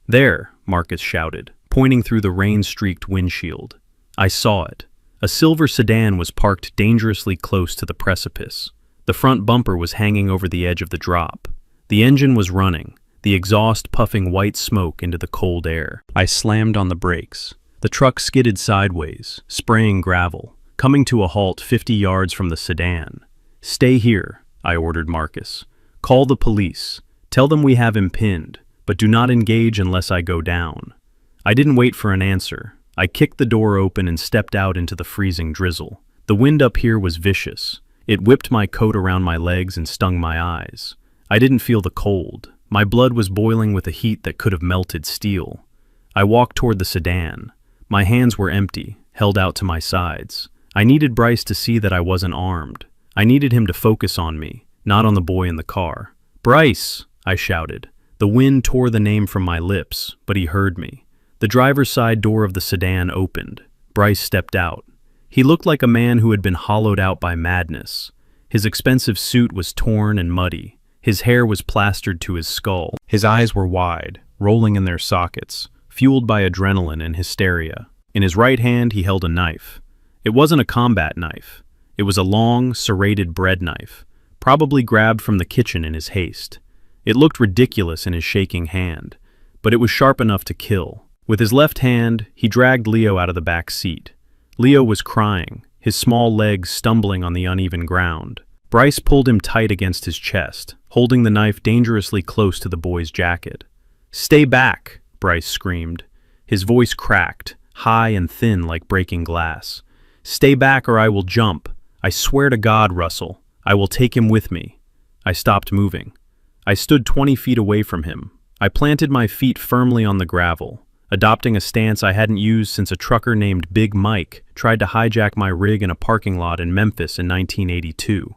"There," Marcus shouted, pointing through the rain-streaked windshield. I saw it. A silver sedan was parked dangerously close to the precipice. The front bumper was hanging over the edge of the drop. The engine was running, the exhaust puffing white smoke into the cold air. I slammed on the brakes. The truck skidded sideways, spraying gravel, coming to a halt 50 yards from the sedan. "Stay here," I ordered Marcus. "Call the police. Tell them we have him pinned, but do not engage unless I go down." I didn't wait for an answer. I kicked the door open and stepped out into the freezing drizzle. The wind up here was vicious. It whipped my coat around my legs and stung my eyes. I didn't feel the cold. My blood was boiling with a heat that could have melted steel. I walked toward the sedan. My hands were empty, held out to my sides. I needed Bryce to see that I wasn't armed. I needed him to focus on me, not on the boy in the car. "Bryce!" I shouted. The wind tore the name from my lips, but he heard me. The driver's side door of the sedan opened. Bryce stepped out. He looked like a man who had been hollowed out by madness. His expensive suit was torn and muddy. His hair was plastered to his skull. His eyes were wide, rolling in their sockets, fueled by adrenaline and hysteria. In his right hand, he held a knife. It wasn't a combat knife. It was a long, serrated bread knife, probably grabbed from the kitchen in his haste. It looked ridiculous in his shaking hand, but it was sharp enough to kill. With his left hand, he dragged Leo out of the back seat. Leo was crying, his small legs stumbling on the uneven ground. Bryce pulled him tight against his chest, holding the knife dangerously close to the boy's jacket. "Stay back!" Bryce screamed. His voice cracked, high and thin like breaking glass. "Stay back or I will jump. I swear to God, Russell, I will take him with me." I stopped moving. I stood 20 feet away from him. I planted my feet firmly on the gravel, adopting a stance I hadn't used since a trucker named Big Mike tried to hijack my rig in a parking lot in Memphis in 1982.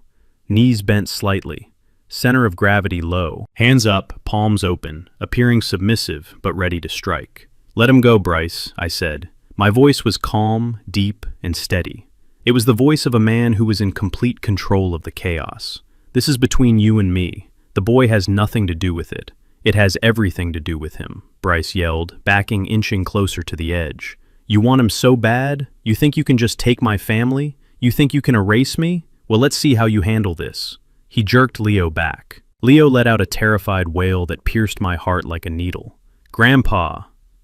Knees bent slightly, center of gravity low, hands up, palms open, appearing submissive but ready to strike. "Let him go, Bryce," I said. My voice was calm, deep, and steady. It was the voice of a man who was in complete control of the chaos. "This is between you and me. The boy has nothing to do with it. It has everything to do with him," Bryce yelled, inching closer to the edge. "You want him so bad? You think you can just take my family? You think you can erase me? Well, let's see how you handle this." He jerked Leo back. Leo let out a terrified wail that pierced my heart like a needle. "Grandpa!"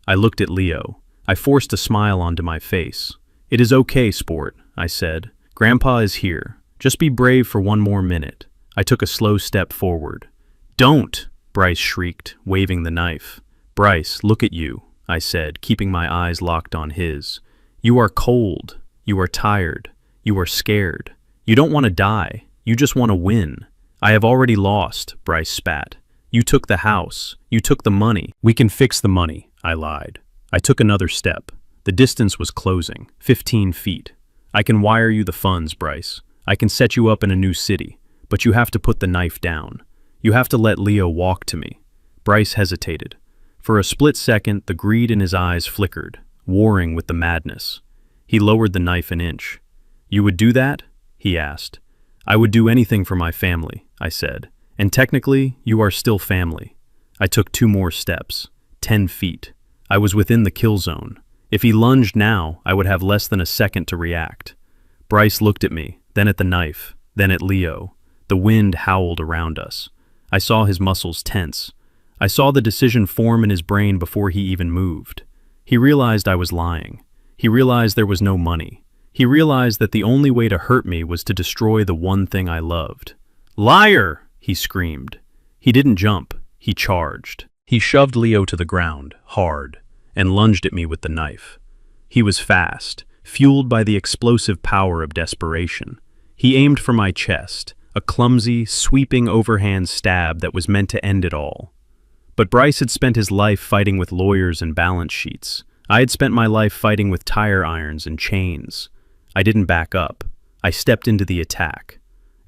I looked at Leo. I forced a smile onto my face. "It is okay, sport," I said. "Grandpa is here. Just be brave for one more minute." I took a slow step forward. "Don't!" Bryce shrieked, waving the knife. "Bryce, look at you," I said, keeping my eyes locked on his. "You are cold. You are tired. You are scared. You don't want to die. You just want to win." "I have already lost," Bryce spat. "You took the house. You took the money." "We can fix the money," I lied. I took another step. The distance was closing, 15 feet. "I can wire you the funds, Bryce. I can set you up in a new city. But you have to put the knife down. You have to let Leo walk to me." Bryce hesitated. For a split second, the greed in his eyes flickered, warring with the madness. He lowered the knife an inch. "You would do that?" he asked. "I would do anything for my family," I said. "And technically, you are still family." I took 2 more steps. 10 feet. I was within the kill zone. If he lunged now, I would have less than a second to react. Bryce looked at me, then at the knife, then at Leo. The wind howled around us. I saw his muscles tense. I saw the decision form in his brain before he even moved. He realized I was lying. He realized there was no money. He realized that the only way to hurt me was to destroy the one thing I loved. "Liar!" he screamed. He didn't jump. He charged. He shoved Leo to the ground, hard, and lunged at me with the knife. He was fast, fueled by the explosive power of desperation. He aimed for my chest, a clumsy, sweeping overhand stab that was meant to end it all. But Bryce had spent his life fighting with lawyers and balance sheets. I had spent my life fighting with tire irons and chains. I didn't back up. I stepped into the attack.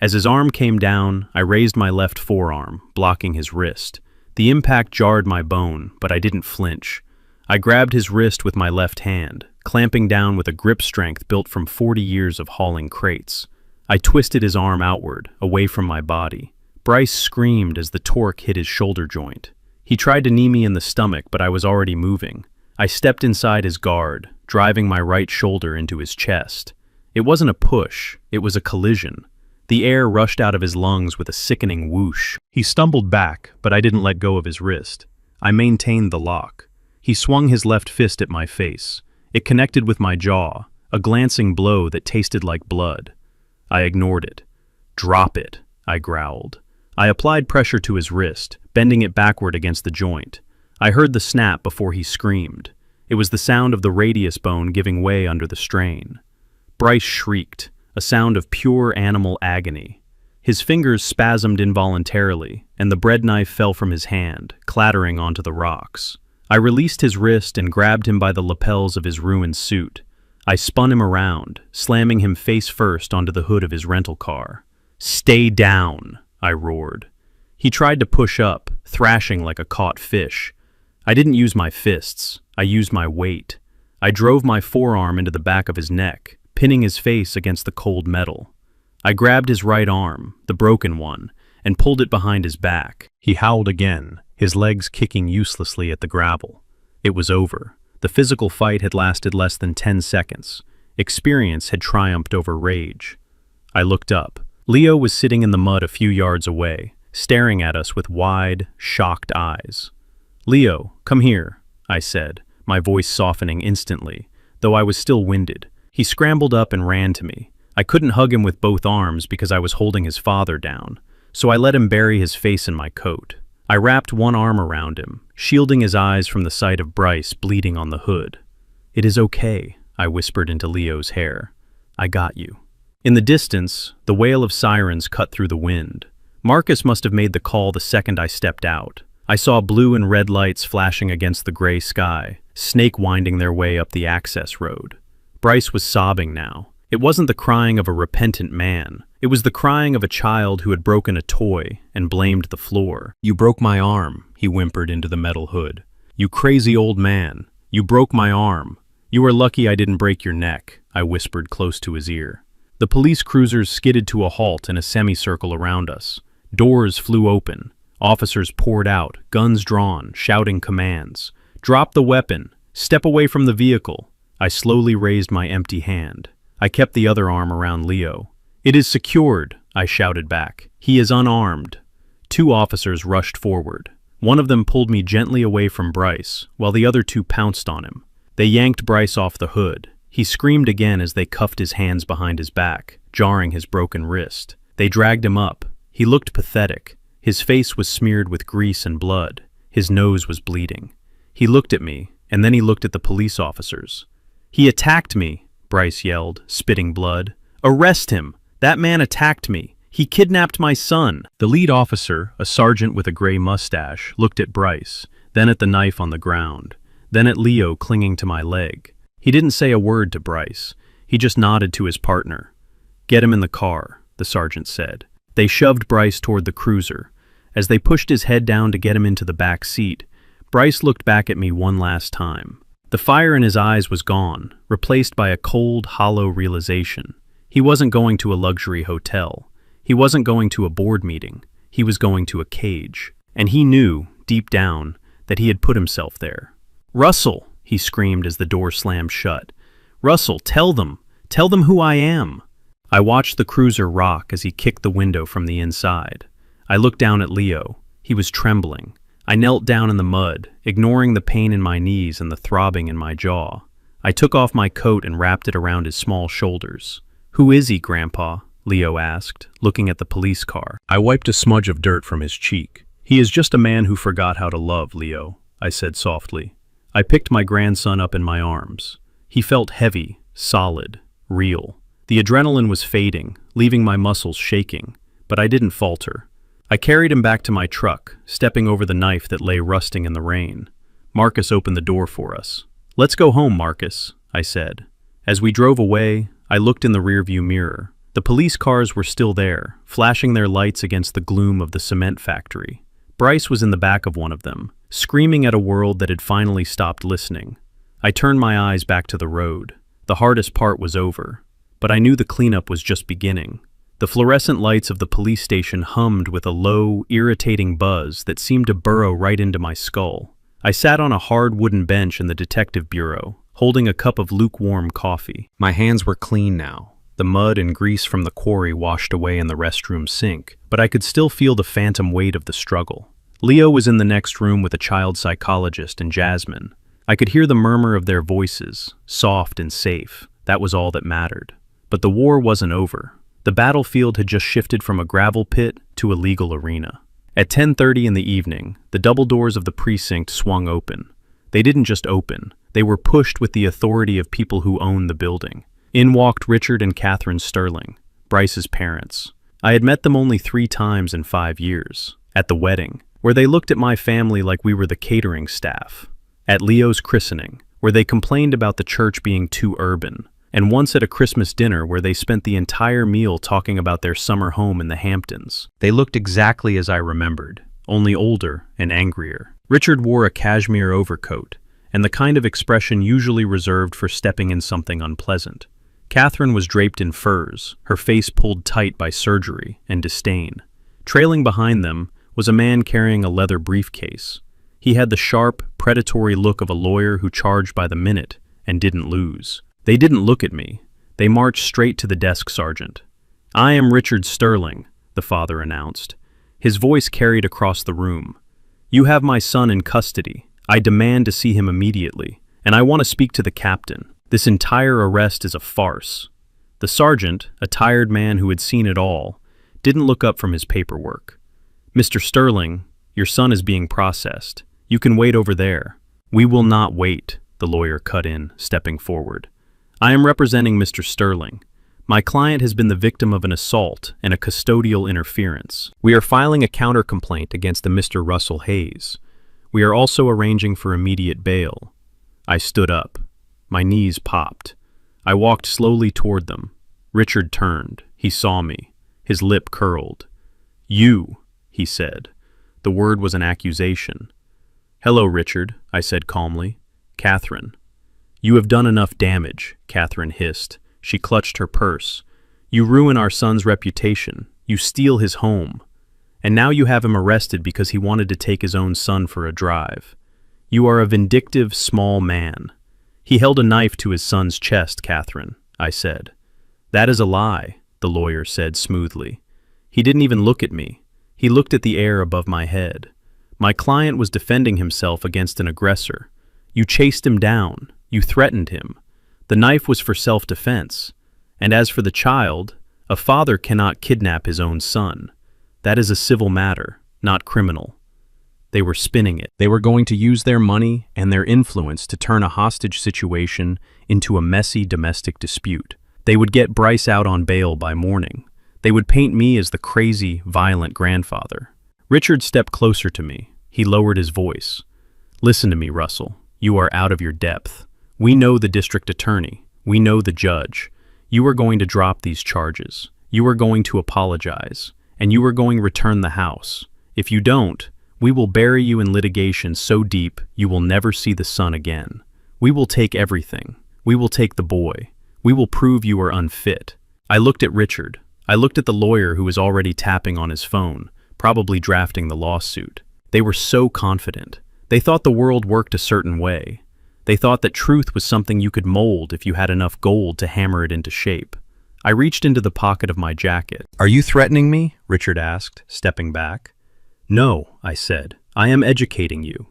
As his arm came down, I raised my left forearm, blocking his wrist. The impact jarred my bone, but I didn't flinch. I grabbed his wrist with my left hand, clamping down with a grip strength built from 40 years of hauling crates. I twisted his arm outward, away from my body. Bryce screamed as the torque hit his shoulder joint. He tried to knee me in the stomach, but I was already moving. I stepped inside his guard, driving my right shoulder into his chest. It wasn't a push, it was a collision. The air rushed out of his lungs with a sickening whoosh. He stumbled back, but I didn't let go of his wrist. I maintained the lock. He swung his left fist at my face. It connected with my jaw, a glancing blow that tasted like blood. I ignored it. "Drop it," I growled. I applied pressure to his wrist, bending it backward against the joint. I heard the snap before he screamed. It was the sound of the radius bone giving way under the strain. Bryce shrieked, a sound of pure animal agony. His fingers spasmed involuntarily, and the bread knife fell from his hand, clattering onto the rocks. I released his wrist and grabbed him by the lapels of his ruined suit. I spun him around, slamming him face first onto the hood of his rental car. "Stay down," I roared. He tried to push up, thrashing like a caught fish. I didn't use my fists. I used my weight. I drove my forearm into the back of his neck, pinning his face against the cold metal. I grabbed his right arm, the broken one, and pulled it behind his back. He howled again, his legs kicking uselessly at the gravel. It was over. The physical fight had lasted less than 10 seconds. Experience had triumphed over rage. I looked up. Leo was sitting in the mud a few yards away, staring at us with wide, shocked eyes. "Leo, come here," I said, my voice softening instantly, though I was still winded. He scrambled up and ran to me. I couldn't hug him with both arms because I was holding his father down, so I let him bury his face in my coat. I wrapped one arm around him, shielding his eyes from the sight of Bryce bleeding on the hood. "It is okay," I whispered into Leo's hair. "I got you." In the distance, the wail of sirens cut through the wind. Marcus must have made the call the second I stepped out. I saw blue and red lights flashing against the gray sky, snake winding their way up the access road. Bryce was sobbing now. It wasn't the crying of a repentant man. It was the crying of a child who had broken a toy and blamed the floor. "You broke my arm," he whimpered into the metal hood. "You crazy old man. You broke my arm. You are lucky I didn't break your neck," I whispered close to his ear. The police cruisers skidded to a halt in a semicircle around us. Doors flew open. Officers poured out, guns drawn, shouting commands. "Drop the weapon. Step away from the vehicle." I slowly raised my empty hand. I kept the other arm around Leo. "It is secured," I shouted back. "He is unarmed." Two officers rushed forward. One of them pulled me gently away from Bryce, while the other two pounced on him. They yanked Bryce off the hood. He screamed again as they cuffed his hands behind his back, jarring his broken wrist. They dragged him up. He looked pathetic. His face was smeared with grease and blood. His nose was bleeding. He looked at me, and then he looked at the police officers. "He attacked me," Bryce yelled, spitting blood. "Arrest him! That man attacked me. He kidnapped my son." The lead officer, a sergeant with a gray mustache, looked at Bryce, then at the knife on the ground, then at Leo clinging to my leg. He didn't say a word to Bryce. He just nodded to his partner. "Get him in the car," the sergeant said. They shoved Bryce toward the cruiser. As they pushed his head down to get him into the back seat, Bryce looked back at me one last time. The fire in his eyes was gone, replaced by a cold, hollow realization. He wasn't going to a luxury hotel. He wasn't going to a board meeting. He was going to a cage. And he knew, deep down, that he had put himself there. "Russell!" he screamed as the door slammed shut. "Russell, tell them who I am." I watched the cruiser rock as he kicked the window from the inside. I looked down at Leo. He was trembling. I knelt down in the mud, ignoring the pain in my knees and the throbbing in my jaw. I took off my coat and wrapped it around his small shoulders. "Who is he, Grandpa?" Leo asked, looking at the police car. I wiped a smudge of dirt from his cheek. "He is just a man who forgot how to love, Leo," I said softly. I picked my grandson up in my arms. He felt heavy, solid, real. The adrenaline was fading, leaving my muscles shaking, but I didn't falter. I carried him back to my truck, stepping over the knife that lay rusting in the rain. Marcus opened the door for us. "Let's go home, Marcus," I said. As we drove away, I looked in the rearview mirror. The police cars were still there, flashing their lights against the gloom of the cement factory. Bryce was in the back of one of them, screaming at a world that had finally stopped listening. I turned my eyes back to the road. The hardest part was over, but I knew the cleanup was just beginning. The fluorescent lights of the police station hummed with a low, irritating buzz that seemed to burrow right into my skull. I sat on a hard wooden bench in the detective bureau, holding a cup of lukewarm coffee. My hands were clean now. The mud and grease from the quarry washed away in the restroom sink, but I could still feel the phantom weight of the struggle. Leo was in the next room with a child psychologist and Jasmine. I could hear the murmur of their voices, soft and safe. That was all that mattered. But the war wasn't over. The battlefield had just shifted from a gravel pit to a legal arena. At 10:30 in the evening, the double doors of the precinct swung open. They didn't just open, they were pushed with the authority of people who owned the building. In walked Richard and Catherine Sterling, Bryce's parents. I had met them only 3 times in 5 years. At the wedding, where they looked at my family like we were the catering staff. At Leo's christening, where they complained about the church being too urban. and once at a Christmas dinner where they spent the entire meal talking about their summer home in the Hamptons. They looked exactly as I remembered, only older and angrier. Richard wore a cashmere overcoat, and the kind of expression usually reserved for stepping in something unpleasant. Catherine was draped in furs, her face pulled tight by surgery and disdain. Trailing behind them was a man carrying a leather briefcase. He had the sharp, predatory look of a lawyer who charged by the minute and didn't lose. They didn't look at me. They marched straight to the desk sergeant. "I am Richard Sterling," the father announced. His voice carried across the room. "You have my son in custody. I demand to see him immediately, and I want to speak to the captain. This entire arrest is a farce." The sergeant, a tired man who had seen it all, didn't look up from his paperwork. "Mr. Sterling, your son is being processed. You can wait over there." "We will not wait," the lawyer cut in, stepping forward. "I am representing Mr. Sterling. My client has been the victim of an assault and a custodial interference. We are filing a counter-complaint against the Mr. Russell Hayes. We are also arranging for immediate bail." I stood up. My knees popped. I walked slowly toward them. Richard turned. He saw me. His lip curled. "You," he said. The word was an accusation. "Hello, Richard," I said calmly. "Catherine." "You have done enough damage," Catherine hissed. She clutched her purse. "You ruin our son's reputation. You steal his home. And now you have him arrested because he wanted to take his own son for a drive. You are a vindictive, small man." "He held a knife to his son's chest, Catherine," I said. "That is a lie," the lawyer said smoothly. "He didn't even look at me. He looked at the air above my head. My client was defending himself against an aggressor. You chased him down. You threatened him. The knife was for self-defense. And as for the child, a father cannot kidnap his own son. That is a civil matter, not criminal." They were spinning it. They were going to use their money and their influence to turn a hostage situation into a messy domestic dispute. They would get Bryce out on bail by morning. They would paint me as the crazy, violent grandfather. Richard stepped closer to me. He lowered his voice. "Listen to me, Russell. You are out of your depth. We know the district attorney. We know the judge. You are going to drop these charges. You are going to apologize. And you are going to return the house. If you don't, we will bury you in litigation so deep you will never see the sun again. We will take everything. We will take the boy. We will prove you are unfit." I looked at Richard. I looked at the lawyer who was already tapping on his phone, probably drafting the lawsuit. They were so confident. They thought the world worked a certain way. They thought that truth was something you could mold if you had enough gold to hammer it into shape. I reached into the pocket of my jacket. "Are you threatening me?" Richard asked, stepping back. "No," I said. "I am educating you."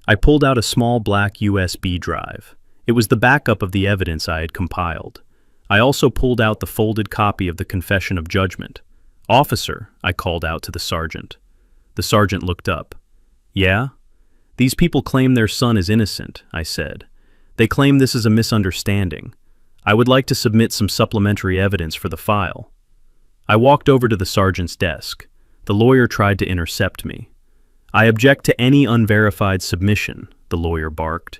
I pulled out a small black USB drive. It was the backup of the evidence I had compiled. I also pulled out the folded copy of the Confession of Judgment. "Officer," I called out to the sergeant. The sergeant looked up. "Yeah?" "These people claim their son is innocent," I said. "They claim this is a misunderstanding. I would like to submit some supplementary evidence for the file." I walked over to the sergeant's desk. The lawyer tried to intercept me. "I object to any unverified submission," the lawyer barked.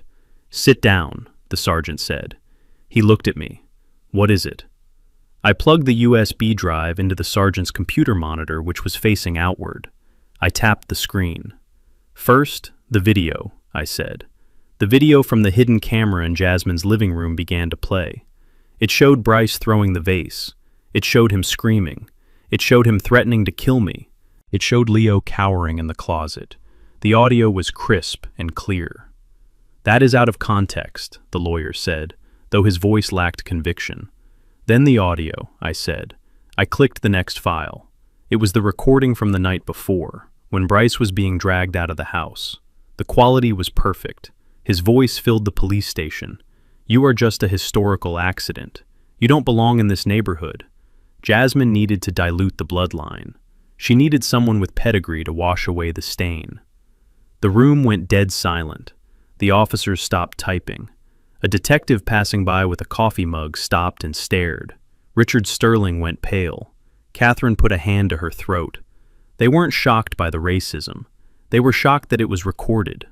"Sit down," the sergeant said. He looked at me. "What is it?" I plugged the USB drive into the sergeant's computer monitor, which was facing outward. I tapped the screen. "First, the video," I said. The video from the hidden camera in Jasmine's living room began to play. It showed Bryce throwing the vase. It showed him screaming. It showed him threatening to kill me. It showed Leo cowering in the closet. The audio was crisp and clear. "That is out of context," the lawyer said, though his voice lacked conviction. "Then the audio," I said. I clicked the next file. It was the recording from the night before, when Bryce was being dragged out of the house. The quality was perfect. His voice filled the police station. "You are just a historical accident. You don't belong in this neighborhood." Jasmine needed to dilute the bloodline. She needed someone with pedigree to wash away the stain. The room went dead silent. The officers stopped typing. A detective passing by with a coffee mug stopped and stared. Richard Sterling went pale. Catherine put a hand to her throat. They weren't shocked by the racism. They were shocked that it was recorded.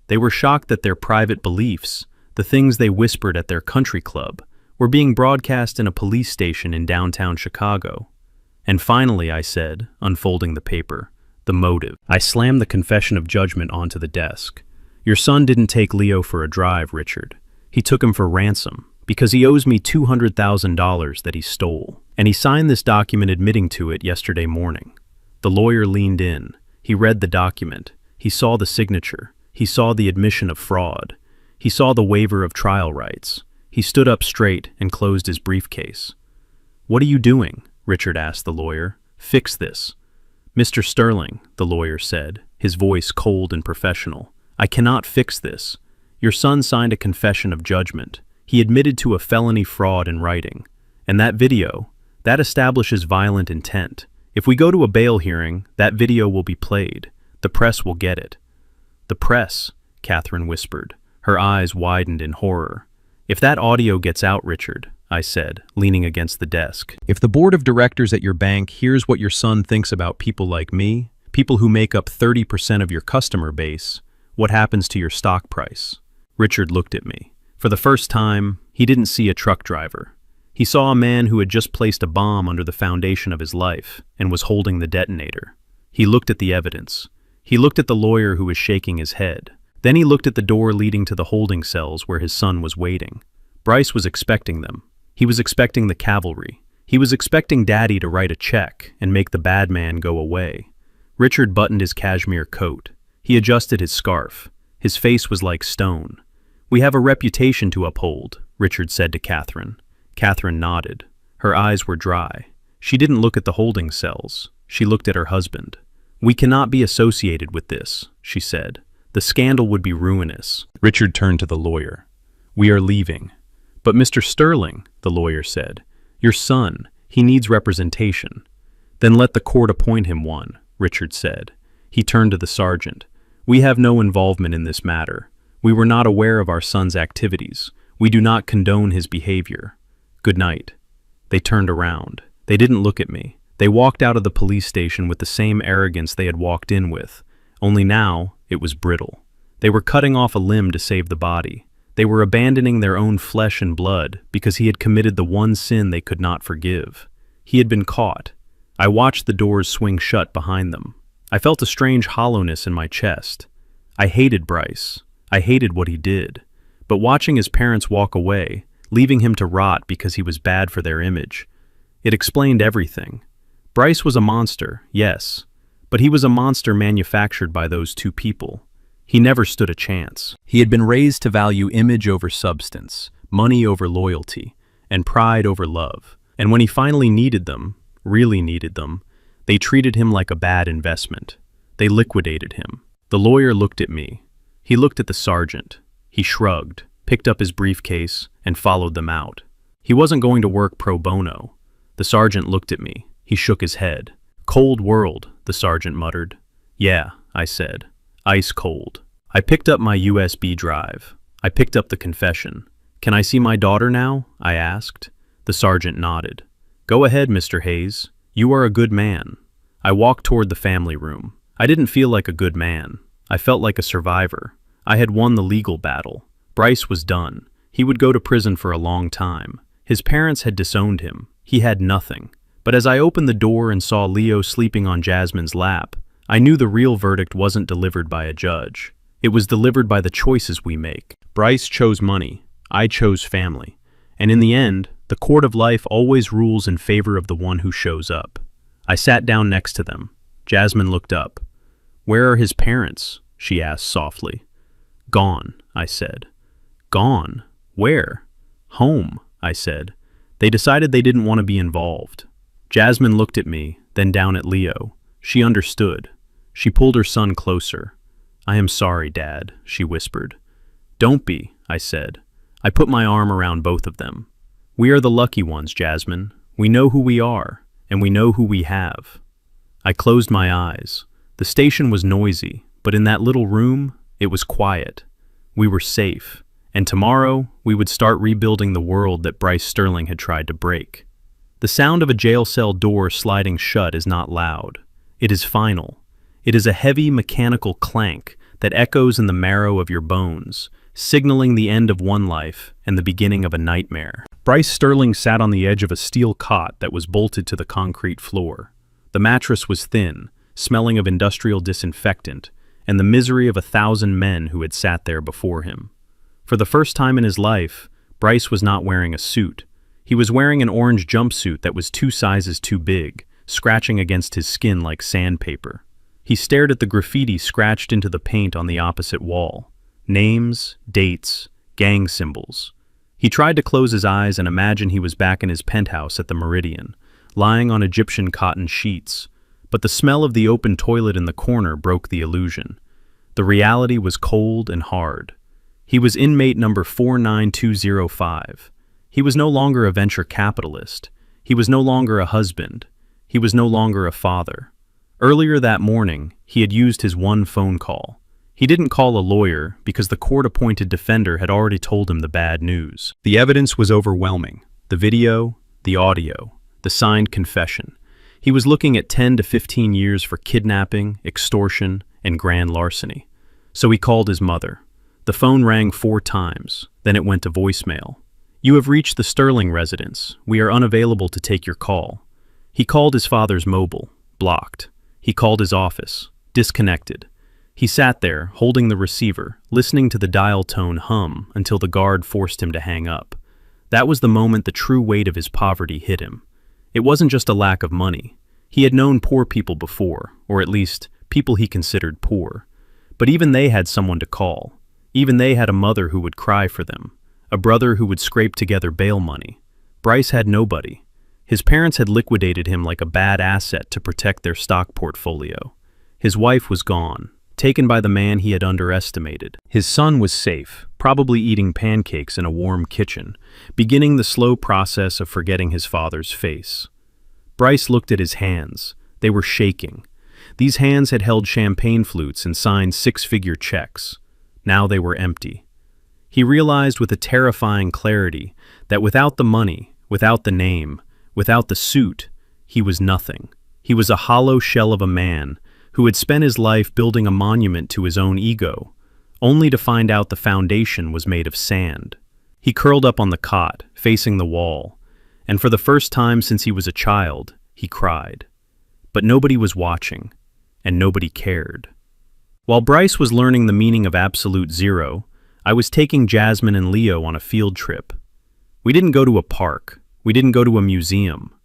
They were shocked that their private beliefs, the things they whispered at their country club, We're being broadcast in a police station in downtown Chicago. And finally, I said, unfolding the paper, the motive. I slammed the confession of judgment onto the desk. Your son didn't take Leo for a drive, Richard. He took him for ransom, because he owes me $200,000 that he stole. And he signed this document admitting to it yesterday morning. The lawyer leaned in. He read the document. He saw the signature. He saw the admission of fraud. He saw the waiver of trial rights. He stood up straight and closed his briefcase. "What are you doing?" Richard asked the lawyer. "Fix this." "Mr. Sterling," the lawyer said, his voice cold and professional, "I cannot fix this. Your son signed a confession of judgment. He admitted to a felony fraud in writing. And that video, that establishes violent intent. If we go to a bail hearing, that video will be played. The press will get it." "The press," Catherine whispered. Her eyes widened in horror. "If that audio gets out, Richard," I said, leaning against the desk, "if the board of directors at your bank hears what your son thinks about people like me, people who make up 30% of your customer base, what happens to your stock price?" Richard looked at me. For the first time, he didn't see a truck driver. He saw a man who had just placed a bomb under the foundation of his life and was holding the detonator. He looked at the evidence. He looked at the lawyer who was shaking his head. Then he looked at the door leading to the holding cells where his son was waiting. Bryce was expecting them. He was expecting the cavalry. He was expecting Daddy to write a check and make the bad man go away. Richard buttoned his cashmere coat. He adjusted his scarf. His face was like stone. "We have a reputation to uphold," Richard said to Catherine. Catherine nodded. Her eyes were dry. She didn't look at the holding cells. She looked at her husband. "We cannot be associated with this," she said. "The scandal would be ruinous." Richard turned to the lawyer. "We are leaving." "But Mr. Sterling," the lawyer said, "your son, he needs representation." "Then let the court appoint him one," Richard said. He turned to the sergeant. "We have no involvement in this matter. We were not aware of our son's activities. We do not condone his behavior. Good night." They turned around. They didn't look at me. They walked out of the police station with the same arrogance they had walked in with, only now it was brittle. They were cutting off a limb to save the body. They were abandoning their own flesh and blood because he had committed the one sin they could not forgive. He had been caught. I watched the doors swing shut behind them. I felt a strange hollowness in my chest. I hated Bryce. I hated what he did. But watching his parents walk away, leaving him to rot because he was bad for their image, it explained everything. Bryce was a monster, yes, but he was a monster manufactured by those two people. He never stood a chance. He had been raised to value image over substance, money over loyalty, and pride over love. And when he finally needed them, really needed them, they treated him like a bad investment. They liquidated him. The lawyer looked at me. He looked at the sergeant. He shrugged, picked up his briefcase, and followed them out. He wasn't going to work pro bono. The sergeant looked at me. He shook his head. "Cold world," the sergeant muttered. "Yeah," I said. "Ice cold." I picked up my USB drive. I picked up the confession. "Can I see my daughter now?" I asked. The sergeant nodded. "Go ahead, Mr. Hayes. You are a good man." I walked toward the family room. I didn't feel like a good man. I felt like a survivor. I had won the legal battle. Bryce was done. He would go to prison for a long time. His parents had disowned him. He had nothing. But as I opened the door and saw Leo sleeping on Jasmine's lap, I knew the real verdict wasn't delivered by a judge. It was delivered by the choices we make. Bryce chose money. I chose family. And in the end, the court of life always rules in favor of the one who shows up. I sat down next to them. Jasmine looked up. "Where are his parents?" she asked softly. "Gone," I said. "Gone? Where?" "Home," I said. "They decided they didn't want to be involved." Jasmine looked at me, then down at Leo. She understood. She pulled her son closer. "I am sorry, Dad," she whispered. "Don't be," I said. I put my arm around both of them. "We are the lucky ones, Jasmine. We know who we are, and we know who we have." I closed my eyes. The station was noisy, but in that little room, it was quiet. We were safe, and tomorrow we would start rebuilding the world that Bryce Sterling had tried to break. The sound of a jail cell door sliding shut is not loud. It is final. It is a heavy mechanical clank that echoes in the marrow of your bones, signaling the end of one life and the beginning of a nightmare. Bryce Sterling sat on the edge of a steel cot that was bolted to the concrete floor. The mattress was thin, smelling of industrial disinfectant, and the misery of 1,000 men who had sat there before him. For the first time in his life, Bryce was not wearing a suit. He was wearing an orange jumpsuit that was 2 sizes too big, scratching against his skin like sandpaper. He stared at the graffiti scratched into the paint on the opposite wall. Names, dates, gang symbols. He tried to close his eyes and imagine he was back in his penthouse at the Meridian, lying on Egyptian cotton sheets, but the smell of the open toilet in the corner broke the illusion. The reality was cold and hard. He was inmate number 49205. He was no longer a venture capitalist. He was no longer a husband. He was no longer a father. Earlier that morning, he had used his one phone call. He didn't call a lawyer because the court-appointed defender had already told him the bad news. The evidence was overwhelming. The video, the audio, the signed confession. He was looking at 10 to 15 years for kidnapping, extortion, and grand larceny. So he called his mother. The phone rang 4 times, then it went to voicemail. "You have reached the Sterling residence. We are unavailable to take your call." He called his father's mobile, blocked. He called his office, disconnected. He sat there, holding the receiver, listening to the dial tone hum until the guard forced him to hang up. That was the moment the true weight of his poverty hit him. It wasn't just a lack of money. He had known poor people before, or at least people he considered poor. But even they had someone to call. Even they had a mother who would cry for them, a brother who would scrape together bail money. Bryce had nobody. His parents had liquidated him like a bad asset to protect their stock portfolio. His wife was gone, taken by the man he had underestimated. His son was safe, probably eating pancakes in a warm kitchen, beginning the slow process of forgetting his father's face. Bryce looked at his hands. They were shaking. These hands had held champagne flutes and signed 6-figure checks. Now they were empty. He realized with a terrifying clarity that without the money, without the name, without the suit, he was nothing. He was a hollow shell of a man who had spent his life building a monument to his own ego, only to find out the foundation was made of sand. He curled up on the cot, facing the wall, and for the first time since he was a child, he cried. But nobody was watching, and nobody cared. While Bryce was learning the meaning of absolute zero, I was taking Jasmine and Leo on a field trip. We didn't go to a park. We didn't go to a museum.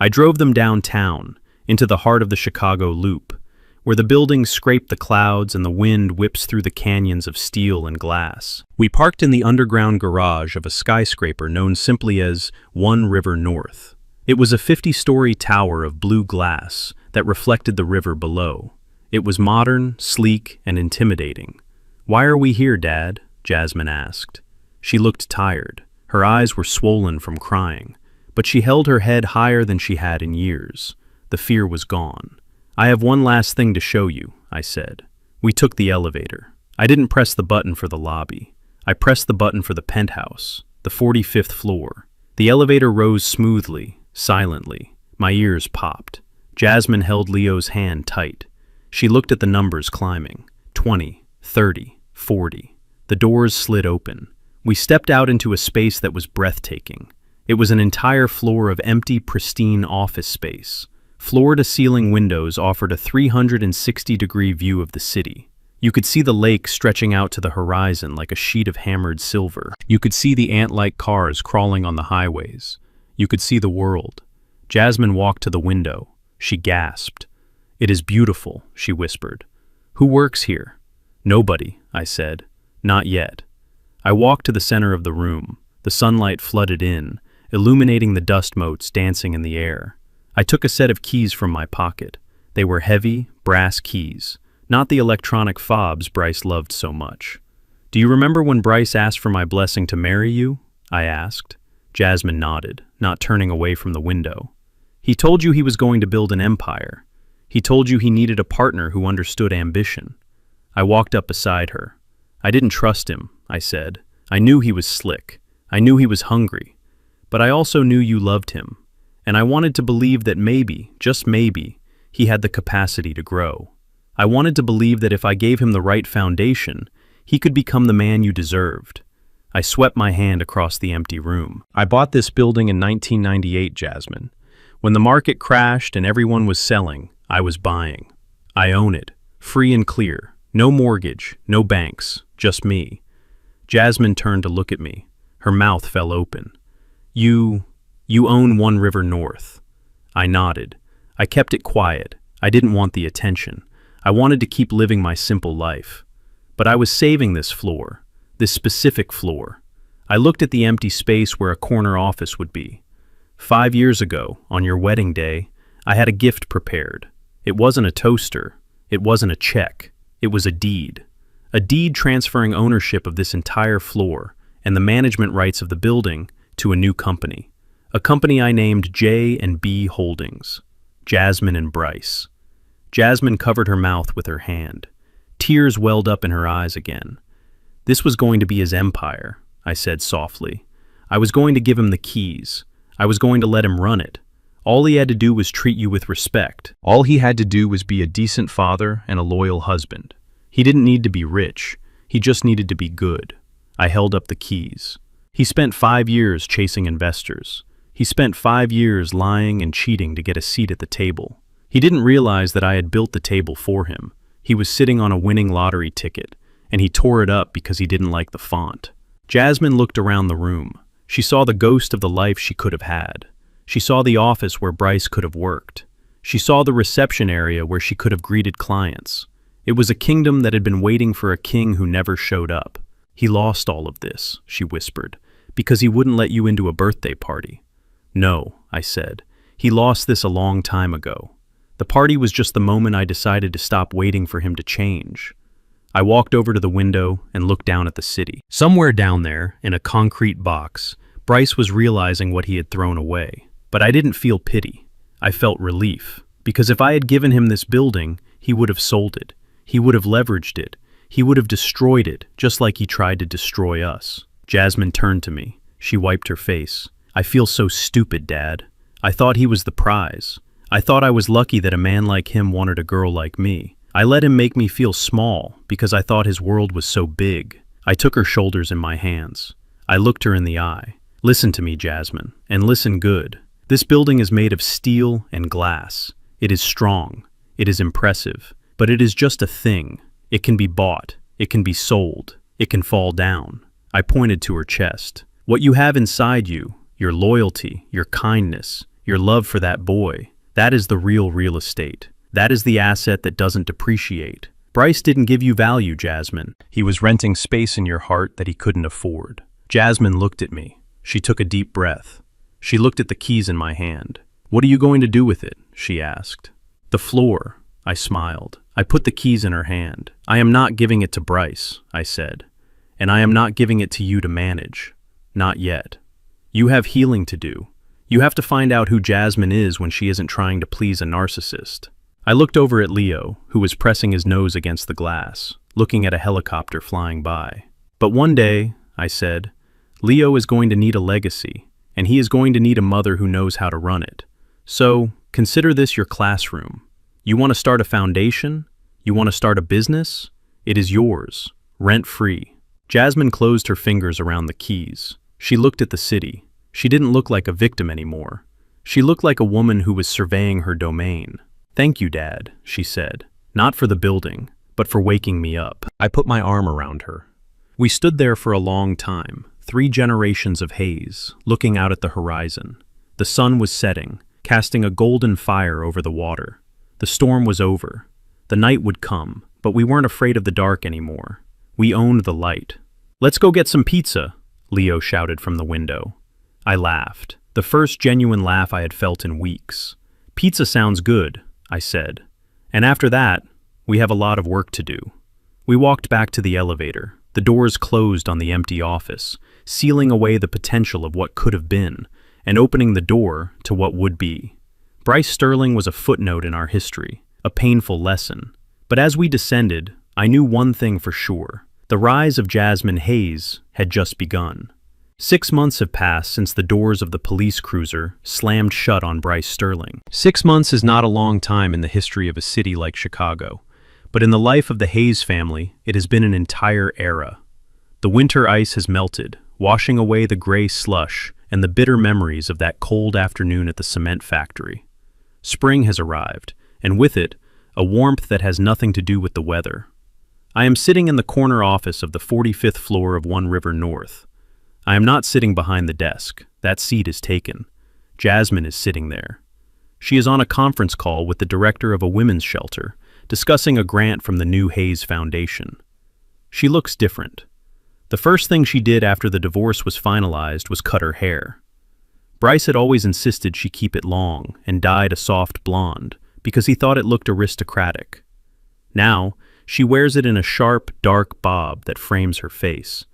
I drove them downtown, into the heart of the Chicago Loop, where the buildings scrape the clouds and the wind whips through the canyons of steel and glass. We parked in the underground garage of a skyscraper known simply as One River North. It was a 50-story tower of blue glass that reflected the river below. It was modern, sleek, and intimidating. "Why are we here, Dad?" Jasmine asked. She looked tired. Her eyes were swollen from crying, but she held her head higher than she had in years. The fear was gone. "I have one last thing to show you," I said. We took the elevator. I didn't press the button for the lobby. I pressed the button for the penthouse, the 45th floor. The elevator rose smoothly, silently. My ears popped. Jasmine held Leo's hand tight. She looked at the numbers climbing. 20, 30, 40. The doors slid open. We stepped out into a space that was breathtaking. It was an entire floor of empty, pristine office space. Floor-to-ceiling windows offered a 360-degree view of the city. You could see the lake stretching out to the horizon like a sheet of hammered silver. You could see the ant-like cars crawling on the highways. You could see the world. Jasmine walked to the window. She gasped. "It is beautiful," she whispered. "Who works here?" "Nobody," I said. "Not yet." I walked to the center of the room. The sunlight flooded in, illuminating the dust motes dancing in the air. I took a set of keys from my pocket. They were heavy, brass keys, not the electronic fobs Bryce loved so much. "Do you remember when Bryce asked for my blessing to marry you?" I asked. Jasmine nodded, not turning away from the window. "He told you he was going to build an empire. He told you he needed a partner who understood ambition." I walked up beside her. "I didn't trust him," I said. "I knew he was slick. I knew he was hungry. But I also knew you loved him. And I wanted to believe that maybe, just maybe, he had the capacity to grow. I wanted to believe that if I gave him the right foundation, He could become the man you deserved. I swept my hand across the empty room. I bought this building in 1998, Jasmine. When the market crashed and everyone was selling, I was buying. I own it, free and clear. No mortgage, no banks, just me. Jasmine turned to look at me. Her mouth fell open. You own One River North. I nodded. I kept it quiet. I didn't want the attention. I wanted to keep living my simple life. But I was saving this floor, this specific floor. I looked at the empty space where a corner office would be. 5 years ago, on your wedding day, I had a gift prepared. It wasn't a toaster. It wasn't a check. It was a deed. A deed transferring ownership of this entire floor and the management rights of the building to a new company. A company I named J&B Holdings. Jasmine and Bryce. Jasmine covered her mouth with her hand. Tears welled up in her eyes again. This was going to be his empire, I said softly. I was going to give him the keys. I was going to let him run it. All he had to do was treat you with respect. All he had to do was be a decent father and a loyal husband. He didn't need to be rich. He just needed to be good. I held up the keys. He spent 5 years chasing investors. He spent 5 years lying and cheating to get a seat at the table. He didn't realize that I had built the table for him. He was sitting on a winning lottery ticket, and he tore it up because he didn't like the font. Jasmine looked around the room. She saw the ghost of the life she could have had. She saw the office where Bryce could have worked. She saw the reception area where she could have greeted clients. It was a kingdom that had been waiting for a king who never showed up. He lost all of this, she whispered, because he wouldn't let you into a birthday party. No, I said. He lost this a long time ago. The party was just the moment I decided to stop waiting for him to change. I walked over to the window and looked down at the city. Somewhere down there, in a concrete box, Bryce was realizing what he had thrown away. But I didn't feel pity. I felt relief, because if I had given him this building, he would have sold it. He would have leveraged it. He would have destroyed it, just like he tried to destroy us. Jasmine turned to me. She wiped her face. I feel so stupid, Dad. I thought he was the prize. I thought I was lucky that a man like him wanted a girl like me. I let him make me feel small because I thought his world was so big. I took her shoulders in my hands. I looked her in the eye. Listen to me, Jasmine, and listen good. This building is made of steel and glass. It is strong. It is impressive. But it is just a thing. It can be bought. It can be sold. It can fall down. I pointed to her chest. What you have inside you, your loyalty, your kindness, your love for that boy, that is the real estate. That is the asset that doesn't depreciate. Bryce didn't give you value, Jasmine. He was renting space in your heart that he couldn't afford. Jasmine looked at me. She took a deep breath. She looked at the keys in my hand. What are you going to do with it? She asked. The floor. I smiled. I put the keys in her hand. I am not giving it to Bryce, I said. And I am not giving it to you to manage. Not yet. You have healing to do. You have to find out who Jasmine is when she isn't trying to please a narcissist. I looked over at Leo, who was pressing his nose against the glass, looking at a helicopter flying by. But one day, I said, Leo is going to need a legacy, and he is going to need a mother who knows how to run it. So, consider this your classroom. You want to start a foundation? You want to start a business? It is yours, rent-free. Jasmine closed her fingers around the keys. She looked at the city. She didn't look like a victim anymore. She looked like a woman who was surveying her domain. Thank you, Dad, she said. Not for the building, but for waking me up. I put my arm around her. We stood there for a long time, 3 generations of haze, looking out at the horizon. The sun was setting, casting a golden fire over the water. The storm was over. The night would come, but we weren't afraid of the dark anymore. We owned the light. Let's go get some pizza, Leo shouted from the window. I laughed, the first genuine laugh I had felt in weeks. Pizza sounds good, I said. And after that, we have a lot of work to do. We walked back to the elevator. The doors closed on the empty office, sealing away the potential of what could have been, and opening the door to what would be. Bryce Sterling was a footnote in our history, a painful lesson. But as we descended, I knew one thing for sure. The rise of Jasmine Hayes had just begun. 6 months have passed since the doors of the police cruiser slammed shut on Bryce Sterling. 6 months is not a long time in the history of a city like Chicago, But in the life of the Hayes family, it has been an entire era. The winter ice has melted, washing away the gray slush and the bitter memories of that cold afternoon at the cement factory. Spring has arrived, and with it, a warmth that has nothing to do with the weather. I am sitting in the corner office of the 45th floor of One River North. I am not sitting behind the desk. That seat is taken. Jasmine is sitting there. She is on a conference call with the director of a women's shelter, discussing a grant from the new Hayes Foundation. She looks different. The first thing she did after the divorce was finalized was cut her hair. Bryce had always insisted she keep it long and dyed a soft blonde because he thought it looked aristocratic. Now, she wears it in a sharp, dark bob that frames her face.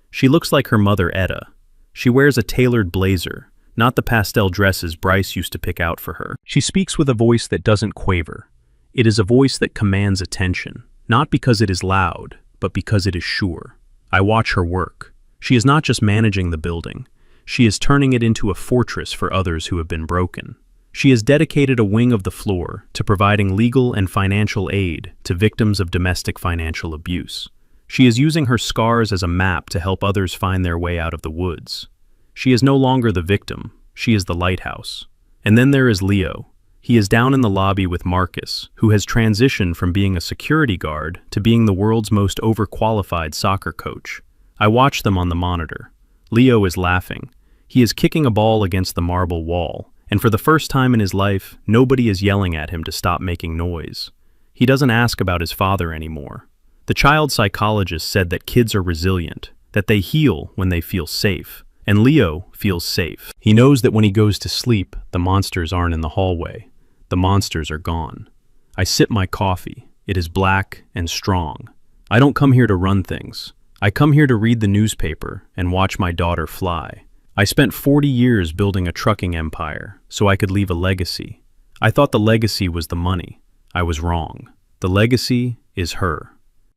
She looks like her mother Etta. She wears a tailored blazer, not the pastel dresses Bryce used to pick out for her. She speaks with a voice that doesn't quaver. It is a voice that commands attention, not because it is loud, but because it is sure. I watch her work. She is not just managing the building. She is turning it into a fortress for others who have been broken. She has dedicated a wing of the floor to providing legal and financial aid to victims of domestic financial abuse. She is using her scars as a map to help others find their way out of the woods. She is no longer the victim. She is the lighthouse. And then there is Leo. He is down in the lobby with Marcus, who has transitioned from being a security guard to being the world's most overqualified soccer coach. I watch them on the monitor. Leo is laughing. He is kicking a ball against the marble wall, and for the first time in his life, nobody is yelling at him to stop making noise. He doesn't ask about his father anymore. The child psychologist said that kids are resilient, that they heal when they feel safe, and Leo feels safe. He knows that when he goes to sleep, the monsters aren't in the hallway. The monsters are gone. I sip my coffee. It is black and strong. I don't come here to run things. I come here to read the newspaper and watch my daughter fly. I spent 40 years building a trucking empire so I could leave a legacy. I thought the legacy was the money. I was wrong. The legacy is her.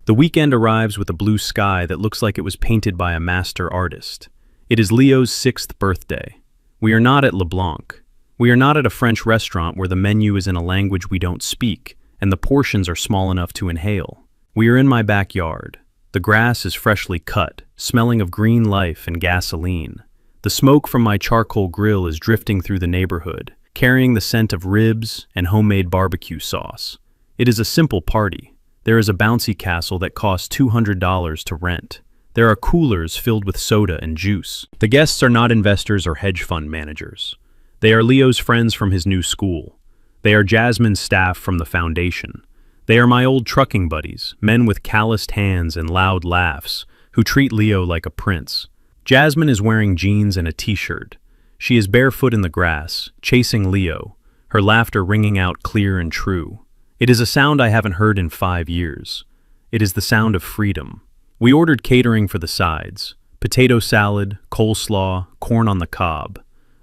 The weekend arrives with a blue sky that looks like it was painted by a master artist. It is Leo's 6th birthday. We are not at LeBlanc. We are not at a French restaurant where the menu is in a language we don't speak and the portions are small enough to inhale. We are in my backyard. The grass is freshly cut, smelling of green life and gasoline. The smoke from my charcoal grill is drifting through the neighborhood, carrying the scent of ribs and homemade barbecue sauce. It is a simple party. There is a bouncy castle that costs $200 to rent. There are coolers filled with soda and juice. The guests are not investors or hedge fund managers. They are Leo's friends from his new school. They are Jasmine's staff from the foundation. They are my old trucking buddies, men with calloused hands and loud laughs, who treat Leo like a prince. Jasmine is wearing jeans and a t-shirt. She is barefoot in the grass, chasing Leo, her laughter ringing out clear and true. It is a sound I haven't heard in 5 years. It is the sound of freedom. We ordered catering for the sides: potato salad, coleslaw, corn on the cob.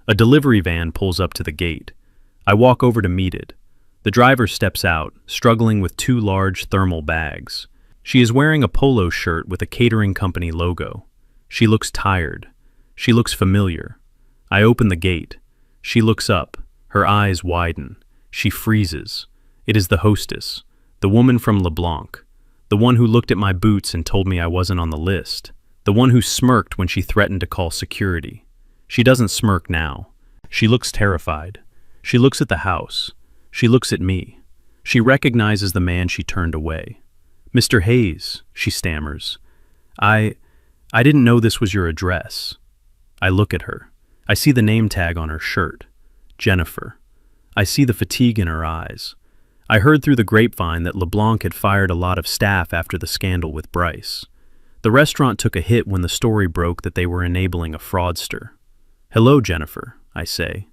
A delivery van pulls up to the gate. I walk over to meet it. The driver steps out, struggling with 2 large thermal bags. She is wearing a polo shirt with a catering company logo. She looks tired. She looks familiar. I open the gate. She looks up. Her eyes widen. She freezes. It is the hostess, the woman from LeBlanc, the one who looked at my boots and told me I wasn't on the list, the one who smirked when she threatened to call security. She doesn't smirk now. She looks terrified. She looks at the house. She looks at me. She recognizes the man she turned away. "Mr. Hayes," she stammers. I didn't know this was your address." I look at her. I see the name tag on her shirt. Jennifer. I see the fatigue in her eyes. I heard through the grapevine that LeBlanc had fired a lot of staff after the scandal with Bryce. The restaurant took a hit when the story broke that they were enabling a fraudster. "Hello, Jennifer," I say.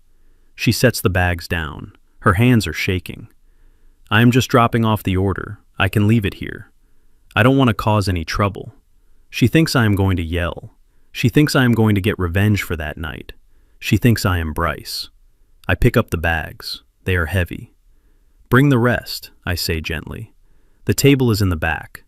She sets the bags down. Her hands are shaking. "I am just dropping off the order. I can leave it here. I don't want to cause any trouble." She thinks I am going to yell. She thinks I am going to get revenge for that night. She thinks I am Bryce. I pick up the bags. They are heavy. "Bring the rest," I say gently. "The table is in the back."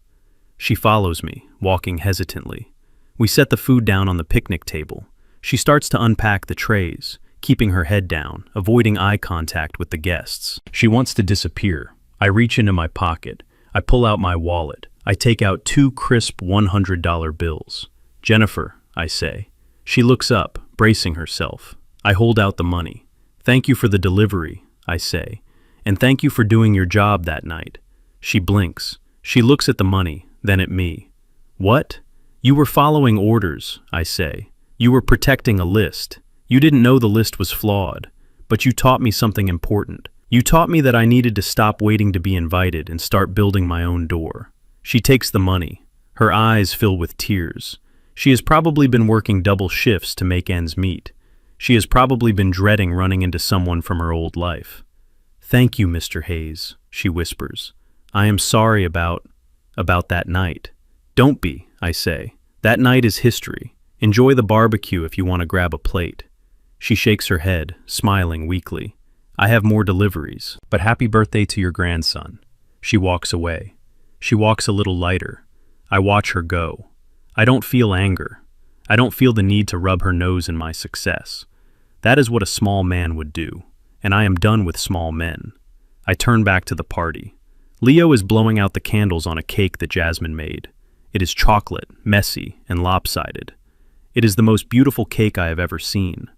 She follows me, walking hesitantly. We set the food down on the picnic table. She starts to unpack the trays, keeping her head down, avoiding eye contact with the guests. She wants to disappear. I reach into my pocket. I pull out my wallet. I take out 2 crisp $100 bills. "Jennifer," I say. She looks up, bracing herself. I hold out the money. "Thank you for the delivery," I say. "And thank you for doing your job that night." She blinks. She looks at the money, then at me. "What?" "You were following orders," I say. "You were protecting a list. You didn't know the list was flawed. But you taught me something important. You taught me that I needed to stop waiting to be invited and start building my own door." She takes the money. Her eyes fill with tears. She has probably been working double shifts to make ends meet. She has probably been dreading running into someone from her old life. "Thank you, Mr. Hayes," she whispers. "I am sorry about that night." "Don't be," I say. "That night is history. Enjoy the barbecue if you want to grab a plate." She shakes her head, smiling weakly. "I have more deliveries, but happy birthday to your grandson." She walks away. She walks a little lighter. I watch her go. I don't feel anger. I don't feel the need to rub her nose in my success. That is what a small man would do, and I am done with small men. I turn back to the party. Leo is blowing out the candles on a cake that Jasmine made. It is chocolate, messy, and lopsided. It is the most beautiful cake I have ever seen.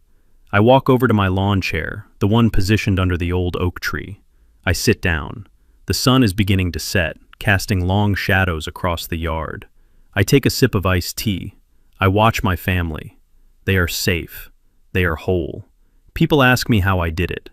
I walk over to my lawn chair, the one positioned under the old oak tree. I sit down. The sun is beginning to set, casting long shadows across the yard. I take a sip of iced tea. I watch my family. They are safe. They are whole. People ask me how I did it.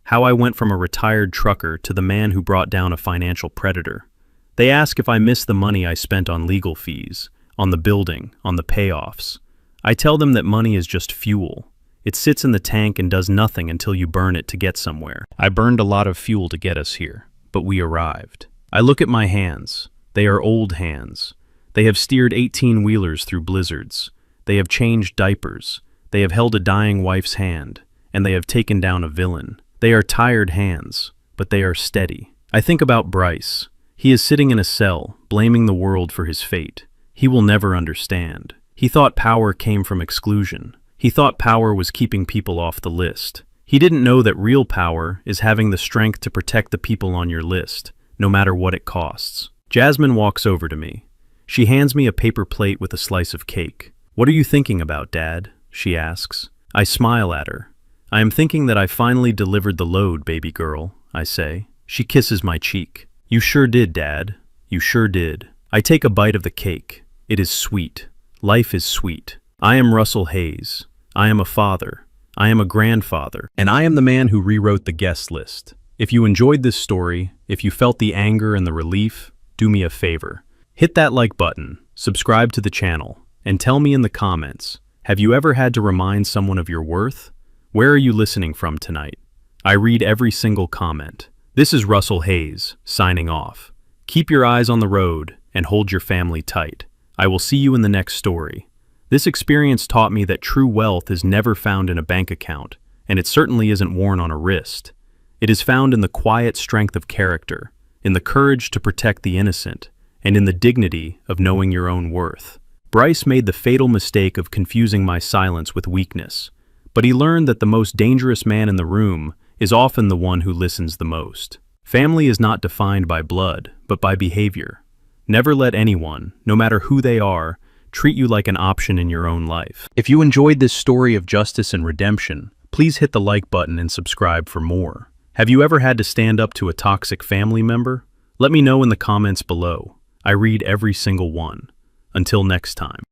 How I went from a retired trucker to the man who brought down a financial predator. They ask if I miss the money I spent on legal fees, on the building, on the payoffs. I tell them that money is just fuel. It sits in the tank and does nothing until you burn it to get somewhere. I burned a lot of fuel to get us here, but we arrived. I look at my hands. They are old hands. They have steered 18-wheelers through blizzards. They have changed diapers. They have held a dying wife's hand, and they have taken down a villain. They are tired hands, but they are steady. I think about Bryce. He is sitting in a cell, blaming the world for his fate. He will never understand. He thought power came from exclusion. He thought power was keeping people off the list. He didn't know that real power is having the strength to protect the people on your list, no matter what it costs. Jasmine walks over to me. She hands me a paper plate with a slice of cake. "What are you thinking about, Dad?" she asks. I smile at her. "I am thinking that I finally delivered the load, baby girl," I say. She kisses my cheek. "You sure did, Dad. You sure did." I take a bite of the cake. It is sweet. Life is sweet. I am Russell Hayes. I am a father. I am a grandfather. And I am the man who rewrote the guest list. If you enjoyed this story, if you felt the anger and the relief, do me a favor. Hit that like button, subscribe to the channel, and tell me in the comments, have you ever had to remind someone of your worth? Where are you listening from tonight? I read every single comment. This is Russell Hayes, signing off. Keep your eyes on the road and hold your family tight. I will see you in the next story. This experience taught me that true wealth is never found in a bank account, and it certainly isn't worn on a wrist. It is found in the quiet strength of character, in the courage to protect the innocent, and in the dignity of knowing your own worth. Bryce made the fatal mistake of confusing my silence with weakness, but he learned that the most dangerous man in the room is often the one who listens the most. Family is not defined by blood, but by behavior. Never let anyone, no matter who they are, treat you like an option in your own life. If you enjoyed this story of justice and redemption, please hit the like button and subscribe for more. Have you ever had to stand up to a toxic family member? Let me know in the comments below. I read every single one. Until next time.